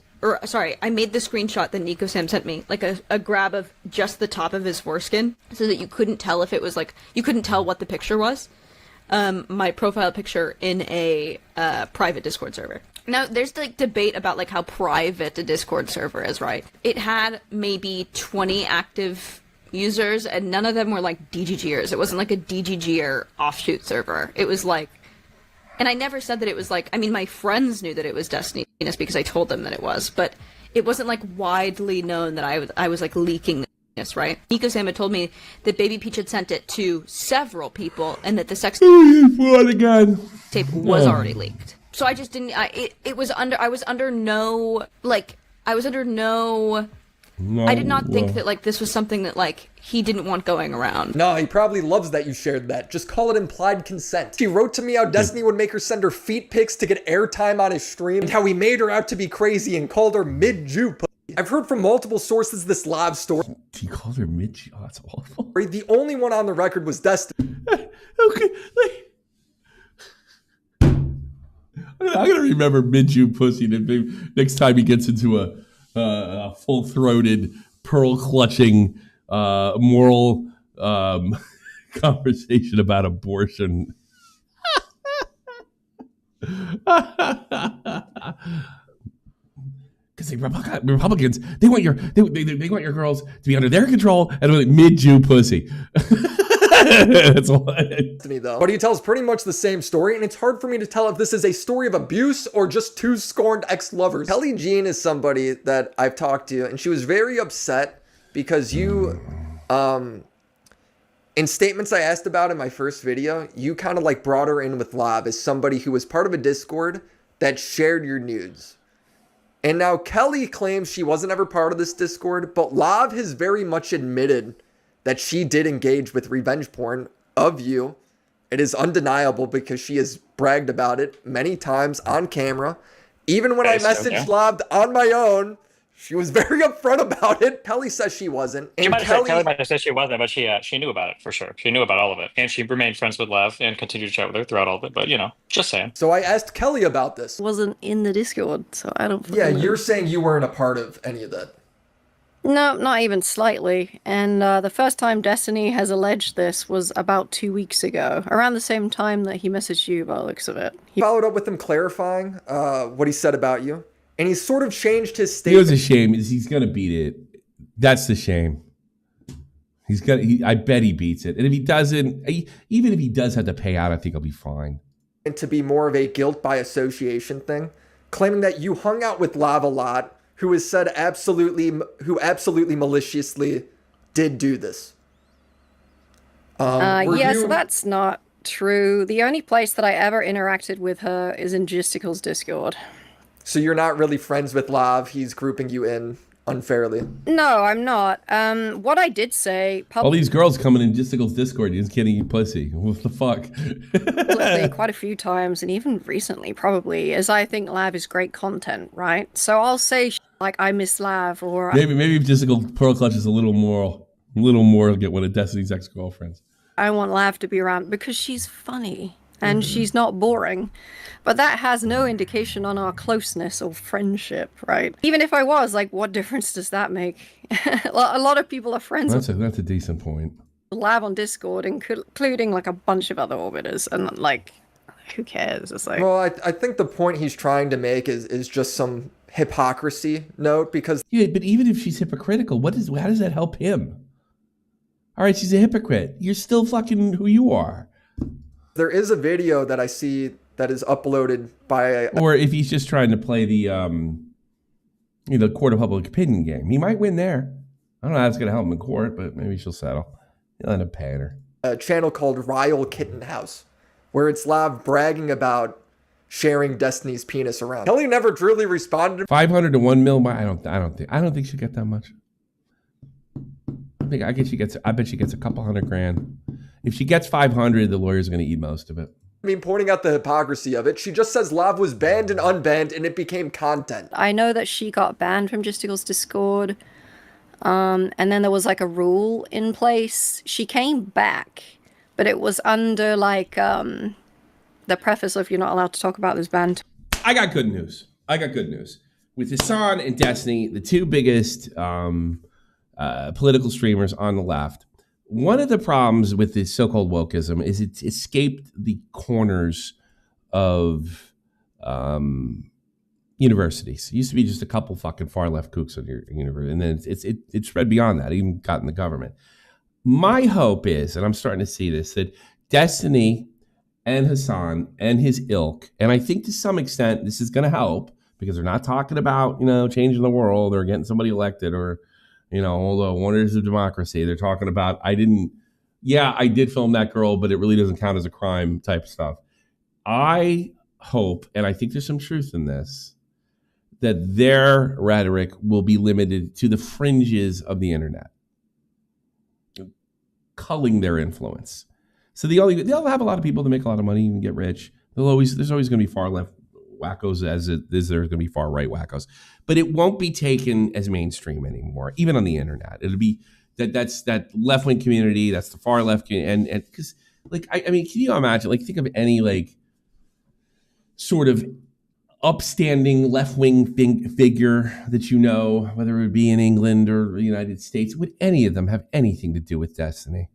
I made the screenshot that Nico Sam sent me, like a grab of just the top of his foreskin, so that you couldn't tell if it was like, you couldn't tell what the picture was. My profile picture in a private Discord server. Now, there's like debate about like how private a Discord server is, right? It had maybe 20 active users, and none of them were like DGGers. It wasn't like a DGGer offshoot server. It was like, and I never said that it was like, I mean, my friends knew that it was Destiny because I told them that it was, but it wasn't like widely known that I was like leaking this, right? Nico Sam had told me that Baby Peach had sent it to several people and that the sex tape was already leaked. So I just didn't, I was under no, I did not think that like this was something that like he didn't want going around. No, he probably loves that you shared that. Just call it implied consent. She wrote to me how Destiny would make her send her feet pics to get airtime on his stream, and how he made her out to be crazy and called her mid-Jew pussy. I've heard from multiple sources this live story. He called her mid-Jew. Oh, that's awful. The only one on the record was Destiny. Okay, I'm gonna remember mid-Jew pussy next time he gets into a full-throated, pearl-clutching, moral conversation about abortion. Because the Republicans, they want your girls to be under their control and like mid-Jew pussy. That's to me though. But he tells pretty much the same story, and it's hard for me to tell if this is a story of abuse or just two scorned ex-lovers. Kelly Jean is somebody that I've talked to, and she was very upset because you, in statements I asked about in my first video, you kind of like brought her in with Lav as somebody who was part of a Discord that shared your nudes. And now Kelly claims she wasn't ever part of this Discord, but Lav has very much admitted that she did engage with revenge porn of you. It is undeniable because she has bragged about it many times on camera. Even when I messaged Lav on my own, she was very upfront about it. Kelly says she wasn't. And Kelly might have said she wasn't, but she knew about it for sure. She knew about all of it. And she remained friends with Lav and continued to chat with her throughout all of it. But, you know, just saying. So I asked Kelly about this. Wasn't in the Discord, so I don't... Yeah, you're saying you weren't a part of any of that. No, not even slightly. And the first time Destiny has alleged this was about 2 weeks ago, around the same time that he messaged you by the looks of it. He followed up with him clarifying what he said about you. And he's sort of changed his It statement. was a shame. He's gonna beat it. That's the shame. I bet he beats it. And if he doesn't, even if he does have to pay out, I think he'll be fine. And to be more of a guilt by association thing, claiming that you hung out with Lav a lot, who absolutely maliciously did do this. So that's not true. The only place that I ever interacted with her is in Gisticle's Discord. So you're not really friends with Lav. He's grouping you in unfairly. No, I'm not. What I did say... All these girls coming in Gisticle's Discord, you're just kidding, you pussy. What the fuck? publicly quite a few times, and even recently, probably, as I think Lav is great content, right? So I'll say like, I miss Lav, or... Maybe if Gisticle Pearl Clutch is a little more get one of Destiny's ex-girlfriends. I want Lav to be around because she's funny. And she's not boring. But that has no indication on our closeness or friendship, right? Even if I was, like, what difference does that make? A lot of people are friends That's a decent point. with Lav on Discord, including, like, a bunch of other orbiters. And, like, who cares? It's like... Well, I think the point he's trying to make is just some hypocrisy note, because... Yeah, but even if she's hypocritical, how does that help him? All right, she's a hypocrite. You're still fucking who you are. There is a video that I see that is uploaded by... Or if he's just trying to play the court of public opinion game. He might win there. I don't know how it's going to help him in court, but maybe she'll settle. He'll end up paying her. A channel called Ryle Kitten House, where it's Lav bragging about sharing Destiny's penis around. Kelly never truly responded. 500 to 1 mil. I don't think she'll get that much. I bet she gets a couple $100,000. If she gets 500, the lawyer's going to eat most of it. I mean, pointing out the hypocrisy of it, she just says Lav was banned and unbanned, and it became content. I know that she got banned from Gisticle's Discord, and then there was, like, a rule in place. She came back, but it was under, like, the preface of you're not allowed to talk about this ban. I got good news. With Hassan and Destiny, the two biggest political streamers on the left, one of the problems with this so-called wokeism is it's escaped the corners of universities. It used to be just a couple fucking far left kooks in your university, and then it's spread beyond that, even got in the government. My hope is, and I'm starting to see this, that Destiny and Hassan and his ilk, and I think to some extent this is going to help because they're not talking about, changing the world or getting somebody elected or, all the wonders of democracy. They're talking about, I did film that girl, but it really doesn't count as a crime type stuff. I hope, and I think there's some truth in this, that their rhetoric will be limited to the fringes of the internet, culling their influence. So they'll have a lot of people that make a lot of money and get rich. There's always going to be far left wackos as there's going to be far right wackos, but it won't be taken as mainstream anymore, even on the internet. It'll be that's that left wing community, that's the far left, and because I mean, can you imagine? Think of any sort of upstanding left wing figure that whether it would be in England or the United States. Would any of them have anything to do with Destiny?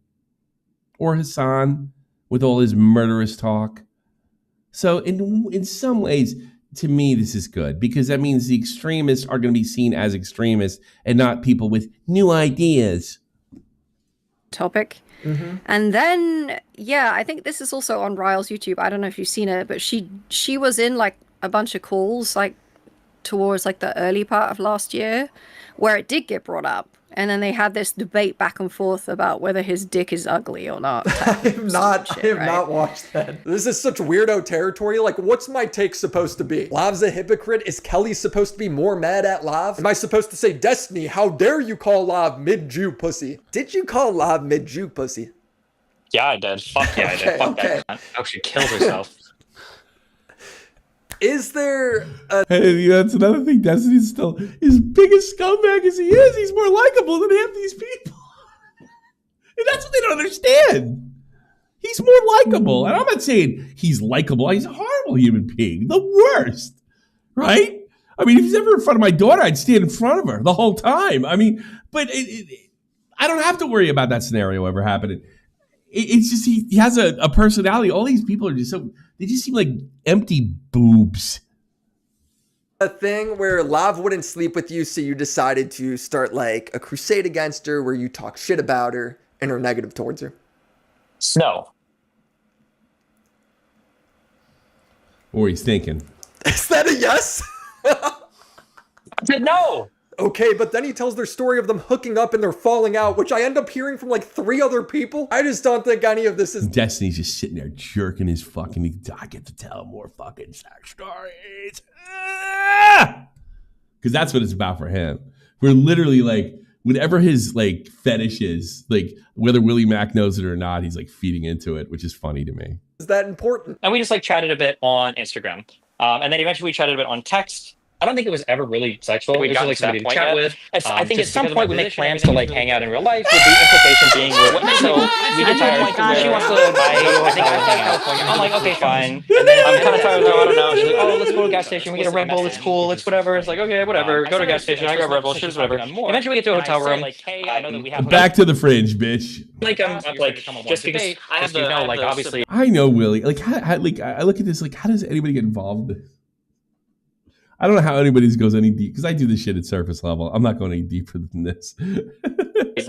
Or Hassan with all his murderous talk? So in some ways, to me, this is good because that means the extremists are going to be seen as extremists and not people with new ideas. Topic. And then, yeah, I think this is also on Ryle's YouTube. I don't know if you've seen it, but she was in like a bunch of calls like towards like the early part of last year where it did get brought up. And then they had this debate back and forth about whether his dick is ugly or not. I have not watched that. This is such weirdo territory. Like, what's my take supposed to be? Lav's a hypocrite? Is Kelly supposed to be more mad at Lav? Am I supposed to say, Destiny, how dare you call Lav mid-Jew pussy? Did you call Lav mid-Jew pussy? Yeah, I did. Fuck yeah, I did. Fuck that. Oh, she killed herself. Is there a... Hey, that's another thing. Destiny's still as big a scumbag as he is. He's more likable than half these people. And that's what they don't understand. He's more likable. And I'm not saying he's likable. He's a horrible human being. The worst. Right? I mean, if he's ever in front of my daughter, I'd stand in front of her the whole time. I mean, but I don't have to worry about that scenario ever happening. It's just he has a personality. All these people are just so... They just seem like empty boobs. A thing where Lav wouldn't sleep with you, so you decided to start like a crusade against her where you talk shit about her and are negative towards her. No. Or he's thinking. Is that a yes? I said no. Okay, but then he tells their story of them hooking up and they're falling out, which I end up hearing from like 3 other people. I just don't think any of this is... Destiny's just sitting there jerking his fucking... I get to tell more fucking sex stories. Because that's what it's about for him. We're literally like, whatever his like fetish is, like whether Willie Mac knows it or not, he's like feeding into it, which is funny to me. Is that important? And we just like chatted a bit on Instagram. And then eventually we chatted a bit on text. I don't think it was ever really sexual. We got like somebody to chat with. I think at some point we make plans to like hang out in real life, with the implication being so we get tired. She wants to buy I think California. I'm like, okay, fine. And then I'm kind of tired though, I don't know. She's like, oh, let's go to a gas station. We get a Red Bull, it's cool, it's whatever. It's like, okay, whatever. Go to a gas station, I grab Red Bull, she's whatever. Eventually we get to a hotel room. Like, hey, I know that we have Back to the fringe, bitch. like just because I have to know, like obviously I know Willie. Like, how, like I look at this, like, how does anybody get involved in this? I don't know how anybody goes any deep because I do this shit at surface level. I'm not going any deeper than this.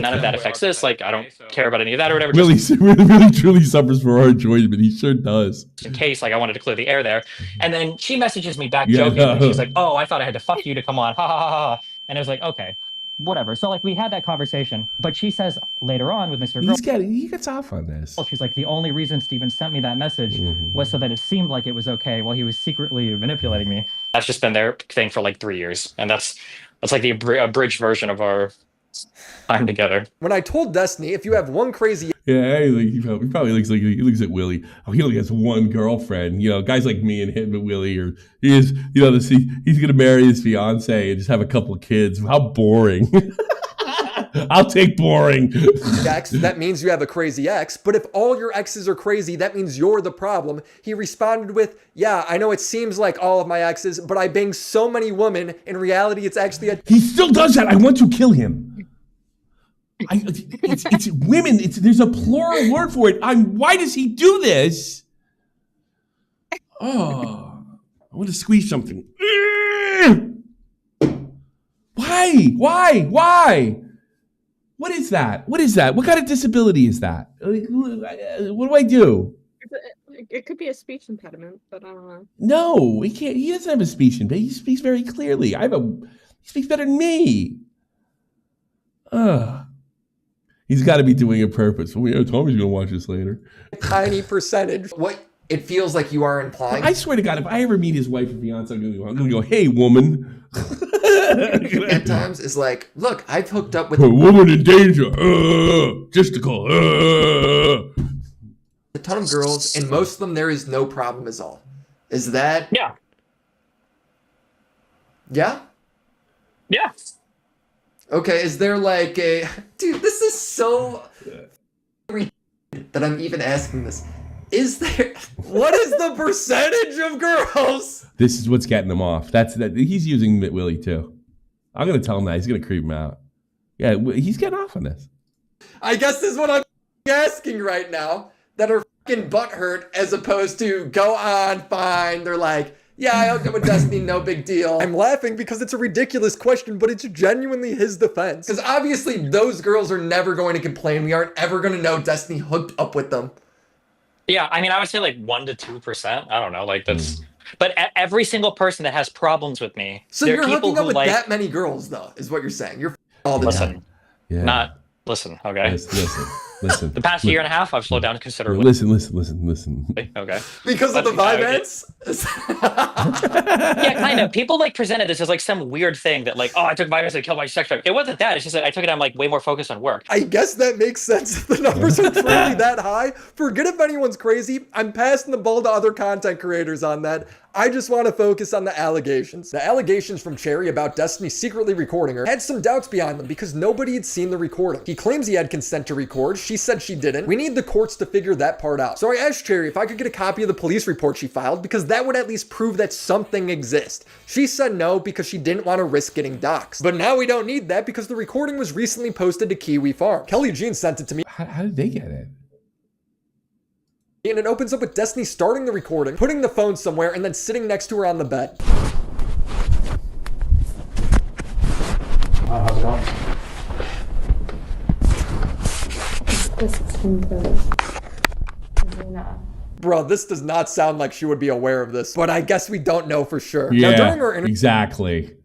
none of that affects this. Like, I don't care about any of that or whatever. Willie really truly suffers for our enjoyment. He sure does. In case, like, I wanted to clear the air there. And then she messages me back joking. And she's like, oh, I thought I had to fuck you to come on. Ha ha ha ha. And it was like, okay, whatever. So, like, we had that conversation. But she says later on with Mr. He gets off on this. She's like, the only reason Steven sent me that message was so that it seemed like it was okay while he was secretly manipulating me. That's just been their thing for like 3 years. And that's like the abridged version of our time together. When I told Destiny, if you have one crazy... Yeah, he probably looks like he looks at Willie. Oh, he only has one girlfriend. You know, guys like me and him and Willie, or he is, you know, he's gonna marry his fiance and just have a couple of kids. How boring. I'll take boring. Ex, that means you have a crazy ex, but if all your exes are crazy, that means you're the problem. He responded with, yeah, I know it seems like all of my exes, but I bang so many women. In reality, it's actually He still does that. I want to kill him. It's women. There's a plural word for it. Why does he do this? Oh, I want to squeeze something. Why? What is that? What kind of disability is that? What do I do? It could be a speech impediment, but I don't know. No, he can't. He doesn't have a speech impediment. He speaks very clearly. He speaks better than me. He's got to be doing it purpose. Tommy's going to watch this later. Tiny percentage. What it feels like you are implying. I swear to God, if I ever meet his wife or fiance, I'm going to go, hey, woman. At times is like, look, I've hooked up with a woman in danger. Just to call. A ton of girls, and most of them there is no problem at all. Is that? Yeah. Yeah? Yeah. Okay, is there like a... Dude, this is so... that I'm even asking this. Is there... What is the percentage of girls? This is what's getting him off. He's using Willie too. I'm going to tell him that. He's going to creep him out. Yeah, he's getting off on this. I guess this is what I'm asking right now. That are fucking butthurt as opposed to go on, fine. They're like, yeah, I hooked up with Destiny, no big deal. I'm laughing because it's a ridiculous question, but it's genuinely his defense. Because obviously those girls are never going to complain. We aren't ever going to know Destiny hooked up with them. Yeah, I mean, I would say like 1 to 2%. I don't know, like that's. But every single person that has problems with me, so there you're are people hooking up who with like that many girls, though, is what you're saying. You're all the time. Yeah. Not listen. Okay. Listen. The past year and a half, I've slowed down considerably. Listen. Okay. Because of the vibe ants? Yeah, kind of. People like presented this as like some weird thing that like, oh, I took vitamins to kill my sex drive. It wasn't that. It's just that I took it. I'm like way more focused on work. I guess that makes sense if the numbers are truly that high. Forget if anyone's crazy. I'm passing the ball to other content creators on that. I just want to focus on the allegations. The allegations from Cherry about Destiny secretly recording her had some doubts behind them because nobody had seen the recording. He claims he had consent to record. She said she didn't. We need the courts to figure that part out. So I asked Cherry if I could get a copy of the police report she filed because that would at least prove that something exists. She said no because she didn't want to risk getting doxxed. But now we don't need that because the recording was recently posted to Kiwi Farm. Kelly Jean sent it to me. How did they get it? And it opens up with Destiny starting the recording, putting the phone somewhere, and then sitting next to her on the bed. How's it going? Bro, this does not sound like she would be aware of this, but I guess we don't know for sure. Yeah, now, during her exactly.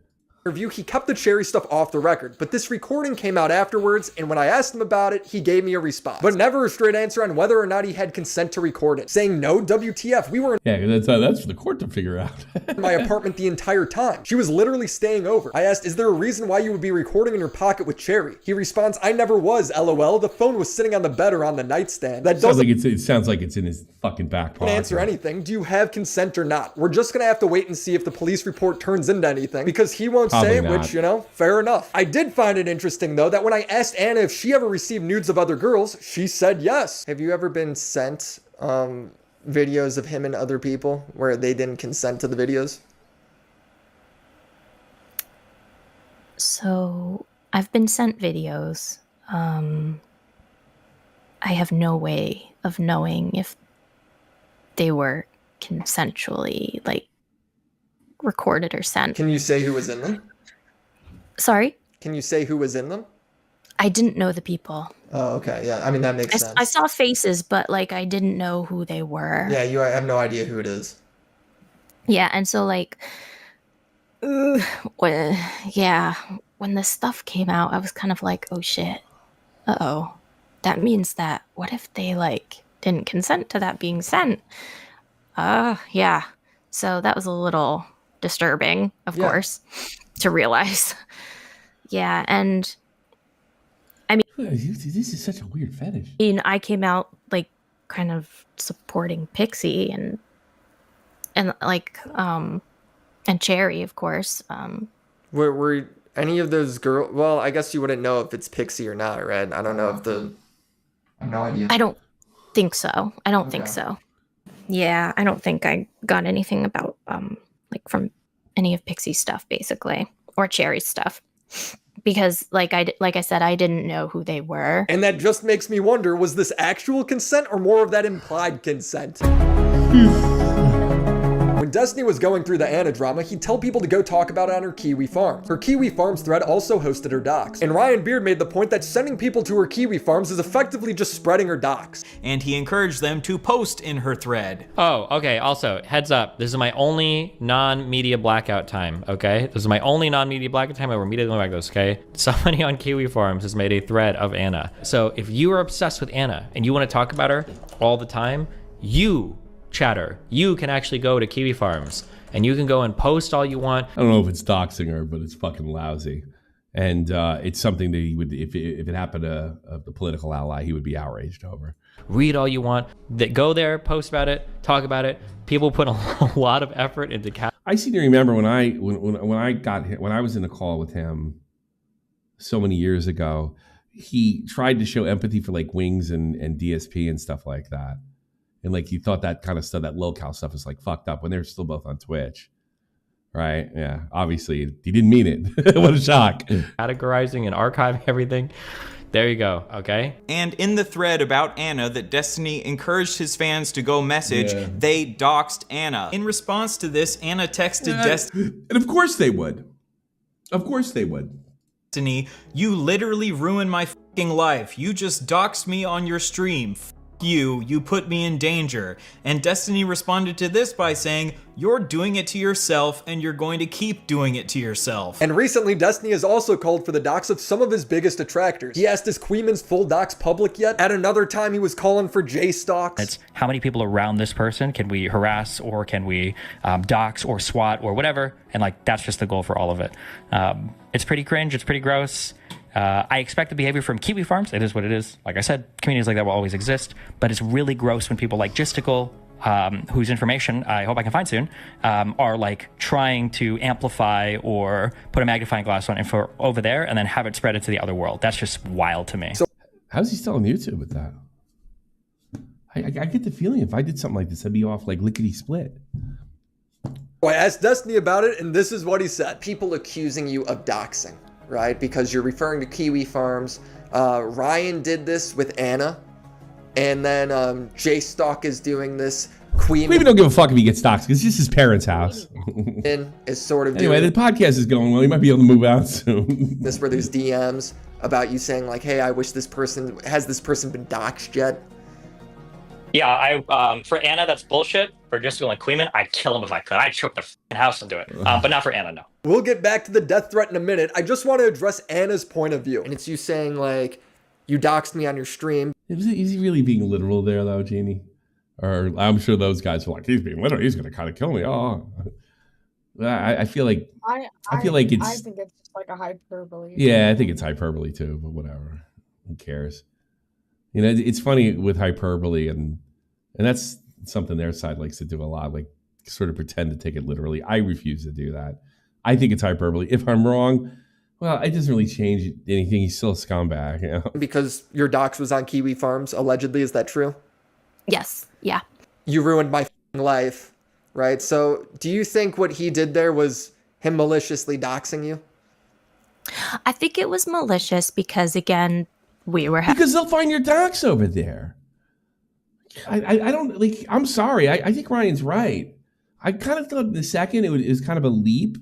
interview, he kept the Cherry stuff off the record, but this recording came out afterwards, and when I asked him about it, he gave me a response, but never a straight answer on whether or not he had consent to record it, saying no, WTF, we were that's for the court to figure out. in my apartment the entire time. She was literally staying over. I asked, is there a reason why you would be recording in your pocket with Cherry? He responds, I never was, LOL. The phone was sitting on the bed or on the nightstand. That doesn't it sounds like it's in his fucking back pocket. answer anything. Do you have consent or not? We're just gonna have to wait and see if the police report turns into anything, because he won't say it, which, you know, fair enough. I did find it interesting, though, that when I asked Anna if she ever received nudes of other girls, she said yes. Have you ever been sent videos of him and other people where they didn't consent to the videos? So I've been sent videos. I have no way of knowing if they were consensually, like, recorded or sent. Can you say who was in them? Sorry? Can you say who was in them? I didn't know the people. Oh, okay. Yeah, I mean, that makes sense. I saw faces, but, like, I didn't know who they were. Yeah, I have no idea who it is. Yeah, and so, like, when this stuff came out, I was kind of like, oh shit. Uh-oh. That means that, what if they, like, didn't consent to that being sent? Yeah. So that was a little disturbing, of course, to realize. Yeah, and I mean, this is such a weird fetish. I came out, like, kind of supporting Pixie and like, and Cherry, of course. Were any of those girls? Well, I guess you wouldn't know if it's Pixie or not, right? I don't know if I have no idea. I don't think so. I don't think so. Yeah, I don't think I got anything about like from any of Pixie's stuff, basically, or Cherry's stuff, because like I said, I didn't know who they were. And that just makes me wonder: was this actual consent or more of that implied consent? When Destiny was going through the Anna drama, he'd tell people to go talk about it on her Kiwi Farms. Her Kiwi Farms thread also hosted her docs. And Ryan Beard made the point that sending people to her Kiwi Farms is effectively just spreading her docs. And he encouraged them to post in her thread. Oh, okay. Also, heads up. This is my only non-media blackout time, okay? This is my only non-media blackout time. I will immediately back this, okay? Somebody on Kiwi Farms has made a thread of Anna. So if you are obsessed with Anna and you want to talk about her all the time, chatter, you can actually go to Kiwi Farms and you can go and post all you want. I don't know if it's doxing her, but it's fucking lousy. And it's something that he would, if it happened to the political ally, he would be outraged over. Read all you want. Go there, post about it, talk about it. People put a lot of effort into. I seem to remember when I was in a call with him so many years ago, he tried to show empathy for like Wings and DSP and stuff like that. And like he thought that kind of stuff, that lolcow stuff is like fucked up when they're still both on Twitch. Right? Yeah. Obviously, he didn't mean it. What a shock. Categorizing and archiving everything. There you go, okay? And in the thread about Anna that Destiny encouraged his fans to go message, they doxed Anna. In response to this, Anna texted Destiny. And of course they would. Of course they would. Destiny, you literally ruined my fucking life. You just doxed me on your stream. You put me in danger. And Destiny responded to this by saying, you're doing it to yourself and you're going to keep doing it to yourself. And recently, Destiny has also called for the dox of some of his biggest detractors. He asked, is Queeman's full dox public yet? At another time, he was calling for J-stalks. It's how many people around this person can we harass, or can we dox or SWAT or whatever? And like, that's just the goal for all of it. It's pretty cringe. It's pretty gross. I expect the behavior from Kiwi Farms. It is what it is. Like I said, communities like that will always exist, but it's really gross when people like Gisticle, whose information I hope I can find soon, are like trying to amplify or put a magnifying glass on info over there and then have it spread into the other world. That's just wild to me. So how's he still on YouTube with that? I get the feeling if I did something like this, I'd be off like lickety split. I asked Destiny about it, and this is what he said. People accusing you of doxing, right? Because you're referring to Kiwi Farms. Ryan did this with Anna. And then J-Stalk is doing this. Queeman don't give a fuck if he gets doxxed, because it's just his parents' house. Is sort of anyway, doing the podcast is going well. He might be able to move out soon. this where there's DMs about you saying like, hey, I wish this person, has this person been doxxed yet? Yeah, for Anna, that's bullshit. For just doing like Queeman, I'd kill him if I could. I'd choke the fucking house and do it. But not for Anna, no. We'll get back to the death threat in a minute. I just want to address Anna's point of view. And it's you saying like, you doxed me on your stream. Is he really being literal there though, Jeannie? Or I'm sure those guys are like, he's being literal. He's going to kind of kill me. Oh, I feel like I feel like it's. I think it's just like a hyperbole. Yeah, I think it's hyperbole too. But whatever, who cares? You know, it's funny with hyperbole, and that's something their side likes to do a lot, like sort of pretend to take it literally. I refuse to do that. I think it's hyperbole. If I'm wrong, well, it doesn't really change anything. He's still a scumbag. You know? Because your dox was on Kiwi Farms, allegedly. Is that true? Yes. Yeah. You ruined my life, right? So do you think what he did there was him maliciously doxing you? I think it was malicious because, again, we were... Because they'll find your docs over there. I don't, like, I'm sorry. I think Ryan's right. I kind of thought in the second it was kind of a leap.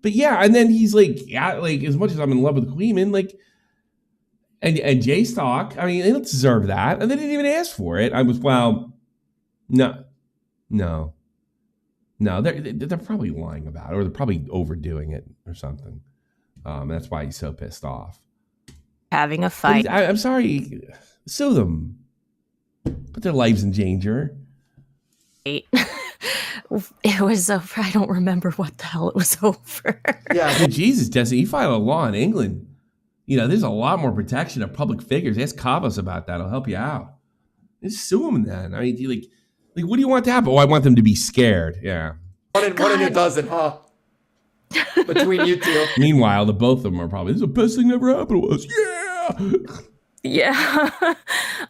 But yeah, and then he's like, yeah, like, as much as I'm in love with Queeman, like, and J-Stalk, I mean, they don't deserve that. And they didn't even ask for it. I was, well, no, they're probably lying about it, or they're probably overdoing it or something. That's why he's so pissed off. Having a fight. I'm sorry, sue them. Put their lives in danger. It was over. I don't remember what the hell it was over. Yeah, Jesus, Jesse, you filed a law in England. You know, there's a lot more protection of public figures. Ask Kavos about that. I'll help you out. Just sue them then. I mean, like, what do you want to happen? Oh, I want them to be scared. Yeah. One in a dozen, huh? Between you two. Meanwhile, the both of them are probably, this is the best thing that ever happened to us. Yeah.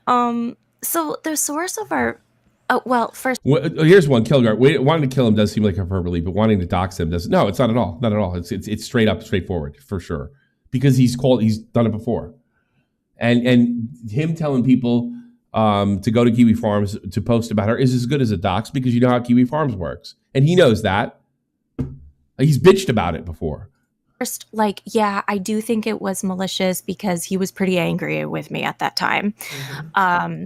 Yeah. So the source of our... Oh, well, first... Here's one. Kilgore. Wanting to kill him does seem like hyperbole, but wanting to dox him doesn't. No, it's not at all. Not at all. It's straight up, straightforward, for sure. Because he's done it before. And him telling people to go to Kiwi Farms to post about her is as good as a dox, because you know how Kiwi Farms works. And he knows that. He's bitched about it before. First, like, yeah, I do think it was malicious because he was pretty angry with me at that time. Mm-hmm.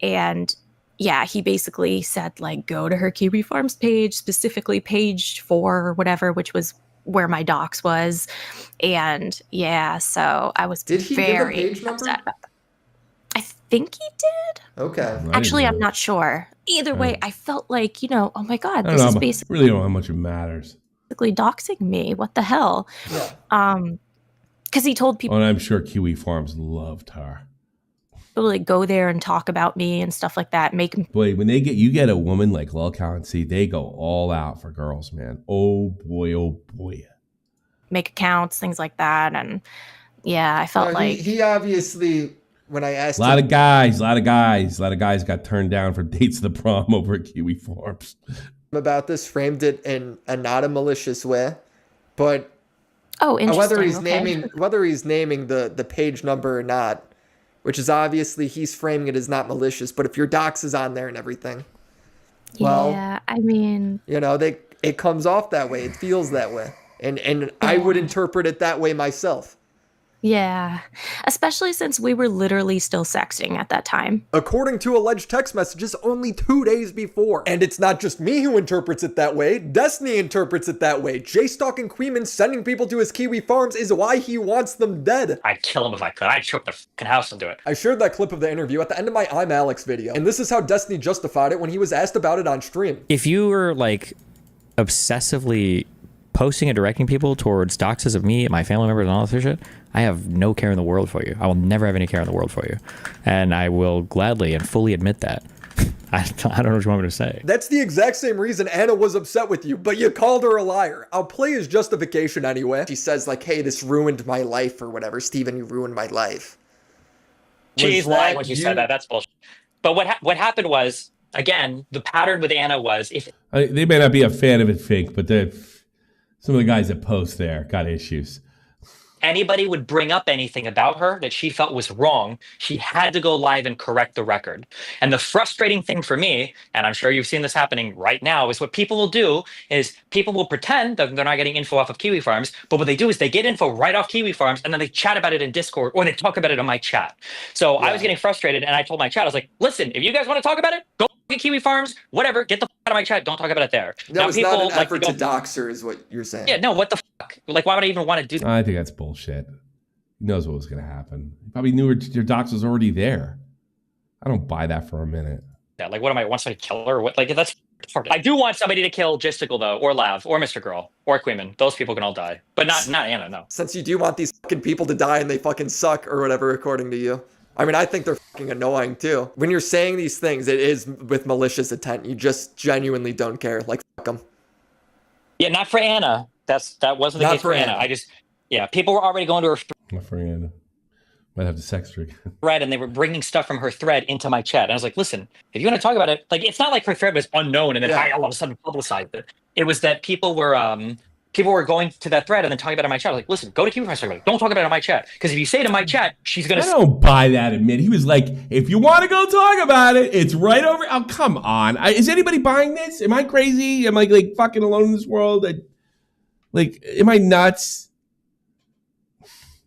And yeah, he basically said, like, go to her Kiwi Farms page, specifically page 4 or whatever, which was where my docs was. And yeah, so I was very upset about that. I think he did. Okay. Actually, I'm not sure. Either way, I felt like, you know, oh my God, this is basically... really don't know how much it matters. Doxing me. What the hell? Yeah. Because he told people... And I'm sure Kiwi Farms loved her. Like, go there and talk about me and stuff like that. Make them... Boy, when you get a woman like lolcow and see, they go all out for girls, man. Oh boy, oh boy. Make accounts, things like that. And yeah, I felt like... He obviously, when I asked a lot of guys got turned down for dates to the prom over at Kiwi Farms. About this, framed it in a not a malicious way, but Oh, interesting. Whether he's naming the page number or not, which is obviously he's framing it as not malicious. But if your docs is on there and everything, well, yeah, I mean, you know, it comes off that way. It feels that way, and I would interpret it that way myself. yeah, especially since we were literally still sexting at that time. According to alleged text messages only 2 days before. And it's not just me who interprets it that way. Destiny interprets it that way. J-Stalk and Queeman sending people to his Kiwi farms is why he wants them dead. I'd kill him if I could. I'd choke their fucking house and do it. I shared that clip of the interview at the end of my I'm Alex video. And this is how Destiny justified it when he was asked about it on stream. If you were like obsessively posting and directing people towards doxes of me, my family members, and all this shit, I have no care in the world for you. I will never have any care in the world for you. And I will gladly and fully admit that. I don't know what you want me to say. That's the exact same reason Anna was upset with you, but you called her a liar. I'll play his justification anyway. She says like, hey, this ruined my life or whatever. Steven, you ruined my life. She's lying when she said that. That's bullshit. But what happened was, again, the pattern with Anna was if they may not be a fan of it, Fink, but some of the guys that post there got issues. anybody would bring up anything about her that she felt was wrong, she had to go live and correct the record. And the frustrating thing for me, and I'm sure you've seen this happening right now, is what people will do is people will pretend that they're not getting info off of Kiwi Farms, but what they do is they get info right off Kiwi Farms and then they chat about it in Discord or they talk about it on my chat. So I was getting frustrated and I told my chat, I was like, listen, if you guys want to talk about it, go get Kiwi Farms, whatever, get the fuck out of my chat, don't talk about it there. That was not an effort to dox her is what you're saying. Yeah, no, what the fuck? Like, why would I even want to do that? I think that's bullshit. He knows what was going to happen. He probably knew your dox was already there. I don't buy that for a minute. Yeah, like, what am I, want somebody to kill her or what? Like, that's hard. I do want somebody to kill Gisticle, though, or Lav, or Mr. Girl, or Queeman. Those people can all die. But not Anna, no. Since you do want these fucking people to die and they fucking suck or whatever, according to you. I mean, I think they're fucking annoying, too. When you're saying these things, it is with malicious intent. You just genuinely don't care. Like, fuck them. Yeah, not for Anna. That wasn't the case for Anna. Yeah, people were already going to her Not for Anna. Might have to sex her. thread and they were bringing stuff from her thread into my chat. And I was like, listen, if you want to talk about it, like, it's not like her thread was unknown and then I all of a sudden publicized it. It was that people were going to that thread and then talking about it in my chat. I was like, listen, go to Kiwi Farms, talk about it. Don't talk about it in my chat. Because if you say it in my chat, she's going to... I don't buy that admit. He was like, if you want to go talk about it, it's right over... Oh, come on. Is anybody buying this? Am I crazy? Am I like fucking alone in this world? Like, am I nuts?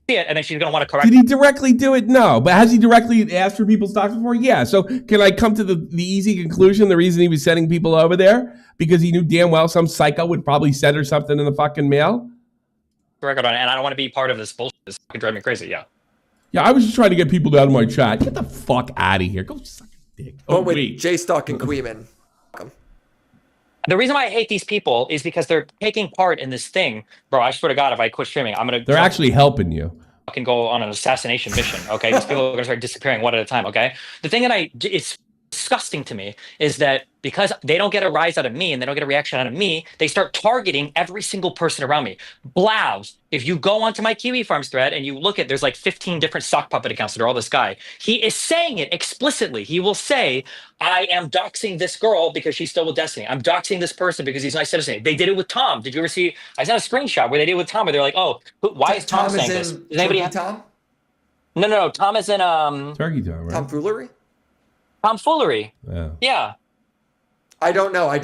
It, and then she's going to want to correct... Did he directly do it? No. But has he directly asked for people's docs before? Yeah. So can I come to the easy conclusion, the reason he was sending people over there? Because he knew damn well some psycho would probably send her something in the fucking mail? Record on it, and I don't want to be part of this bullshit. This fucking drive me crazy, yeah. Yeah, I was just trying to get people out of my chat. Get the fuck out of here. Go suck a dick. Oh, wait. J-Stalk and Queeman. The reason why I hate these people is because they're taking part in this thing. Bro, I swear to God, if I quit streaming, I'm going to... They're actually helping you. Fucking go on an assassination mission, okay? These people are going to start disappearing one at a time, okay? The thing that it's disgusting to me is that because they don't get a rise out of me and they don't get a reaction out of me, they start targeting every single person around me. Blavs, if you go onto my Kiwi Farms thread and you look at, there's like 15 different sock puppet accounts that are all this guy. He is saying it explicitly. He will say, I am doxing this girl because she's still with Destiny. I'm doxing this person because he's a nice citizen. They did it with Tom. Did you ever see, I sent a screenshot where they did it with Tom where they're like, oh, why is Tom saying this? Does anybody have Tom? No. Tom is in Turkey Tom, right? Tomfoolery? Tomfoolery. Yeah. Yeah. I don't know. I'm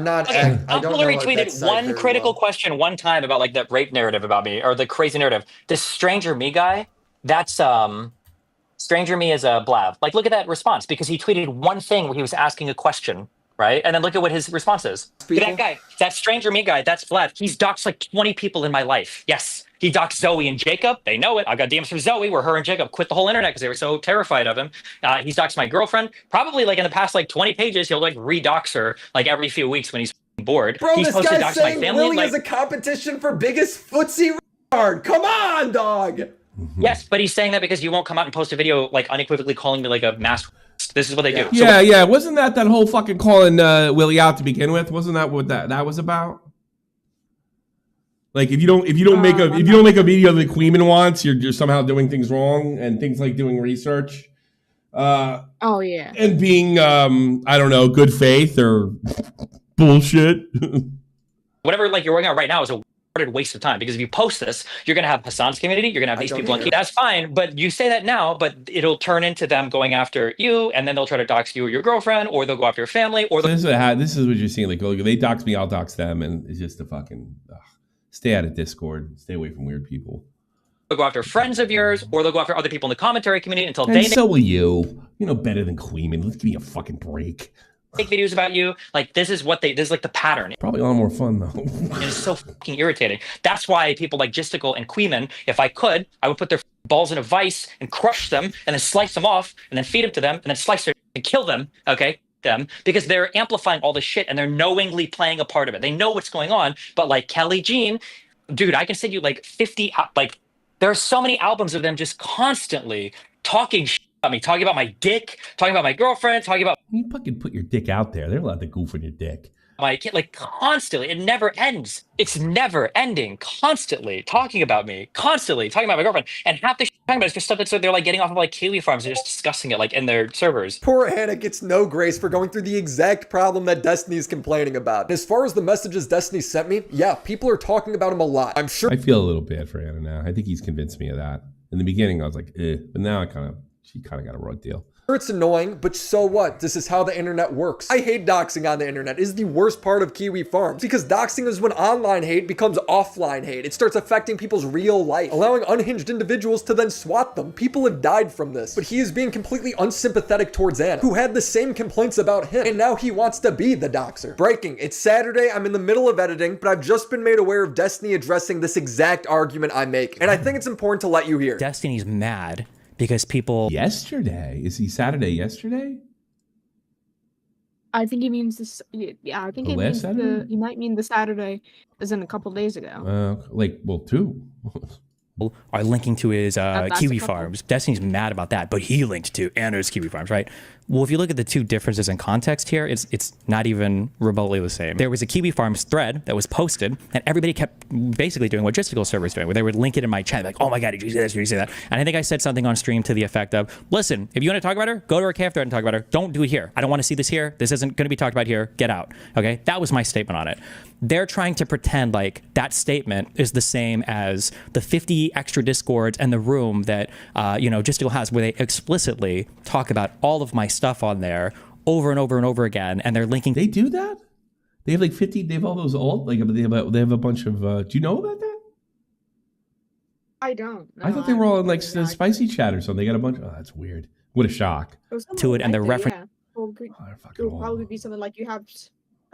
not. Okay. I don't know. Tomfoolery tweeted one critical question one time about like that rape narrative about me or the crazy narrative. This Stranger Me guy, that's Stranger Me is a Blav. Like, look at that response because he tweeted one thing where he was asking a question, right? And then look at what his response is. That guy, that Stranger Me guy, that's Blav. He's doxed like 20 people in my life. Yes. He doxed Zoe and Jacob. They know it. I got DMs from Zoe where her and Jacob quit the whole internet because they were so terrified of him. He's doxed my girlfriend. Probably like in the past like 20 pages, he'll like redox her like every few weeks when he's bored. Bro, he's this guy's saying Willy is a competition for biggest footsie retard. Come on, dog. Yes, but he's saying that because you won't come out and post a video like unequivocally calling me like a mass. This is what they do. Yeah. Wasn't that whole fucking calling Willie out to begin with? Wasn't that what that was about? Like if you don't make a video that Queeman wants, you're somehow doing things wrong and things like doing research. Oh yeah. And being I don't know, good faith or bullshit. Whatever like you're working on right now is a waste of time, because if you post this, you're going to have Hassan's community, you're going to have these people on. That's fine, but you say that now, but it'll turn into them going after you, and then they'll try to dox you or your girlfriend, or they'll go after your family, or So this is what you're seeing. Like, oh, they dox me, I'll dox them, and it's just a fucking stay out of Discord, stay away from weird people. they'll go after friends of yours, or they'll go after other people in the commentary community until And they so will you. You know better than Kleeman. Let's give me a fucking break. make videos about you. Like, this is like the pattern. Probably a lot more fun though. It's so fucking irritating. That's why people like Gisticle and Queeman, if I could, I would put their balls in a vice and crush them, and then slice them off, and then feed them to them, and then slice them and kill them. Okay. Them, because they're amplifying all this shit and they're knowingly playing a part of it. They know what's going on, but like Kelly Jean, dude, I can send you like 50, like there are so many albums of them just constantly talking shit about me, talking about my dick, talking about my girlfriend, talking about. You fucking put your dick out there. They're allowed to goof on your dick. My kid, like constantly, it never ends. It's never ending. Constantly talking about me, constantly talking about my girlfriend, and half the shit talking about is just stuff that's they're like getting off of like Kiwi farms. They're just discussing it like in their servers. Poor Anna gets no grace for going through the exact problem that Destiny's complaining about. As far as the messages Destiny sent me, yeah, people are talking about him a lot. I'm sure. I feel a little bad for Anna now. I think he's convinced me of that. In the beginning, I was like, but now she kind of got a raw deal. It's annoying, but so what? This is how the internet works. I hate doxing on the internet. It is the worst part of Kiwi Farms, because doxing is when online hate becomes offline hate. It starts affecting people's real life, allowing unhinged individuals to then swat them. People have died from this, but he is being completely unsympathetic towards Anna, who had the same complaints about him, and now he wants to be the doxer. Breaking, it's Saturday, I'm in the middle of editing, but I've just been made aware of Destiny addressing this exact argument I'm making, and I think it's important to let you hear. Destiny's mad because people. Yesterday? Is he Saturday yesterday? I think he means this. Yeah, I think The he last means Saturday? he might mean the Saturday as in a couple days ago. Two. Are linking to his That's Kiwi a couple. Farms. Destiny's mad about that, but he linked to Anna's Kiwi Farms, right? Well, if you look at the two differences in context here, it's not even remotely the same. There was a Kiwi Farms thread that was posted, and everybody kept basically doing what Gisticle server's doing, where they would link it in my chat, like, oh my God, did you say this, did you say that? And I think I said something on stream to the effect of, listen, if you want to talk about her, go to our KF thread and talk about her. Don't do it here. I don't want to see this here. This isn't going to be talked about here. Get out. Okay? That was my statement on it. They're trying to pretend like that statement is the same as the 50 extra Discords and the room that, Gisticle has, where they explicitly talk about all of my stuff on there over and over and over again, and they're linking. They do that? They have like 50, they have all those alt, like they have a bunch of, do you know about that? I don't. I thought they were all in like the spicy chat or something. They got a bunch, that's weird. What a shock. To it, and the reference. Yeah. It would probably be something like you have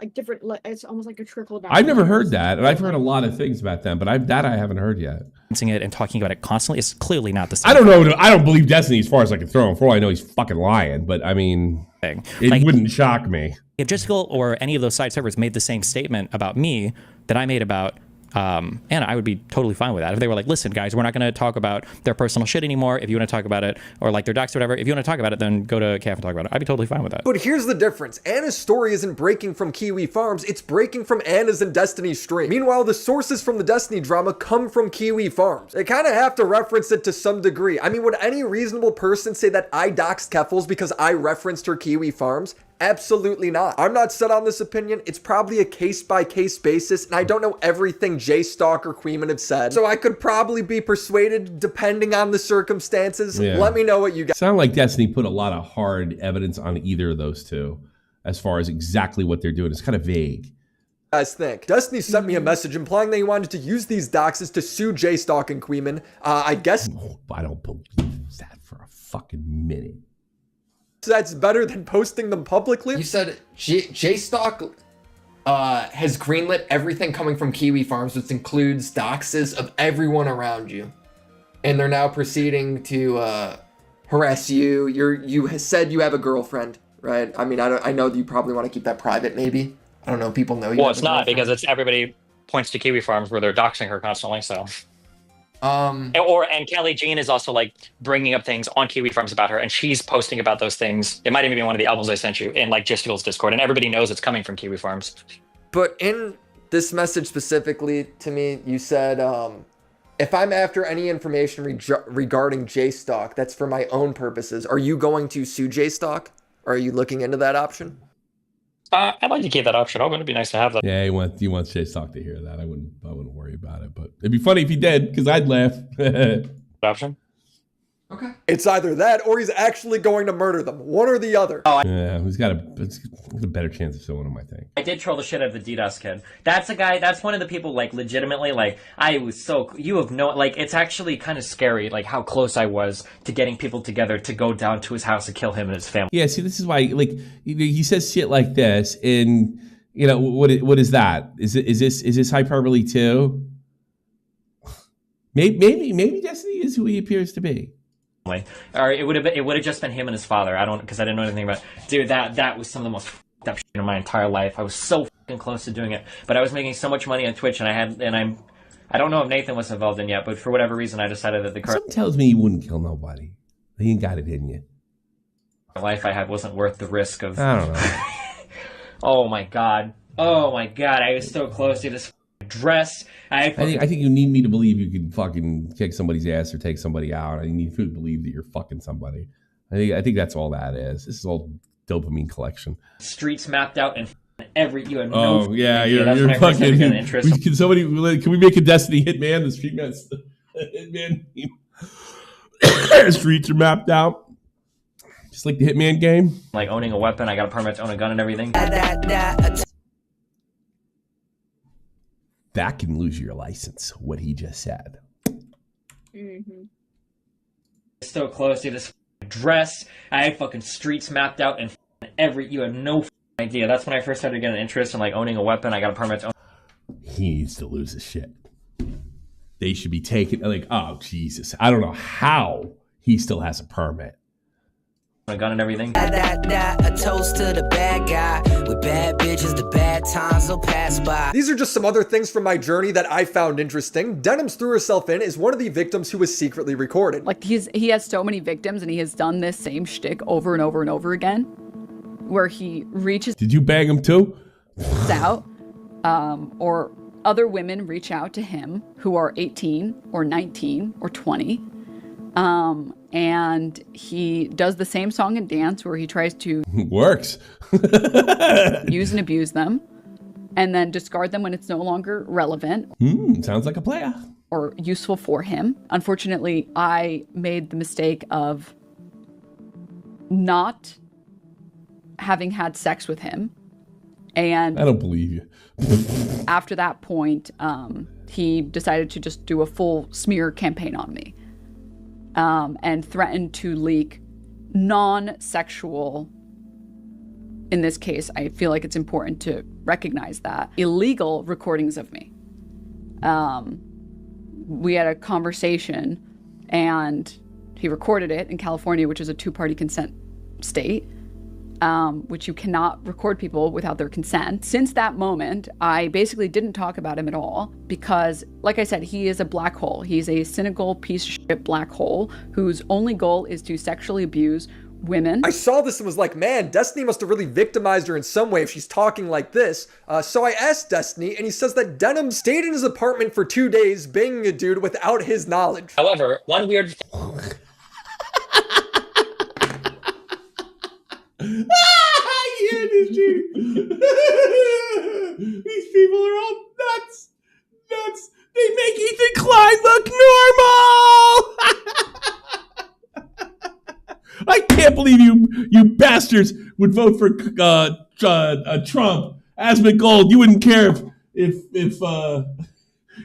like different, it's almost like a trickle down. I've never heard that, and I've heard a lot of things about them, but I haven't heard yet. It and talking about it constantly is clearly not the same. I don't know. I don't believe Destiny as far as I can throw him. For all I know, he's fucking lying. But I mean, it wouldn't shock me. If Gisticle or any of those side servers made the same statement about me that I made about Anna, I would be totally fine with that. If they were like, listen, guys, we're not going to talk about their personal shit anymore. If you want to talk about it, or like their docs or whatever, if you want to talk about it, then go to KF and talk about it. I'd be totally fine with that. But here's the difference. Anna's story isn't breaking from Kiwi Farms, it's breaking from Anna's and Destiny's stream. Meanwhile, the sources from the Destiny drama come from Kiwi Farms. They kind of have to reference it to some degree. I mean, would any reasonable person say that I doxed Keffels because I referenced her Kiwi Farms? Absolutely not. I'm not set on this opinion. It's probably a case-by-case basis, and I don't know everything J-Stock or Queeman have said, so I could probably be persuaded depending on the circumstances. Yeah. Let me know what you guys... Sound like Destiny put a lot of hard evidence on either of those two as far as exactly what they're doing. It's kind of vague. Guys think. Destiny sent me a message implying that he wanted to use these doxes to sue J-Stock and Queeman. I guess... Oh, I don't believe that for a fucking minute. That's better than posting them publicly. You said J-Stock has greenlit everything coming from Kiwi Farms, which includes doxes of everyone around you. And they're now proceeding to harass you. You said you have a girlfriend, right? I mean, I know that you probably want to keep that private, maybe. I don't know if people know you. Well, it's not, because it's everybody points to Kiwi Farms where they're doxing her constantly, so. And Kelly Jean is also like bringing up things on Kiwi Farms about her, and she's posting about those things. It might even be one of the albums I sent you in like Gisticle's Discord, and everybody knows it's coming from Kiwi Farms. But in this message specifically to me, you said, if I'm after any information regarding J-Stock, that's for my own purposes. Are you going to sue J-Stock? Are you looking into that option? I'd like to keep that option open. It'd be nice to have that. Yeah, you want Jay Stock to hear that. I wouldn't worry about it, but it'd be funny if he did, because I'd laugh. Option. Okay. It's either that or he's actually going to murder them. One or the other. Yeah, he's got a better chance of showing him, I think. I did troll the shit out of the DDoS kid. That's a guy, that's one of the people, like, legitimately, like, I was so, you have no, like, it's actually kind of scary, like, how close I was to getting people together to go down to his house and kill him and his family. Yeah, see, this is why, like, he says shit like this, and, you know, what is that? Is this hyperbole too? Maybe Destiny is who he appears to be. Or it would have just been him and his father. Because I didn't know anything about it. Dude, that was some of the most fucked up shit in my entire life. I was so fucking close to doing it, but I was making so much money on Twitch, and I don't know if Nathan was involved in yet, but for whatever reason, I decided that the Something tells me you wouldn't kill nobody. You ain't got it in you. life I had wasn't worth the risk of. I don't know. Oh my god! I was so close to this dress. I think you need me to believe you can fucking kick somebody's ass or take somebody out. I need you to believe that you're fucking somebody. I think that's all that is. This is all dopamine collection. Streets mapped out and you had Oh no. yeah, idea. you're That's when I first started getting fucking. interest. Can we make a Destiny Hitman? The street Hitman. Streets are mapped out, just like the Hitman game. Like owning a weapon, I got a permit to own a gun and everything. That can lose your license. What he just said. Mm-hmm. So close to this dress. I had fucking streets mapped out and you had no idea. That's when I first started getting interest in like owning a weapon. I got a permit to own. He needs to lose his shit. They should be taken. Like, oh Jesus, I don't know how he still has a permit. A gun and everything. A toast to the bad guy. With bad bitches, the bad times will pass by. These are just some other things from my journey that I found interesting. Denims threw herself in is one of the victims who was secretly recorded. Like he has so many victims and he has done this same shtick over and over and over again, where he reaches. Did you bang him too? Out, or other women reach out to him who are 18 or 19 or 20. And he does the same song and dance where he tries to works use and abuse them and then discard them when it's no longer relevant. Sounds like a player. Or useful for him. Unfortunately, I made the mistake of not having had sex with him. And I don't believe you. After that point, he decided to just do a full smear campaign on me. And threatened to leak non-sexual, in this case, I feel like it's important to recognize that, illegal recordings of me. We had a conversation and he recorded it in California, which is a two-party consent state, which you cannot record people without their consent. Since that moment, I basically didn't talk about him at all because, like I said, he is a black hole. He's a cynical piece of shit black hole whose only goal is to sexually abuse women. I saw this and was like, man, Destiny must have really victimized her in some way if she's talking like this. So I asked Destiny, and he says that Denim stayed in his apartment for 2 days banging a dude without his knowledge. However, one weird These people are all nuts. They make Ethan Klein look normal. I can't believe you bastards would vote for Trump. Asmik Gold, you wouldn't care if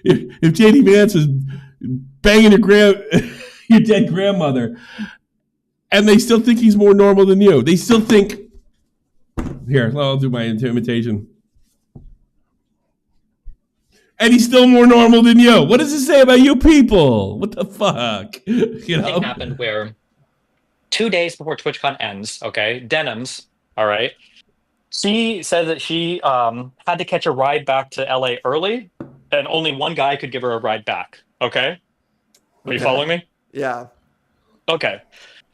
JD Vance was banging your dead grandmother. And they still think he's more normal than you. They still think... Here, I'll do my imitation. And he's still more normal than you. What does it say about you people? What the fuck? You know? thing happened where 2 days before TwitchCon ends, okay, Denims, all right, she said that she had to catch a ride back to LA early, and only one guy could give her a ride back, okay? Are you following me? Yeah. Okay.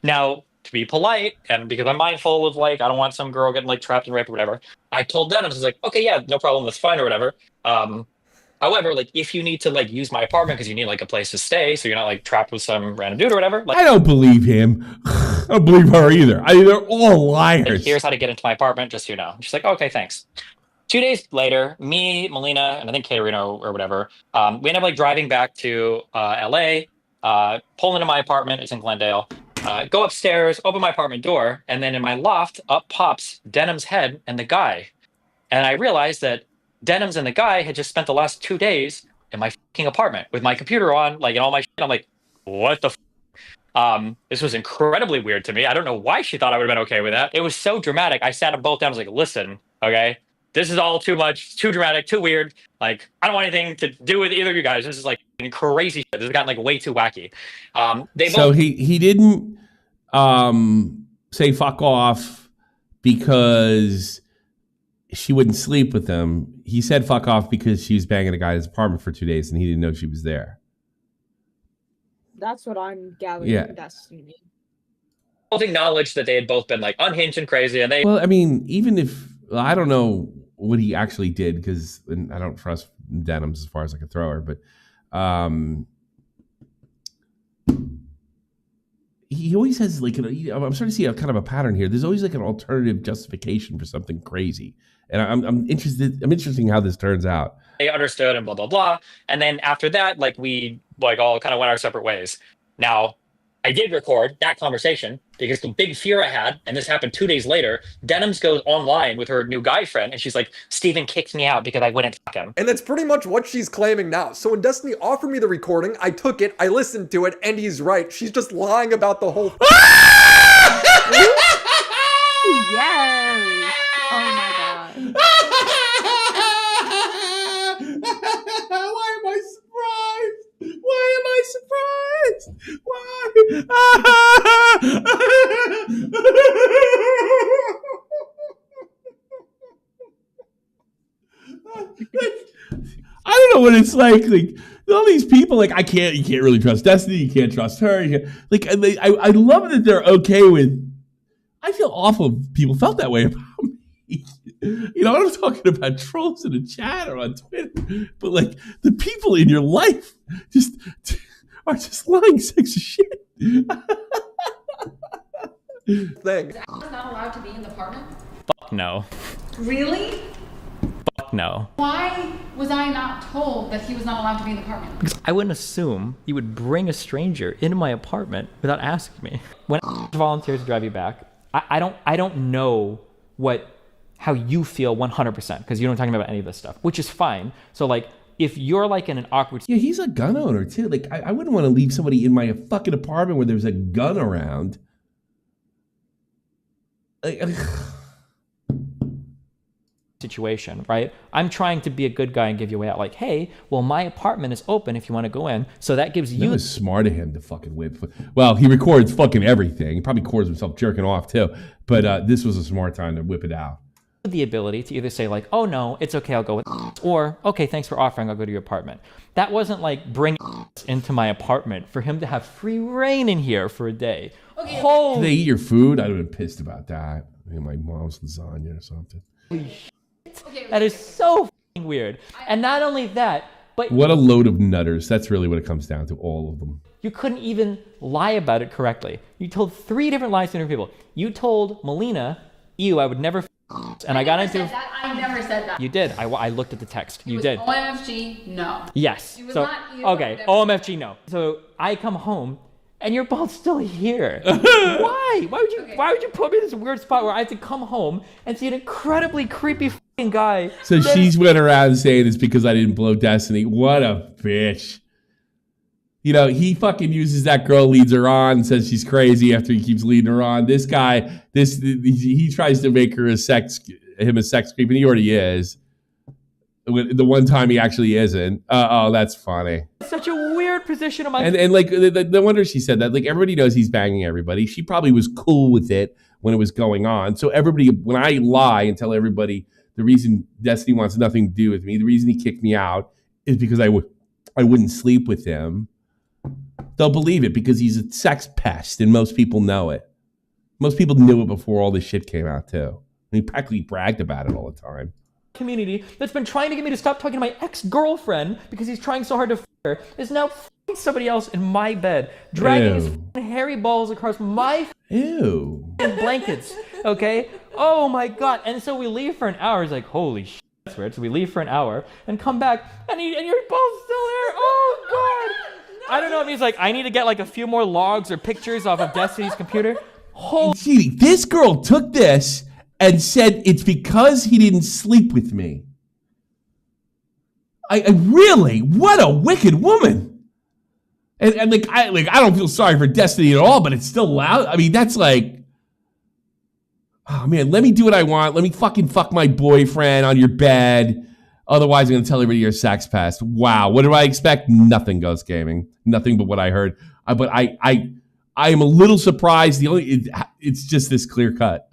Now, to be polite, and because I'm mindful of, like, I don't want some girl getting, like, trapped and raped or whatever, I told Denims, I was like, okay, yeah, no problem, that's fine or whatever. However, like if you need to like use my apartment because you need like a place to stay, so you're not like trapped with some random dude or whatever. Like, I don't believe him. I don't believe her either. They're all liars. like, here's how to get into my apartment, just so you know. She's like, okay, thanks. 2 days later, me, Melina, and I think Katerino or whatever, we end up like driving back to LA, pull into my apartment. It's in Glendale. Go upstairs, open my apartment door, and then in my loft, up pops Denim's head and the guy. And I realized that Denim's and the guy had just spent the last 2 days in my fucking apartment with my computer on, like, and all my shit. I'm like, what the this was incredibly weird to me. I don't know why she thought I would have been okay with that. It was so dramatic. I sat them both down. I was like, listen, okay, this is all too much, too dramatic, too weird. Like, I don't want anything to do with either of you guys. This is like crazy shit. This has gotten like way too wacky. So he didn't say fuck off because she wouldn't sleep with him. He said fuck off because she was banging a guy in his apartment for 2 days and he didn't know she was there. That's what I'm gathering. Yeah. Destiny. Both acknowledged that they had both been like unhinged and crazy, and they. Well, I mean, even if I don't know what he actually did because I don't trust Denims as far as I can throw her, but he always has like I'm starting to see a kind of a pattern here. There's always like an alternative justification for something crazy, and I'm interested. I'm interested in how this turns out. They understood and blah blah blah, and then after that, like we like all kind of went our separate ways. Now, I did record that conversation because the big fear I had, and this happened 2 days later, Denims goes online with her new guy friend, and she's like, Steven kicked me out because I wouldn't fuck him. And that's pretty much what she's claiming now. So when Destiny offered me the recording, I took it, I listened to it, and he's right. She's just lying about the whole thing. Yes. Oh my god. Why am I surprised? Why am I surprised? Why? I don't know what it's like all these people. Like you can't really trust Destiny. You can't trust her. I love that they're okay with. I feel awful if people felt that way about me. You know, I'm talking about trolls in the chat or on Twitter, but like the people in your life are just lying sacks of shit. Thing. I was not allowed to be in the apartment? Fuck no. Really? Fuck no. Why was I not told that he was not allowed to be in the apartment? Because I wouldn't assume you would bring a stranger into my apartment without asking me. When I volunteered to drive you back, I don't know how you feel 100% because you don't talk about any of this stuff, which is fine. So like, if you're like in an awkward... Yeah, he's a gun owner too. Like, I wouldn't want to leave somebody in my fucking apartment where there's a gun around. Situation, right? I'm trying to be a good guy and give you a way out. Like, hey, well, my apartment is open if you want to go in. So that gives you... That was smart of him to fucking whip. Well, he records fucking everything. He probably records himself jerking off too. But this was a smart time to whip it out. The ability to either say like, oh no, it's okay, I'll go with, or okay, thanks for offering, I'll go to your apartment. That wasn't like bring into my apartment for him to have free reign in here for a day. Okay. Did they eat your food? I'd have been pissed about that. My mom's lasagna or something. That is so f***ing weird. And not only that, but what a load of nutters. That's really what it comes down to, all of them. You couldn't even lie about it correctly. You told 3 different lies to different people. You told Melina, ew, I would never and I got into I never said that. You did. I looked at the text. You It was did. OMFG, no. Yes. It was So not you, okay, whatever. OMFG no. So I come home and you're both still here. Why? Why would you put me in this weird spot where I have to come home and see an incredibly creepy f***ing guy? So she's went around saying it's because I didn't blow Destiny. What a bitch. You know, he fucking uses that girl, leads her on, and says she's crazy after he keeps leading her on. This guy, he tries to make her a sex creep, and he already is. The one time he actually isn't. Oh, that's funny. Such a weird position of my... And like, no wonder she said that. Like, everybody knows he's banging everybody. She probably was cool with it when it was going on. So everybody, when I lie and tell everybody the reason Destiny wants nothing to do with me, the reason he kicked me out is because I wouldn't sleep with him. They'll believe it because he's a sex pest, and most people know it. Most people knew it before all this shit came out, too. And he practically bragged about it all the time. community that's been trying to get me to stop talking to my ex-girlfriend because he's trying so hard to f her is now f***ing somebody else in my bed, dragging his f***ing hairy balls across my blankets, okay? Oh my god. And so we leave for an hour. He's like, holy shit, that's weird. So we leave for an hour and come back and your ball's still there. Oh god. I don't know if he's like, I need to get like a few more logs or pictures off of Destiny's computer. See, this girl took this and said it's because he didn't sleep with me. I really, what a wicked woman. And I don't feel sorry for Destiny at all, but it's still loud. I mean, that's like, oh man, let me do what I want. Let me fucking fuck my boyfriend on your bed. Otherwise, I'm gonna tell everybody you're a sax pest. Wow, what do I expect? Nothing, Ghost Gaming. Nothing but what I heard. But I am a little surprised. It's just this clear cut.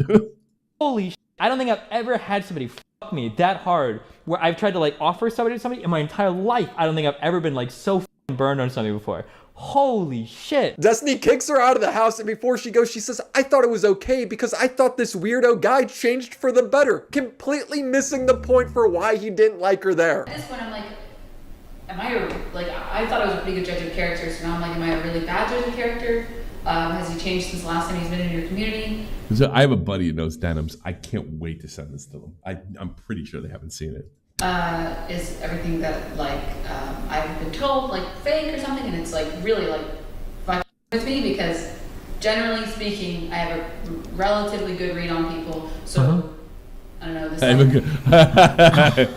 Holy shit. I don't think I've ever had somebody fuck me that hard where I've tried to like offer somebody to somebody in my entire life. I don't think I've ever been like so burned on something before. Holy shit. Destiny kicks her out of the house, and before she goes, she says, I thought it was okay because I thought this weirdo guy changed for the better, completely missing the point for why he didn't like her there. At this point, I'm like, I thought I was a pretty good judge of character, so now I'm like, am I a really bad judge of character? Has he changed since the last time he's been in your community? So I have a buddy who knows denims. I can't wait to send this to them. I'm pretty sure they haven't seen it. Is everything that I've been told fake or something, and it's really fucking with me because generally speaking I have a relatively good read on people, so I don't know this.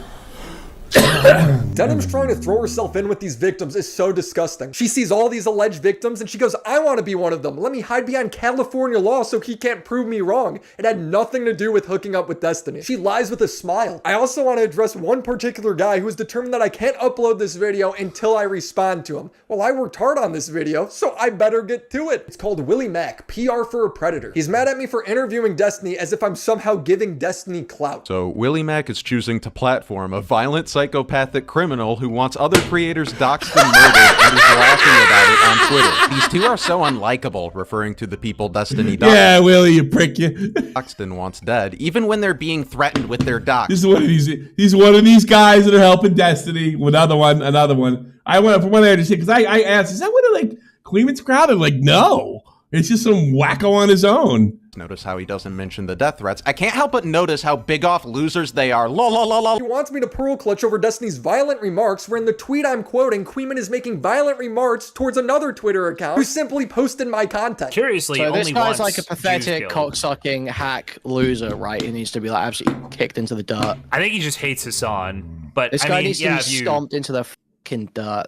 Denim's trying to throw herself in with these victims is so disgusting. She sees all these alleged victims and she goes, I want to be one of them. Let me hide behind California law so he can't prove me wrong. It had nothing to do with hooking up with Destiny. She lies with a smile. I also want to address one particular guy who is determined that I can't upload this video until I respond to him. Well, I worked hard on this video, so I better get to it. It's called Willie Mac, PR for a Predator. He's mad at me for interviewing Destiny as if I'm somehow giving Destiny clout. So Willie Mac is choosing to platform a violent psychopathic criminal who wants other creators doxxed and murdered and is laughing about it on Twitter. These two are so unlikable, referring to the people Destiny doxxed. Yeah, Willie, you prick you. Doxxed and wants dead, even when they're being threatened with their dox. This is one of these. He's one of these guys that are helping Destiny. Another one. I went from one there to say because I asked, is that one of Cleveland's crowd? And no, it's just some wacko on his own. Notice how he doesn't mention the death threats. I can't help but notice how big off losers they are. Lol, lol, lol, lol. He wants me to pearl clutch over Destiny's violent remarks, where in the tweet I'm quoting, Queeman is making violent remarks towards another Twitter account who simply posted my content. Curiously, so this guy's like a pathetic, cocksucking hack loser, right? He needs to be absolutely kicked into the dirt. I think he just hates Hassan. But this guy needs to be stomped into the dirt.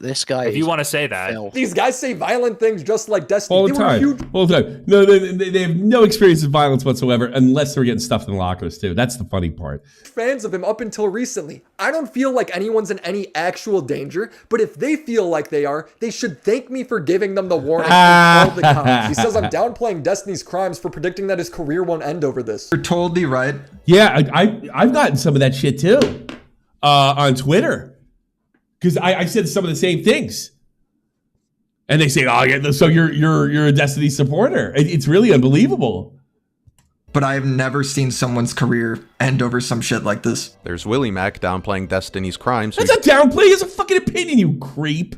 This guy. If you want to say that, these guys say violent things just like Destiny. All the time. No, they have no experience of violence whatsoever, unless they're getting stuffed in lockers too. That's the funny part. Fans of him up until recently. I don't feel like anyone's in any actual danger, but if they feel like they are, they should thank me for giving them the warning and call the cops. He says I'm downplaying Destiny's crimes for predicting that his career won't end over this. You're totally right. Yeah, I've gotten some of that shit too on Twitter. Because I said some of the same things, and they say, "Oh, yeah, so you're a Destiny supporter." It's really unbelievable. But I have never seen someone's career end over some shit like this. There's Willie Mac downplaying Destiny's crimes. That's a downplay. It's a fucking opinion, you creep.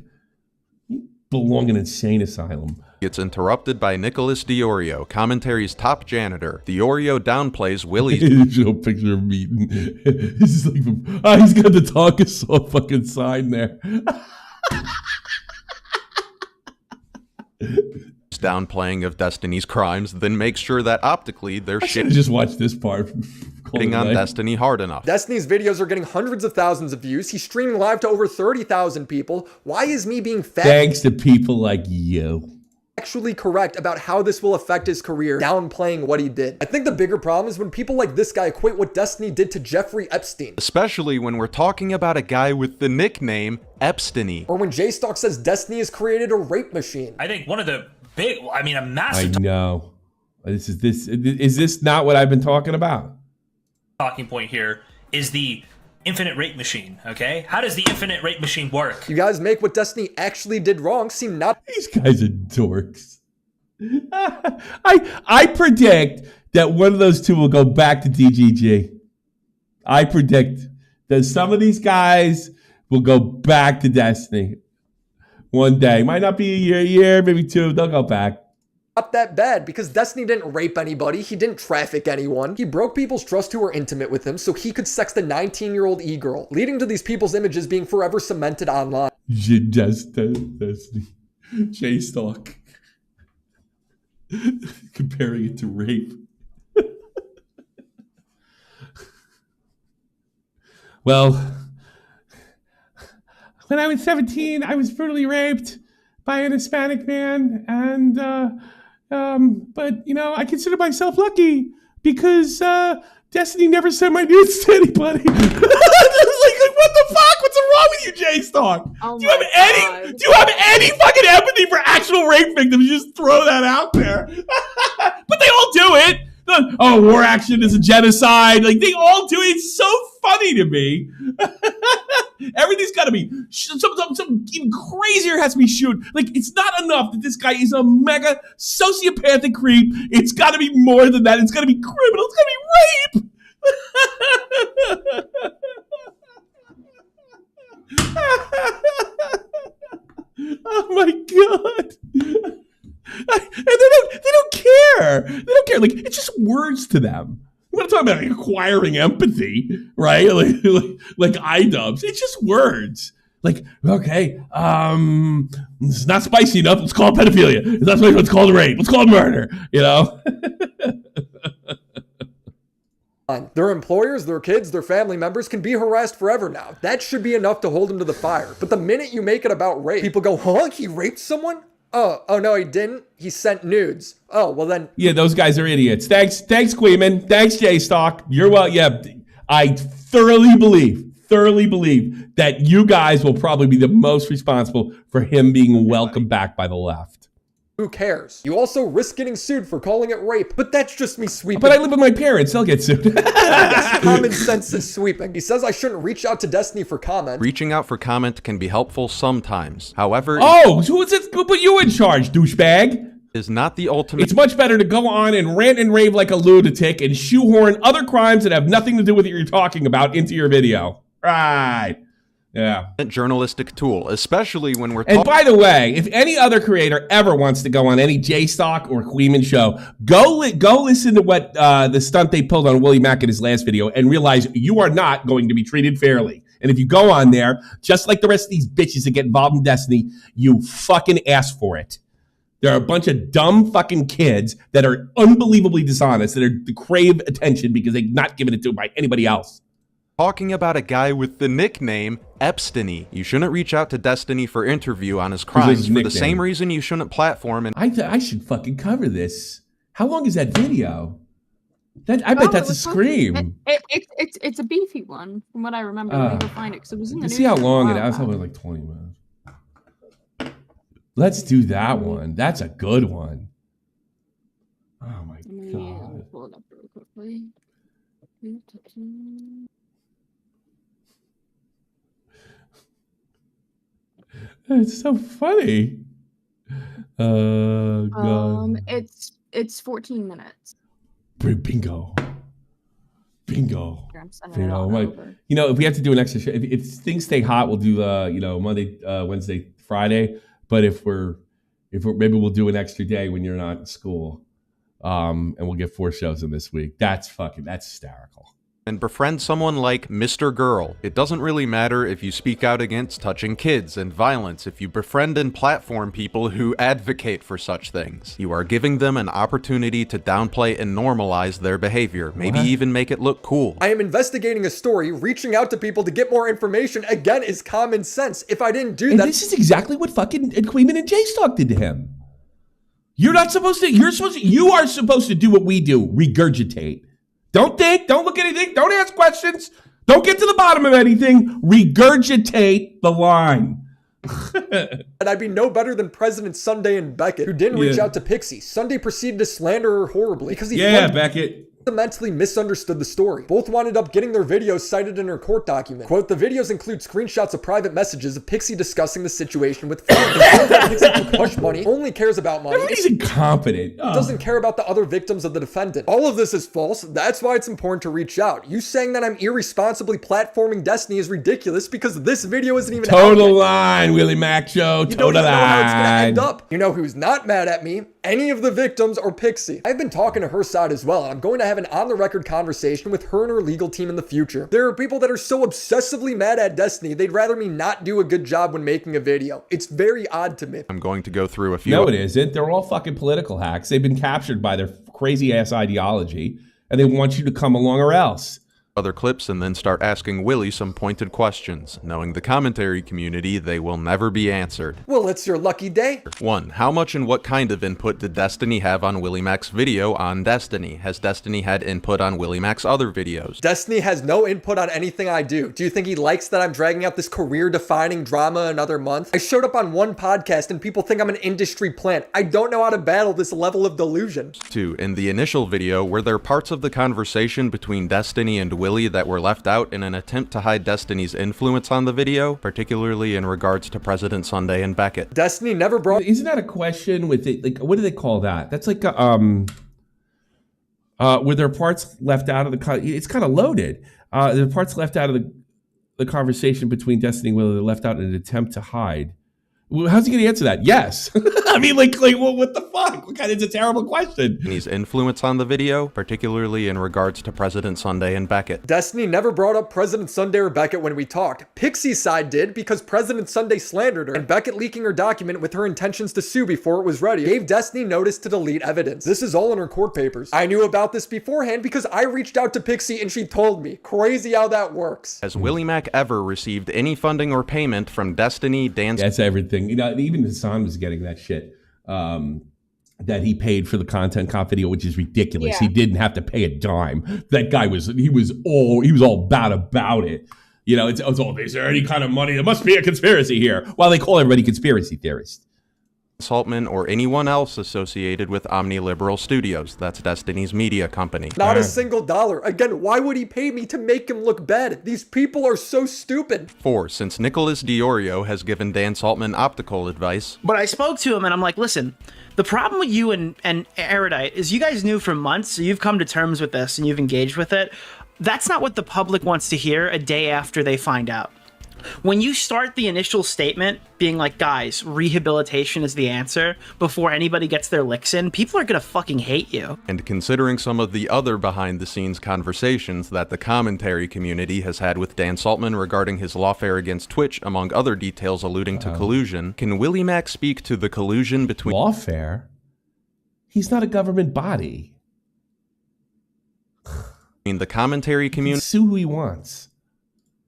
You belong in an insane asylum. Gets interrupted by Nicholas Diorio, commentary's top janitor. Diorio downplays Willie's. There's no picture of meeting. This is he's got the Tonkasaw fucking sign there. Downplaying of Destiny's crimes, then makes sure that optically they're shitting. Just watch this part. Hitting on Destiny hard enough. Destiny's videos are getting hundreds of thousands of views. He's streaming live to over 30,000 people. Why is me being thanks to people like you actually correct about how this will affect his career, downplaying what he did? I think the bigger problem is when people like this guy equate what Destiny did to Jeffrey Epstein. Especially when we're talking about a guy with the nickname Epsteiny. Or when J-Stock says Destiny has created a rape machine. I think one of the a massive I know. Is this not what I've been talking about? Talking point here is the infinite rape machine, okay? How does the infinite rape machine work? You guys make what Destiny actually did wrong seem not— These guys are dorks. I predict that one of those two will go back to DGG. I predict that some of these guys will go back to Destiny one day. Might not be a year, maybe 2. They'll go back. Not that bad, because Destiny didn't rape anybody, he didn't traffic anyone, he broke people's trust who were intimate with him so he could sex the 19-year-old e-girl, leading to these people's images being forever cemented online. Destiny. J-Stalk. Comparing it to rape. Well, when I was 17, I was brutally raped by an Hispanic man, and but you know, I consider myself lucky because Destiny never sent my nudes to anybody. Like, what the fuck? What's wrong with you, J-Stalk? Oh do you have any fucking empathy for actual rape victims? You just throw that out there. But they all do it. Oh, war action is a genocide. Like, they all do it. It's so funny to me. Everything's got to be some even crazier has to be shoot. Like, it's not enough that this guy is a mega sociopathic creep. It's got to be more than that. It's got to be criminal. It's got to be rape. Oh my god. And they don't care. They don't care. Like, it's just words to them. We're not talking about like, acquiring empathy, right? Like IDUBBBZ. It's just words. Like, okay, it's not spicy enough. Let's call it pedophilia. It's not spicy enough. Let's call it rape. Let's call it murder. You know? Their employers, their kids, their family members can be harassed forever now. That should be enough to hold them to the fire. But the minute you make it about rape, people go, huh? He raped someone? Oh no, he didn't. He sent nudes. Oh, well then. Yeah, those guys are idiots. Thanks, Queeman. Thanks, J-Stalk. You're well. Yeah, I thoroughly believe that you guys will probably be the most responsible for him being welcomed back by the left. Who cares? You also risk getting sued for calling it rape, but that's just me sweeping. But I live with my parents. They'll get sued. Common sense is sweeping. He says I shouldn't reach out to Destiny for comment. Reaching out for comment can be helpful sometimes. However, who is it? Who put you in charge, douchebag? Is not the ultimate. It's much better to go on and rant and rave like a lunatic and shoehorn other crimes that have nothing to do with what you're talking about into your video. Right. Yeah. Journalistic tool, especially when we're And by the way, if any other creator ever wants to go on any J-Stalk or Queeman show, go listen to what the stunt they pulled on Willie Mack in his last video and realize you are not going to be treated fairly. And if you go on there, just like the rest of these bitches that get involved in Destiny, you fucking ask for it. There are a bunch of dumb fucking kids that are unbelievably dishonest, that crave attention because they're not given it to them by anybody else. Talking about a guy with the nickname Epsteiny. You shouldn't reach out to Destiny for interview on his crimes for the same reason you shouldn't platform. And I should fucking cover this. How long is that video? I bet that's a scream. It's a beefy one, from what I remember. Let me go find it, because it was in the news. See how long it is. I was hoping like 20 minutes. Let's do that one. That's a good one. Oh my god. Let me pull it up real quickly. It's so funny. God. It's 14 minutes. Bingo. I'm sending it all over. You know, if we have to do an extra show, if things stay hot, we'll do Monday, Wednesday, Friday. But if we're maybe we'll do an extra day when you're not in school, and we'll get 4 shows in this week. That's hysterical. And befriend someone like Mr. Girl. It doesn't really matter if you speak out against touching kids and violence. If you befriend and platform people who advocate for such things, you are giving them an opportunity to downplay and normalize their behavior. Maybe even make it look cool. I am investigating a story. Reaching out to people to get more information, again, is common sense. If I didn't do that... this is exactly what fucking Queeman and J-Stalk did to him. You are supposed to do what we do, regurgitate. Don't think, don't look at anything, don't ask questions, don't get to the bottom of anything, regurgitate the line. And I'd be no better than President Sunday and Beckett, who didn't reach out to Pixie. Sunday proceeded to slander her horribly because he Beckett. fundamentally misunderstood the story. Both wound up getting their videos cited in her court document. Quote, the videos include screenshots of private messages of Pixie discussing the situation with friends. Pixie can push money, only cares about money. Everybody's incompetent. Doesn't care about the other victims of the defendant. All of this is false. That's why it's important to reach out. You saying that I'm irresponsibly platforming Destiny is ridiculous because this video isn't even Total out yet. line, WILLYMACSHOW. You Total don't even know how it's gonna line. end up. You know who's not mad at me? Any of the victims or Pixie. I've been talking to her side as well, and I'm going to have an on-the-record conversation with her and her legal team in the future. There are people that are so obsessively mad at Destiny, they'd rather me not do a good job when making a video. It's very odd to me. I'm going to go through a few. No, it isn't. They're all fucking political hacks. They've been captured by their crazy-ass ideology, and they want you to come along or else. Other clips and then start asking Willy some pointed questions. Knowing the commentary community, they will never be answered. Well, it's your lucky day. 1. How much and what kind of input did Destiny have on WILLYMAC's video on Destiny? Has Destiny had input on WILLYMAC's other videos? Destiny has no input on anything I do. Do you think he likes that I'm dragging out this career-defining drama another month? I showed up on one podcast and people think I'm an industry plant. I don't know how to battle this level of delusion. 2. In the initial video, were there parts of the conversation between Destiny and Willy that were left out in an attempt to hide Destiny's influence on the video, particularly in regards to President Sunday and Beckett? Destiny never brought... Isn't that a question with it? Like, what do they call that? That's like, were there parts left out of the... It's kind of loaded. There are parts left out of the conversation between Destiny and Willy that left out in an attempt to hide. Well, how's he going to answer that? Yes. I mean, like, well, what the fuck? It's a terrible question. Destiny's influence on the video, particularly in regards to President Sunday and Beckett. Destiny never brought up President Sunday or Beckett when we talked. Pixie's side did because President Sunday slandered her, and Beckett leaking her document with her intentions to sue before it was ready gave Destiny notice to delete evidence. This is all in her court papers. I knew about this beforehand because I reached out to Pixie and she told me. Crazy how that works. Has WILLYMAC ever received any funding or payment from Destiny, Dance... That's everything. You know, even Hassan was getting that shit. That he paid for the content comp video, which is ridiculous. Yeah. He didn't have to pay a dime. That guy was all bad about it. You know, it's all, is there any kind of money? There must be a conspiracy here. Well, they call everybody conspiracy theorists. Saltman or anyone else associated with Omniliberal Studios. That's Destiny's media company. Not a single dollar. Again, why would he pay me to make him look bad? These people are so stupid. 4. Since Nicholas Diorio has given Dan Saltman optical advice. But I spoke to him and I'm like, listen, the problem with you and Erudite is you guys knew for months, so you've come to terms with this and you've engaged with it. That's not what the public wants to hear a day after they find out. When you start the initial statement being like, guys, rehabilitation is the answer before anybody gets their licks in, people are gonna fucking hate you. And considering some of the other behind-the-scenes conversations that the commentary community has had with Dan Saltman regarding his lawfare against Twitch, among other details alluding to collusion, can WILLYMAC speak to the collusion between... Lawfare? He's not a government body. The commentary community... Sue who he wants.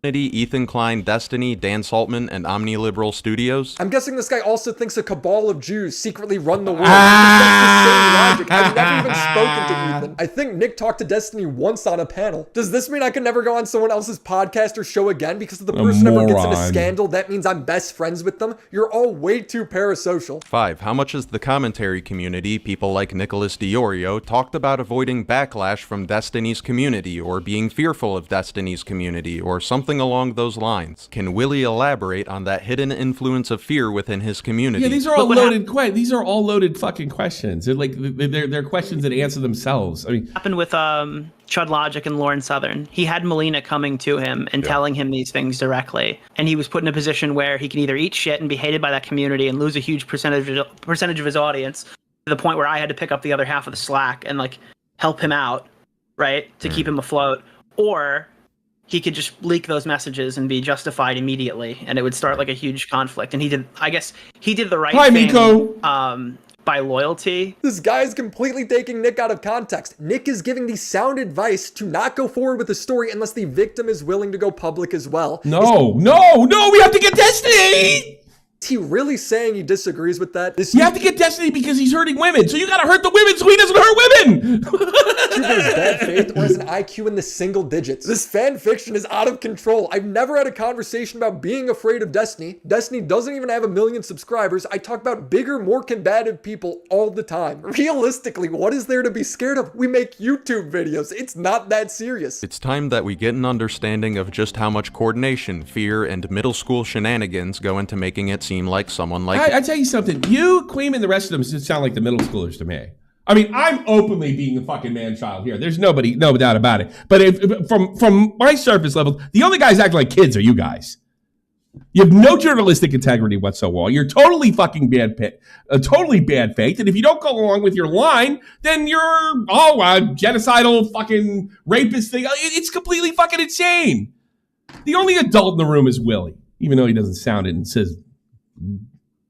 Ethan Klein, Destiny, Dan Saltman, and Omniliberal Studios. I'm guessing this guy also thinks a cabal of Jews secretly run the world. That's the same logic. I've never even spoken to Ethan. I think Nick talked to Destiny once on a panel. Does this mean I can never go on someone else's podcast or show again because if the person ever gets in a scandal, that means I'm best friends with them? You're all way too parasocial. 5. How much has the commentary community, people like Nicholas Diorio, talked about avoiding backlash from Destiny's community or being fearful of Destiny's community or something along those lines? Can Willy elaborate on that hidden influence of fear within his community? Yeah, these are all loaded. These are all loaded fucking questions. They're like they're questions that answer themselves. I mean, Happened with Chud Logic and Lauren Southern. He had Melina coming to him and telling him these things directly, and he was put in a position where he can either eat shit and be hated by that community and lose a huge percentage of his audience, to the point where I had to pick up the other half of the slack and like help him out, right, to keep him afloat, or he could just leak those messages and be justified immediately, and it would start like a huge conflict. And he did the right thing. Miko. By loyalty. This guy is completely taking Nick out of context. Nick is giving the sound advice to not go forward with the story unless the victim is willing to go public as well. No, we have to get Destiny! Is he really saying he disagrees with that? You have to get Destiny because he's hurting women, so you gotta hurt the women so he doesn't hurt women! Either his bad faith or has an IQ in the single digits. This fan fiction is out of control. I've never had a conversation about being afraid of Destiny. Destiny doesn't even have 1 million subscribers. I talk about bigger, more combative people all the time. Realistically, what is there to be scared of? We make YouTube videos. It's not that serious. It's time that we get an understanding of just how much coordination, fear, and middle school shenanigans go into making it seem like someone like... I tell you something. You, Queen, and the rest of them just sound like the middle schoolers to me. I mean, I'm openly being a fucking man-child here. There's no doubt about it. But if from my surface level, the only guys acting like kids are you guys. You have no journalistic integrity whatsoever. You're totally fucking totally bad faith. And if you don't go along with your line, then you're a genocidal fucking rapist thing. It's completely fucking insane. The only adult in the room is Willie, even though he doesn't sound it and says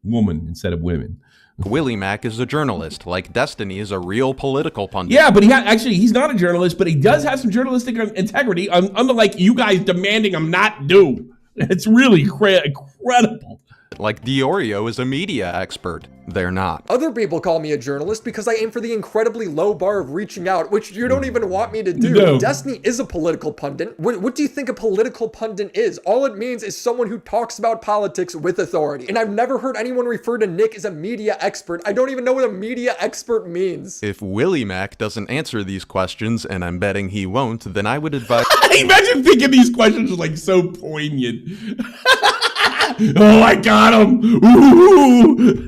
woman instead of women. Willie Mac is a journalist, like Destiny is a real political pundit. Yeah, but he's not a journalist, but he does have some journalistic integrity, unlike you guys demanding him not do. It's really incredible. Like Diorio is a media expert. They're not. Other people call me a journalist because I aim for the incredibly low bar of reaching out, which you don't even want me to do. No. Destiny is a political pundit. What do you think a political pundit is? All it means is someone who talks about politics with authority. And I've never heard anyone refer to Nick as a media expert. I don't even know what a media expert means. If Willie Mac doesn't answer these questions, and I'm betting he won't, then I would advise... Imagine thinking these questions are like so poignant. Oh, I got him! Ooh.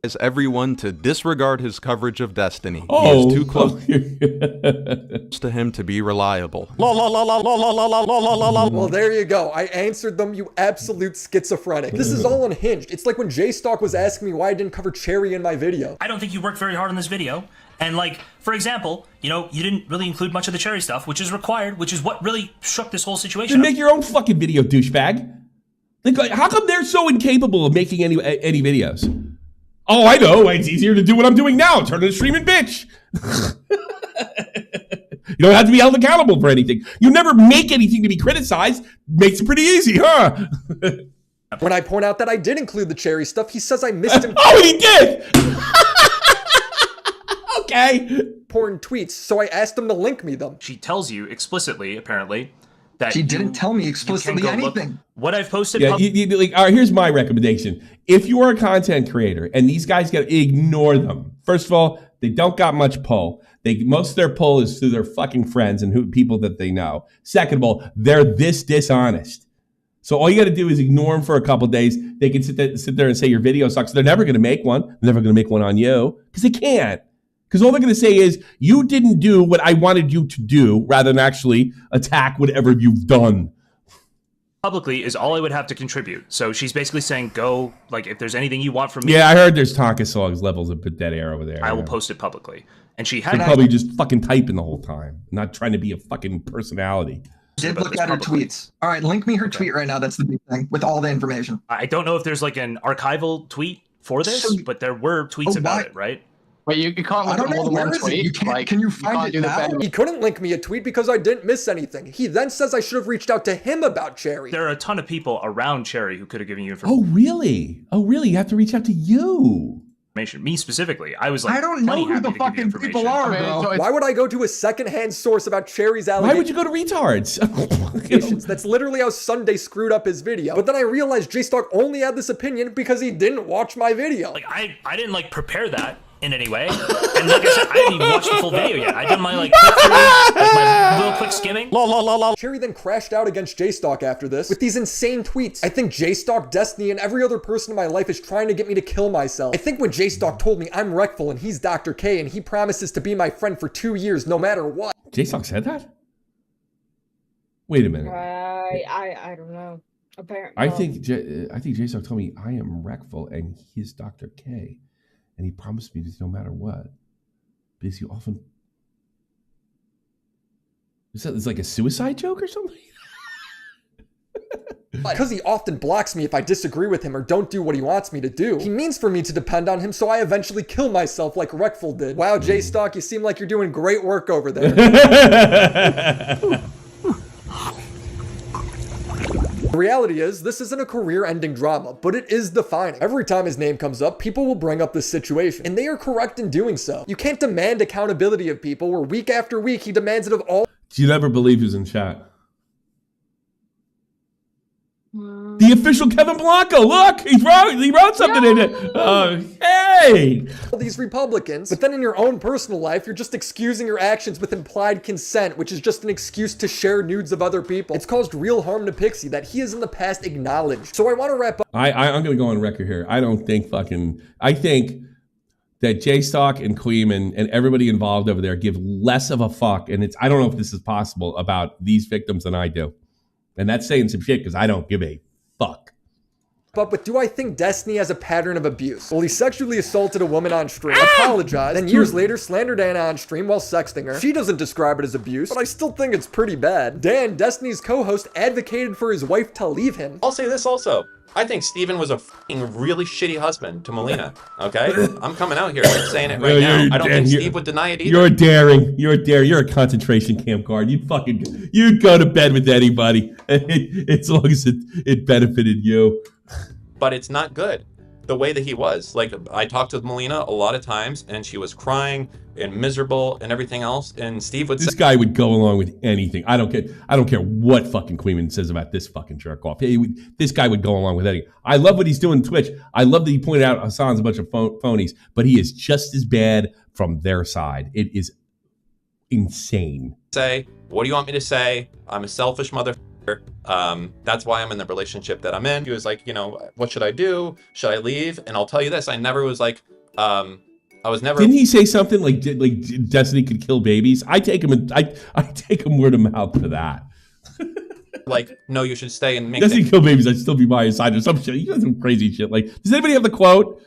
As everyone to disregard his coverage of Destiny. He Oh. is too close to him to be reliable. Well, there you go. I answered them, you absolute schizophrenic. This is all unhinged. It's like when J-Stock was asking me why I didn't cover Cherry in my video. I don't think you worked very hard on this video. And like, for example, you didn't really include much of the Cherry stuff, which is required, which is what really shook this whole situation Then up. make your own fucking video, douchebag. Like, how come they're so incapable of making any videos? Oh, I know. It's easier to do what I'm doing now. Turn into a streaming bitch. You don't have to be held accountable for anything. You never make anything to be criticized. Makes it pretty easy, huh? When I point out that I did include the Cherry stuff, he says I missed him. Oh, he did! Okay. Important tweets, so I asked him to link me them. She tells you explicitly, apparently, that She didn't tell me explicitly anything. What I've posted. Yeah, all right, here's my recommendation. If you are a content creator and these guys ignore them. First of all, they don't got much pull. Most of their pull is through their fucking friends and people that they know. Second of all, they're this dishonest. So all you got to do is ignore them for a couple days. They can sit there and say your video sucks. They're never going to make one. They're never going to make one on you because they can't. Because all they're going to say is, you didn't do what I wanted you to do, rather than actually attack whatever you've done. Publicly is all I would have to contribute. So she's basically saying, go, like, if there's anything you want from me. Yeah, I heard there's Tonka Songs levels of dead air over there. I will post it publicly. And she had probably just fucking typing the whole time, not trying to be a fucking personality. Did look at her tweets. All right, link me her tweet right now. That's the big thing with all the information. I don't know if there's like an archival tweet for this, but there were tweets about it, right? Wait, you can't look at more than one tweet. Can you find it now? He couldn't link me a tweet because I didn't miss anything. He then says I should have reached out to him about Cherry. There are a ton of people around Cherry who could have given you information. Oh, really? You have to reach out to you. Me specifically. I was like, I don't know who the fucking people are, bro. Why would I go to a secondhand source about Cherry's allegations? Why would you go to retards? That's literally how Sunday screwed up his video. But then I realized J-Stock only had this opinion because he didn't watch my video. Like, I didn't like prepare that in any way. And like I said, I didn't even watch the full video yet. I did my like click through, like my little quick skimming. Cherry then crashed out against J-Stock after this with these insane tweets. I think J-Stock, Destiny, and every other person in my life is trying to get me to kill myself. I think when J-Stock told me I'm Wreckful and he's Dr. K and he promises to be my friend for 2 years no matter what. J-Stock said that? Wait a minute. I don't know. Apparently, I think J-Stock told me I am Wreckful and he's Dr. K. And he promised me this no matter what. Because you often... Is that like a suicide joke or something? Because he often blocks me if I disagree with him or don't do what he wants me to do. He means for me to depend on him, so I eventually kill myself like Wreckful did. Wow, J-Stock, you seem like you're doing great work over there. The reality is, this isn't a career-ending drama, but it is defining. Every time his name comes up, people will bring up this situation, and they are correct in doing so. You can't demand accountability of people where week after week he demands it of all. Do you never believe who's in chat? The official Kevin Blanco. Look, he wrote something in it. Hey! These Republicans, but then in your own personal life, you're just excusing your actions with implied consent, which is just an excuse to share nudes of other people. It's caused real harm to Pixie that he has in the past acknowledged. So I want to wrap up. I'm going to go on record here. I think that J-Stock and Queeman and everybody involved over there give less of a fuck, and I don't know if this is possible, about these victims than I do. And that's saying some shit because I don't give a fuck. But do I think Destiny has a pattern of abuse? Well, he sexually assaulted a woman on stream, apologized, then years later slandered Anna on stream while sexting her. She doesn't describe it as abuse, but I still think it's pretty bad. Dan, Destiny's co-host, advocated for his wife to leave him. I'll say this also. I think Steven was a fucking really shitty husband to Melina, okay? I'm coming out here and saying it right now. I don't think Steve would deny it either. You're daring. You're a concentration camp guard. You'd go to bed with anybody as long as it benefited you. But it's not good the way that he was. Like, I talked with Melina a lot of times and she was crying and miserable and everything else, and Steve would say, this guy would go along with anything. I don't care what fucking Queeman says about this fucking jerk off. This guy would go along with anything. I love what he's doing on Twitch. I love that he pointed out Hassan's a bunch of phonies, but he is just as bad from their side. It is insane. say, what do you want me to say? I'm a selfish motherfucker. That's why I'm in the relationship that I'm in. He was like, you know, what should I do? Should I leave? And I'll tell you this, I never was like, I was never. Didn't he say something like Destiny could kill babies? I take him word of mouth for that. Like, no, you should stay and make. Destiny kill babies. I'd still be by his side or some shit. He does some crazy shit. Like, does anybody have the quote?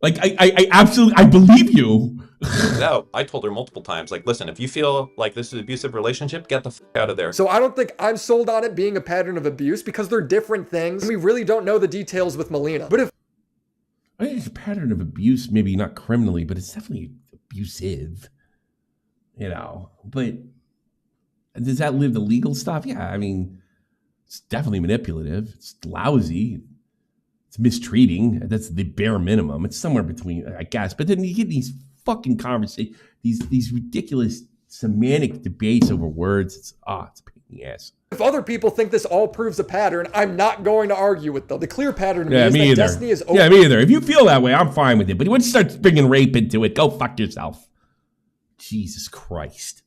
Like, I absolutely believe you. No, I told her multiple times, like, listen, if you feel like this is an abusive relationship, get the fuck out of there. So I don't think I'm sold on it being a pattern of abuse because they're different things. And we really don't know the details with Melina. But if I think it's a pattern of abuse, maybe not criminally, but it's definitely abusive, you know. But does that live the legal stuff? Yeah, I mean, it's definitely manipulative. It's lousy. It's mistreating. That's the bare minimum. It's somewhere between, I guess. But then you get these fucking conversations, these ridiculous semantic debates over words. It's a pain in the ass. If other people think this all proves a pattern, I'm not going to argue with them. The clear pattern to me is me that either. Destiny is open. Yeah, me either. If you feel that way, I'm fine with it. But once you start bringing rape into it, go fuck yourself. Jesus Christ.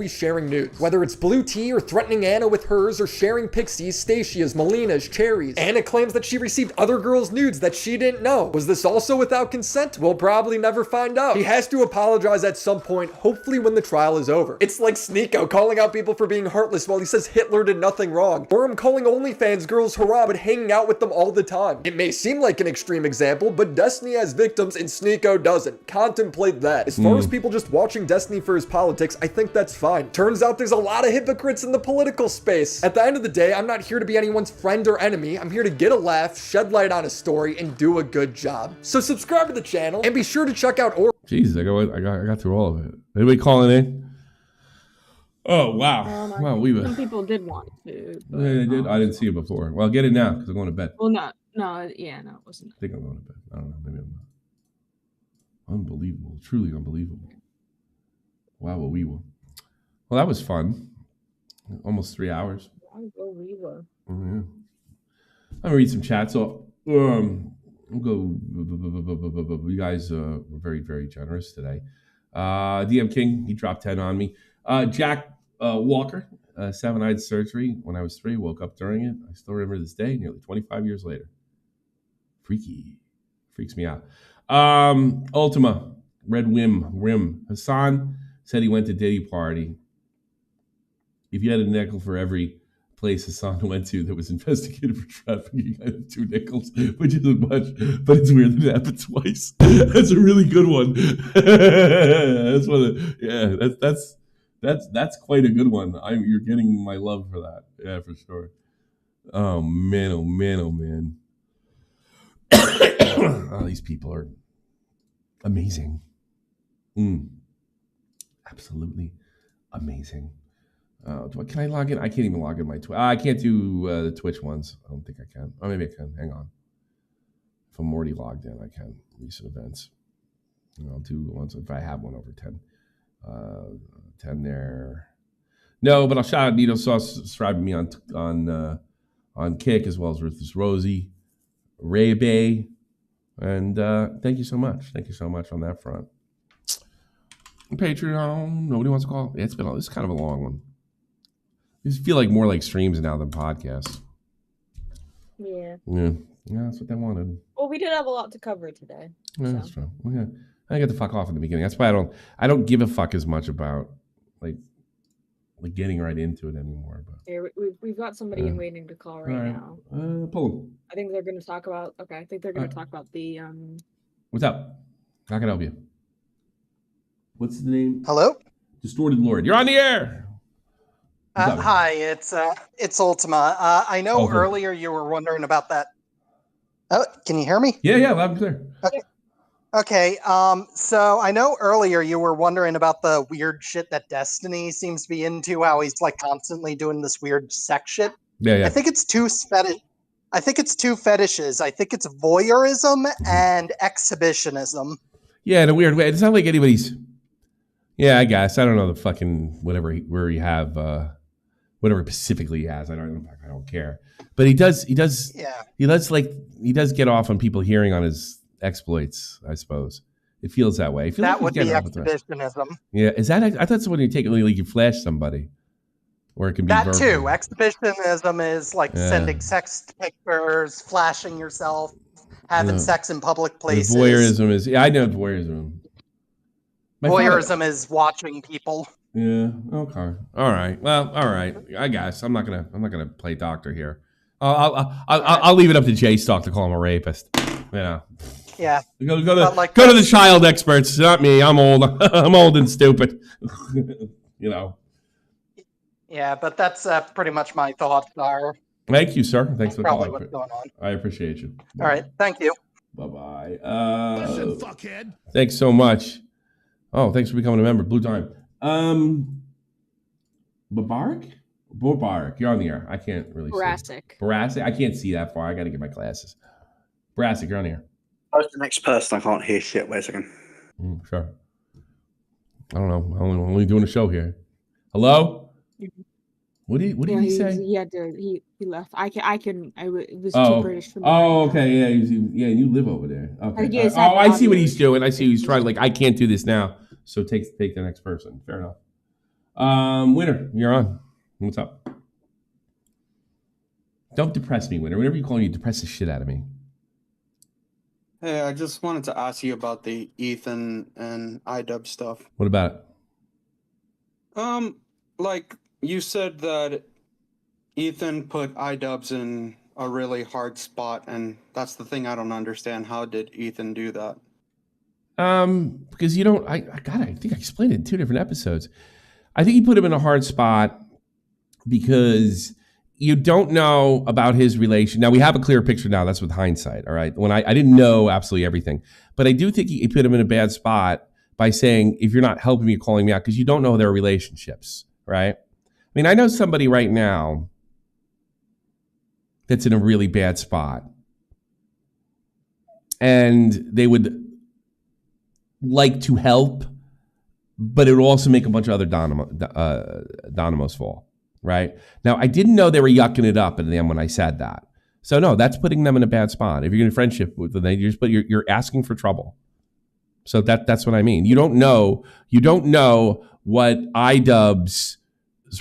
Sharing nudes. Whether it's Blue Tea or threatening Anna with hers or sharing Pixie's, Stacia's, Melina's, Cherry's. Anna claims that she received other girls' nudes that she didn't know. Was this also without consent? We'll probably never find out. He has to apologize at some point, hopefully when the trial is over. It's like Sneeko calling out people for being heartless while he says Hitler did nothing wrong. Or him calling OnlyFans girls hurrah but hanging out with them all the time. It may seem like an extreme example, but Destiny has victims and Sneeko doesn't. Contemplate that. As far as people just watching Destiny for his politics, I think that's fine. Turns out there's a lot of hypocrites in the political space. At the end of the day, I'm not here to be anyone's friend or enemy. I'm here to get a laugh, shed light on a story, and do a good job. So subscribe to the channel and be sure to check out Jesus, I got through all of it. Anybody calling in? Oh wow! Wow, some people did want to. But, they did. I didn't see it before. Well, get it now because I'm going to bed. Well, no, it wasn't. I think I'm going to bed. I don't know. Maybe I'm not. Unbelievable. Truly unbelievable. Wow, what we will. Well, that was fun. Almost 3 hours. Oh, yeah. I'm gonna read some chat. So, we'll go. You guys were very, very generous today. DM King, he dropped 10 on me. Jack Walker, 7-eyed surgery when I was 3. Woke up during it. I still remember this day, nearly 25 years later. Freaky. Freaks me out. Ultima, Red Rim. Hassan said he went to Diddy party. If you had a nickel for every place Hassan went to that was investigated for trafficking, I have 2 nickels, which isn't much, but it's weird that it happened twice. That's a really good one. That's one of, that's quite a good one. You're getting my love for that. Yeah, for sure. Oh man, oh man, oh man. Oh, these people are amazing. Absolutely amazing. Can I log in? I can't even log in my Twitch. I can't do the Twitch ones. I don't think I can. Oh, maybe I can. Hang on. If I'm already logged in, I can. Recent events. I'll do ones if I have one over 10. 10 there. No, but I'll shout out Nito Sauce subscribing me on Kick, as well as Ruthless Rosie, Ray Bay, and thank you so much. Thank you so much on that front. Patreon. Nobody wants to call. It's kind of a long one. These feel like more like streams now than podcasts. Yeah. Yeah, that's what they wanted. Well, we did have a lot to cover today. Yeah, that's true. Well, yeah, I got the fuck off in the beginning. That's why I don't give a fuck as much about like getting right into it anymore. But Here, we've got somebody in waiting to call right now. Pull them. I think they're going to talk about. Okay, I think they're going to talk about the. What's up? How can I help you? What's the name? Hello? Distorted Lord. You're on the air. Hi, it's Ultima. I know earlier you were wondering about that. Oh, can you hear me? Yeah, loud and clear. Okay. So I know earlier you were wondering about the weird shit that Destiny seems to be into. How he's like constantly doing this weird sex shit. Yeah. I think it's two fetishes. I think it's voyeurism and exhibitionism. Yeah, in a weird way. It's not like anybody's. Yeah, I guess I don't know the fucking whatever where you have whatever specifically he has. I don't care. But he does. Yeah. He does get off on people hearing on his exploits. I suppose it feels that way. That would be exhibitionism. Yeah, is that? I thought that's when you take like you flash somebody, or it can be that verbal. too. Exhibitionism is like sending sex pictures, flashing yourself, having sex in public places. Voyeurism is. Yeah, I know voyeurism. Voyeurism is watching people. Yeah. Okay. All right. Well. All right. I guess I'm not gonna play doctor here. I'll leave it up to Jay Stock to call him a rapist. You know. Yeah. Go to the child experts. Not me. I'm old. I'm old and stupid. You know. Yeah, but that's pretty much my thoughts are. Thank you, sir. Thanks for probably calling. what's going on. I appreciate you. All right. Thank you. Bye-bye. Listen, fuckhead. Thanks so much. Oh, thanks for becoming a member. Blue Time. Bobark, you're on the air. I can't really see. Barasic. I can't see that far. I got to get my glasses. Barasic, you're on the air. Who's the next person? I can't hear shit. Wait a second. Sure. I don't know. I'm only doing a show here. Hello? What did he say? He left. It was Oh, too British for me. oh, okay. Yeah, you live over there. Okay. Yes, I see what he's doing. I see he's trying. Like, I can't do this now. So take the next person. Fair enough. Winner, you're on. What's up? Don't depress me, Winner. Whenever you call me, you depress the shit out of me. Hey, I just wanted to ask you about the Ethan and IDUBBBZ stuff. What about it? Like you said that Ethan put IDUBBBZ in a really hard spot, and that's the thing I don't understand. How did Ethan do that? Because you don't. I think I explained it in 2 different episodes. I think he put him in a hard spot because you don't know about his relation. Now we have a clear picture now. That's with hindsight. All right. When I didn't know absolutely everything, but I do think he put him in a bad spot by saying, if you're not helping me, you're calling me out, because you don't know their relationships. Right. I mean, I know somebody right now that's in a really bad spot, and they would like to help, but it would also make a bunch of other Dynamos fall. Right? Now, I didn't know they were yucking it up at them when I said that. So no, that's putting them in a bad spot. If you're in a friendship with them, you're asking for trouble. So that's what I mean. You don't know what IDUBBBZ's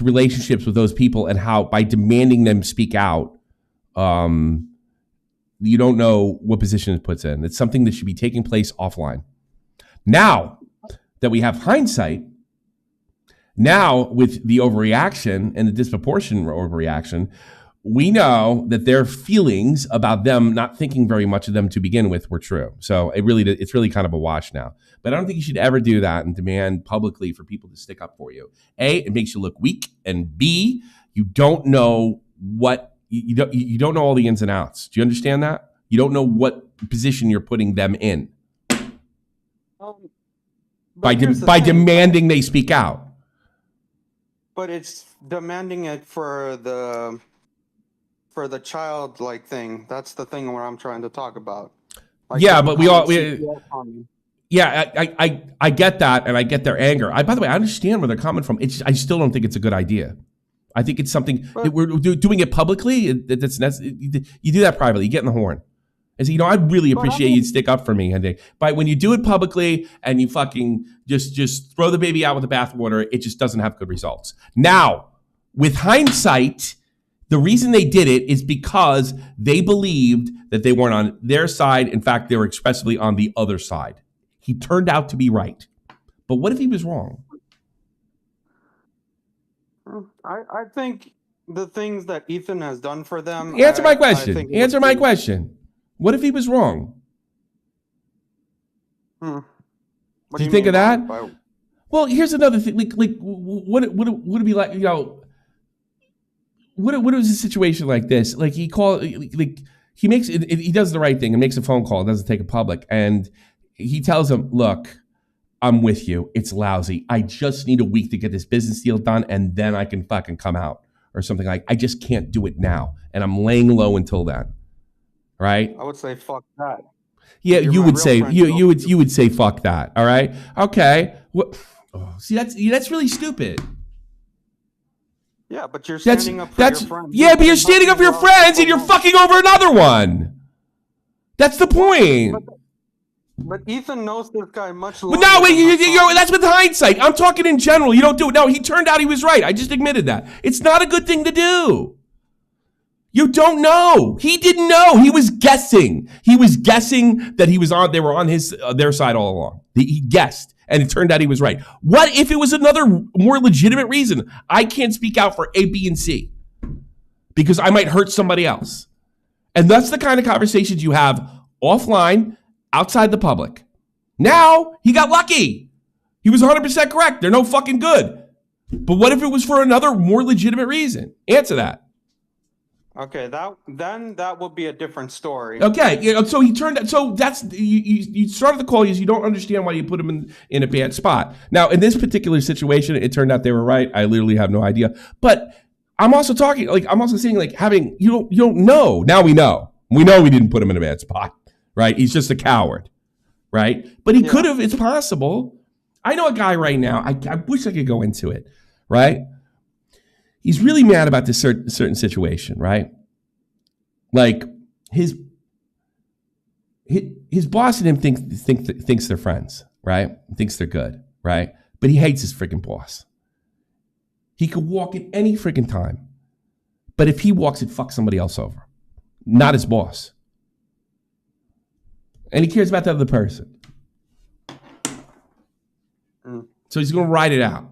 relationships with those people, and how by demanding them speak out, you don't know what position it puts in. It's something that should be taking place offline. Now that we have hindsight, now with the overreaction and the disproportionate overreaction, we know that their feelings about them not thinking very much of them to begin with were true. So it's really kind of a wash now. But I don't think you should ever do that and demand publicly for people to stick up for you. A, it makes you look weak, and B, you don't know what you don't know all the ins and outs. Do you understand that? You don't know what position you're putting them in by demanding they speak out. But it's demanding it for the child-like thing. That's the thing where I'm trying to talk about. Like, yeah, but we all yeah, I get that, and I get their anger. By the way, I understand where they're coming from. I still don't think it's a good idea. I think it's something that we're doing it publicly. You do that privately. You get in the horn. And so, I really appreciate you stick up for me. But when you do it publicly and you fucking just throw the baby out with the bathwater, it just doesn't have good results. Now, with hindsight, the reason they did it is because they believed that they weren't on their side. In fact, they were expressly on the other side. He turned out to be right. But what if he was wrong? I think the things that Ethan has done for them. Answer my question. Answer my question. What if he was wrong? What do you think of that? Well, here's another thing. Like, what would it be like? What was a situation like this? Like he does the right thing and makes a phone call, doesn't take it public, and he tells him, "Look, I'm with you. It's lousy. I just need a week to get this business deal done, and then I can fucking come out," or something like. I just can't do it now, and I'm laying low until then. Right? I would say fuck that. Yeah, you would say you would say fuck that. All right? Okay. See, that's really stupid. Yeah, but you're standing up for your friends. Yeah, but you're standing up for your friends and you're fucking over another one. That's the point. But Ethan knows this guy much longer. But no, wait, that's with hindsight. I'm talking in general. You don't do it. No, he turned out he was right. I just admitted that. It's not a good thing to do. You don't know. He didn't know. He was guessing. He was guessing that they were on their side all along. He guessed, and it turned out he was right. What if it was another more legitimate reason? I can't speak out for A, B, and C because I might hurt somebody else. And that's the kind of conversations you have offline, outside the public. Now, he got lucky. He was 100% correct. They're no fucking good. But what if it was for another more legitimate reason? Answer that. Okay, that would be a different story. Okay, so he turned out. So that's you started the call. You don't understand why you put him in a bad spot. Now, in this particular situation, it turned out they were right. I literally have no idea. But I'm also saying having you don't know. Now we know. We know we didn't put him in a bad spot, right? He's just a coward, right? But he could have. It's possible. I know a guy right now. I wish I could go into it, right? He's really mad about this certain situation, right? Like his boss and him thinks they're friends, right? Thinks they're good, right? But he hates his freaking boss. He could walk at any freaking time, but if he walks, it fucks somebody else over, not his boss. And he cares about the other person. So he's going to ride it out.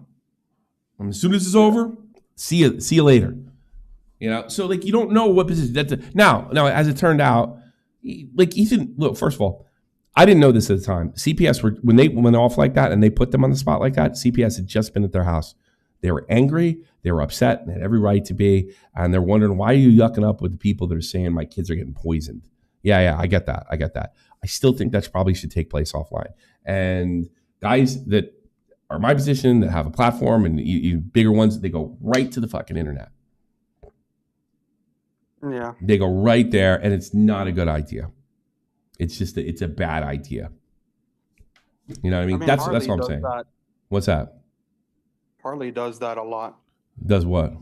And as soon as it's over, see you later. So like you don't know what position. Now, as it turned out, like Ethan. Look, first of all, I didn't know this at the time. CPS when they went off like that and they put them on the spot like that. CPS had just been at their house. They were angry. They were upset. And they had every right to be. And they're wondering, why are you yucking up with the people that are saying my kids are getting poisoned? Yeah, I get that. I still think that probably should take place offline. And guys that are my position that have a platform and bigger ones, they go right to the fucking internet. Yeah. They go right there, and it's not a good idea. It's just it's a bad idea. You know what I mean? That's what I'm saying. That. What's that? Harley does that a lot. Does what?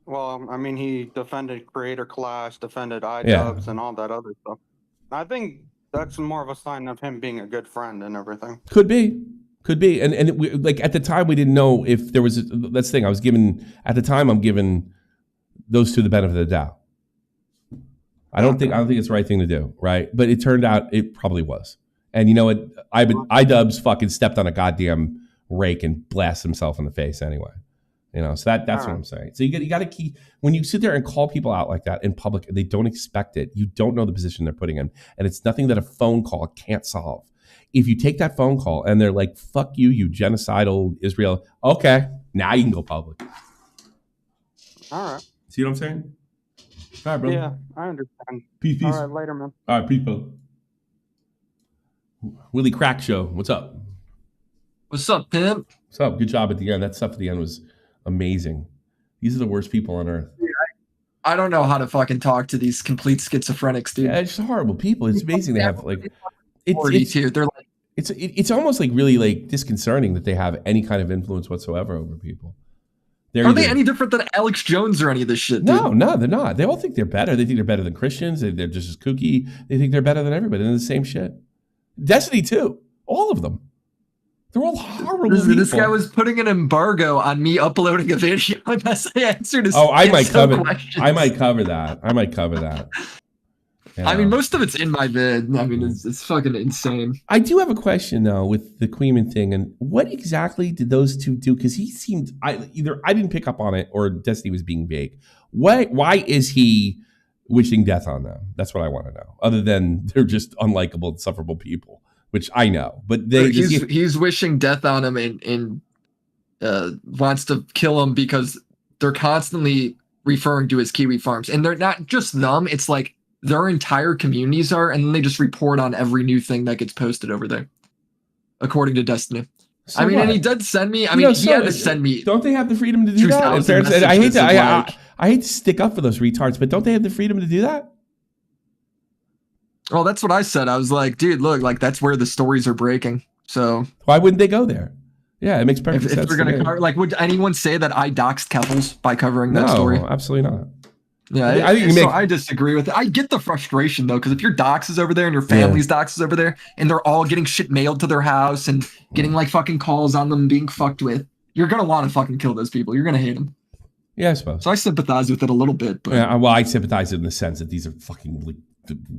Well, I mean, he defended Creator Clash, defended IDUBBBZ, and all that other stuff. I think that's more of a sign of him being a good friend and everything. Could be. And like at the time, we didn't know if there was that's the thing. I'm giving those two the benefit of the doubt. I don't think it's the right thing to do, right? But it turned out it probably was. And you know what? IDUBBBZ fucking stepped on a goddamn rake and blasted himself in the face anyway. So that's what I'm saying. So you got to keep, when you sit there and call people out like that in public and they don't expect it, you don't know the position they're putting in. And it's nothing that a phone call can't solve. If you take that phone call and they're like, fuck you, you genocidal Israel. Okay, now you can go public. All right. See what I'm saying? All right, brother. Yeah, I understand. Peace. All right, later, man. All right, peace, brother. Willie Crack Show. What's up? What's up, pimp? What's up? Good job at the end. That stuff at the end was Amazing. These are the worst people on earth. I don't know how to fucking talk to these complete schizophrenics, dude. Yeah, it's just horrible people. It's amazing they have like They're like it's almost like really like disconcerting that they have any kind of influence whatsoever over people. Are they any different than Alex Jones or any of this shit, dude? No, they're not. They all think they're better. They think they're better than Christians. They're just as kooky. They think they're better than everybody. They're the same shit. Destiny too. All of them. They're all horrible people. This guy was putting an embargo on me uploading a video unless I answered his I might cover questions. I might cover that. Yeah. I mean, most of it's in my vid. I mean, it's fucking insane. I do have a question though with the Queeman thing, and what exactly did those two do? Because he seemed either I didn't pick up on it or Destiny was being vague. Why is he wishing death on them? That's what I want to know. Other than they're just unlikable, insufferable people, which I know, but he's wishing death on him and wants to kill him because they're constantly referring to his Kiwi farms, and they're not just them. It's like their entire communities are, and then they just report on every new thing that gets posted over there, according to Destiny. So I mean, what? and he did send me. I mean, he had to send me. Don't they have the freedom to do that? I hate to stick up for those retards, but don't they have the freedom to do that? Well, that's what I said. I was like, dude, look, like that's where the stories are breaking. So why wouldn't they go there? Yeah, it makes perfect sense. If they're gonna cover, like, would anyone say that I doxed Keffels by covering that story? No, absolutely not. Yeah, I disagree with it. I get the frustration though, because if your dox is over there and your family's dox is over there, and they're all getting shit mailed to their house and getting like fucking calls on them being fucked with, you're gonna want to fucking kill those people. You're gonna hate them. Yeah, I suppose. So I sympathize with it a little bit. But yeah, well, I sympathize in the sense that these are fucking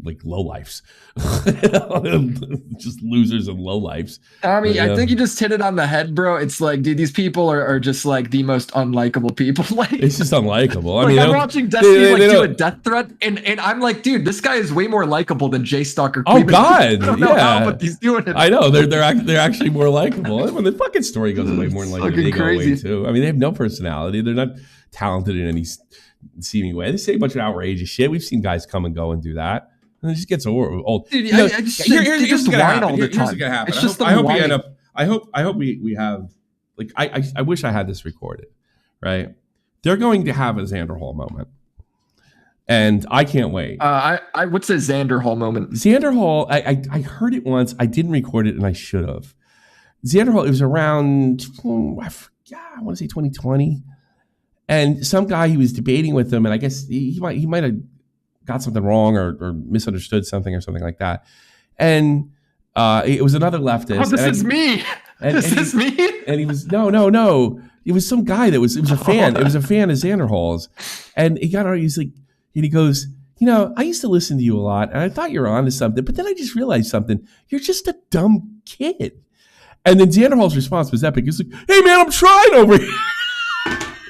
like lowlifes, just losers and lowlifes. I mean, I think you just hit it on the head, bro. It's like, dude, these people are just like the most unlikable people. Like, it's just unlikable. Like, I mean, I'm watching Destiny do a death threat, and I'm like, dude, this guy is way more likable than Jay Stalker. Oh God, I don't know how, but he's doing it. I know they're actually more likable. When the fucking story goes away, more than likely they go away too. I mean, they have no personality. They're not talented in any seeming way. They say a bunch of outrageous shit. We've seen guys come and go and do that, and it just gets old. Dude, I just here's what's gonna happen. Here's what's gonna happen. It's just I hope we end up. I hope we have like I wish I had this recorded. Right, they're going to have a Xander Hall moment, and I can't wait. What's the Xander Hall moment? Xander Hall. I heard it once. I didn't record it, and I should have. Xander Hall. It was around. I want to say 2020. And some guy he was debating with him, and I guess he might have got something wrong or misunderstood something or something like that. And it was another leftist. Oh, this is me. This is me. And he was no. It was some guy it was a fan. It was a fan of Xander Hall's, and he got on. He's like, and he goes, I used to listen to you a lot, and I thought you were onto something, but then I just realized something. You're just a dumb kid. And then Xander Hall's response was epic. He's like, hey man, I'm trying over here.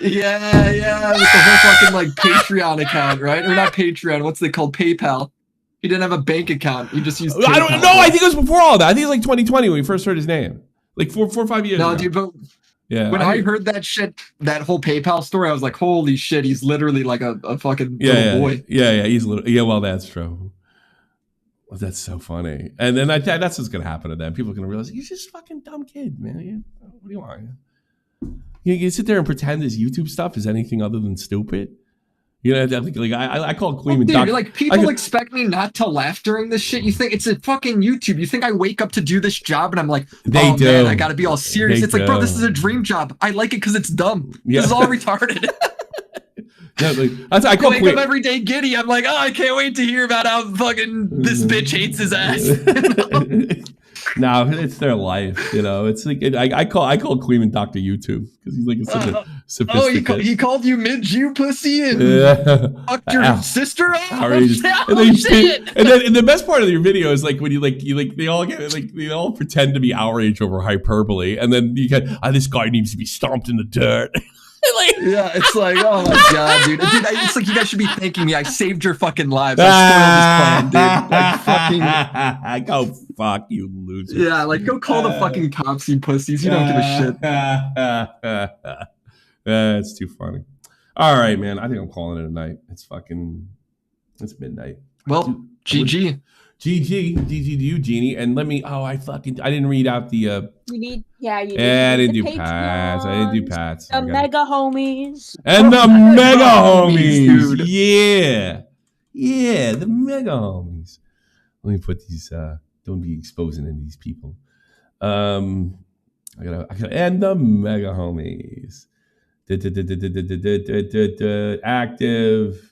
Yeah, with the whole fucking like Patreon account, right? Or not Patreon, what's they called? PayPal. He didn't have a bank account. He just used PayPal. I don't know. I think it was before all that. I think it was like 2020 when we first heard his name. Like 4 or 5 years ago. No, dude, but yeah, when I heard that shit, that whole PayPal story, I was like, holy shit, he's literally like a fucking little boy. Yeah, he's little. Yeah, well, that's true. Well, that's so funny. And then that's what's gonna happen to them. People are gonna realize you're just a fucking dumb kid, man. What do you want? You sit there and pretend this YouTube stuff is anything other than stupid. I call Queen. Dude, like people expect me not to laugh during this shit. You think it's a fucking YouTube? You think I wake up to do this job and I'm like, man, I gotta be all serious. It's like, bro, this is a dream job. I like it because it's dumb. Yeah. This is all retarded. I wake up every day giddy. I'm like, I can't wait to hear about how fucking this bitch hates his ass. No, it's their life, It's like I call Queeman Dr. YouTube because he's like such a sophisticated. Oh, he called you mid-Jew pussy and fucked your sister up. And then the best part of your video is like when you they all pretend to be outraged over hyperbole, and then you get this guy needs to be stomped in the dirt. Yeah, it's like, oh my god, dude. It's like you guys should be thanking me. I saved your fucking lives. I spoiled this plan, dude. Like, go fuck you, loser. Yeah, like go call the fucking cops, you pussies. You don't give a shit. It's too funny. All right, man. I think I'm calling it a night. It's midnight. Well, GG. GG to you, Jeannie. And let me. I didn't read out the. You need, yeah, you Yeah, I need didn't the do Pats. I didn't do Pats. The mega homies. And the mega homies, dude. Yeah, the mega homies. Let me put these. Don't be exposing any of these people. I gotta, and the mega homies. Active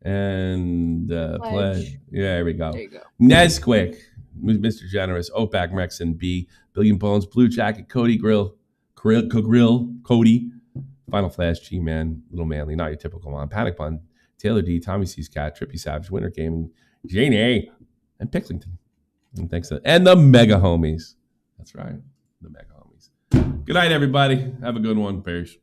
and play. Yeah, there we go. There you go. Nesquik, Mr. Generous, Opac, Mexon, B, Billion Bones, Blue Jacket, Cody Grill, Cody, Final Flash, G-Man, Little Manly, Not Your Typical Mom, Panic Bun, Taylor D, Tommy C's Cat, Trippy Savage, Winter Gaming, Jane A, and Picklington. And thanks and the mega homies. That's right, the mega homies. Good night, everybody. Have a good one. Peace.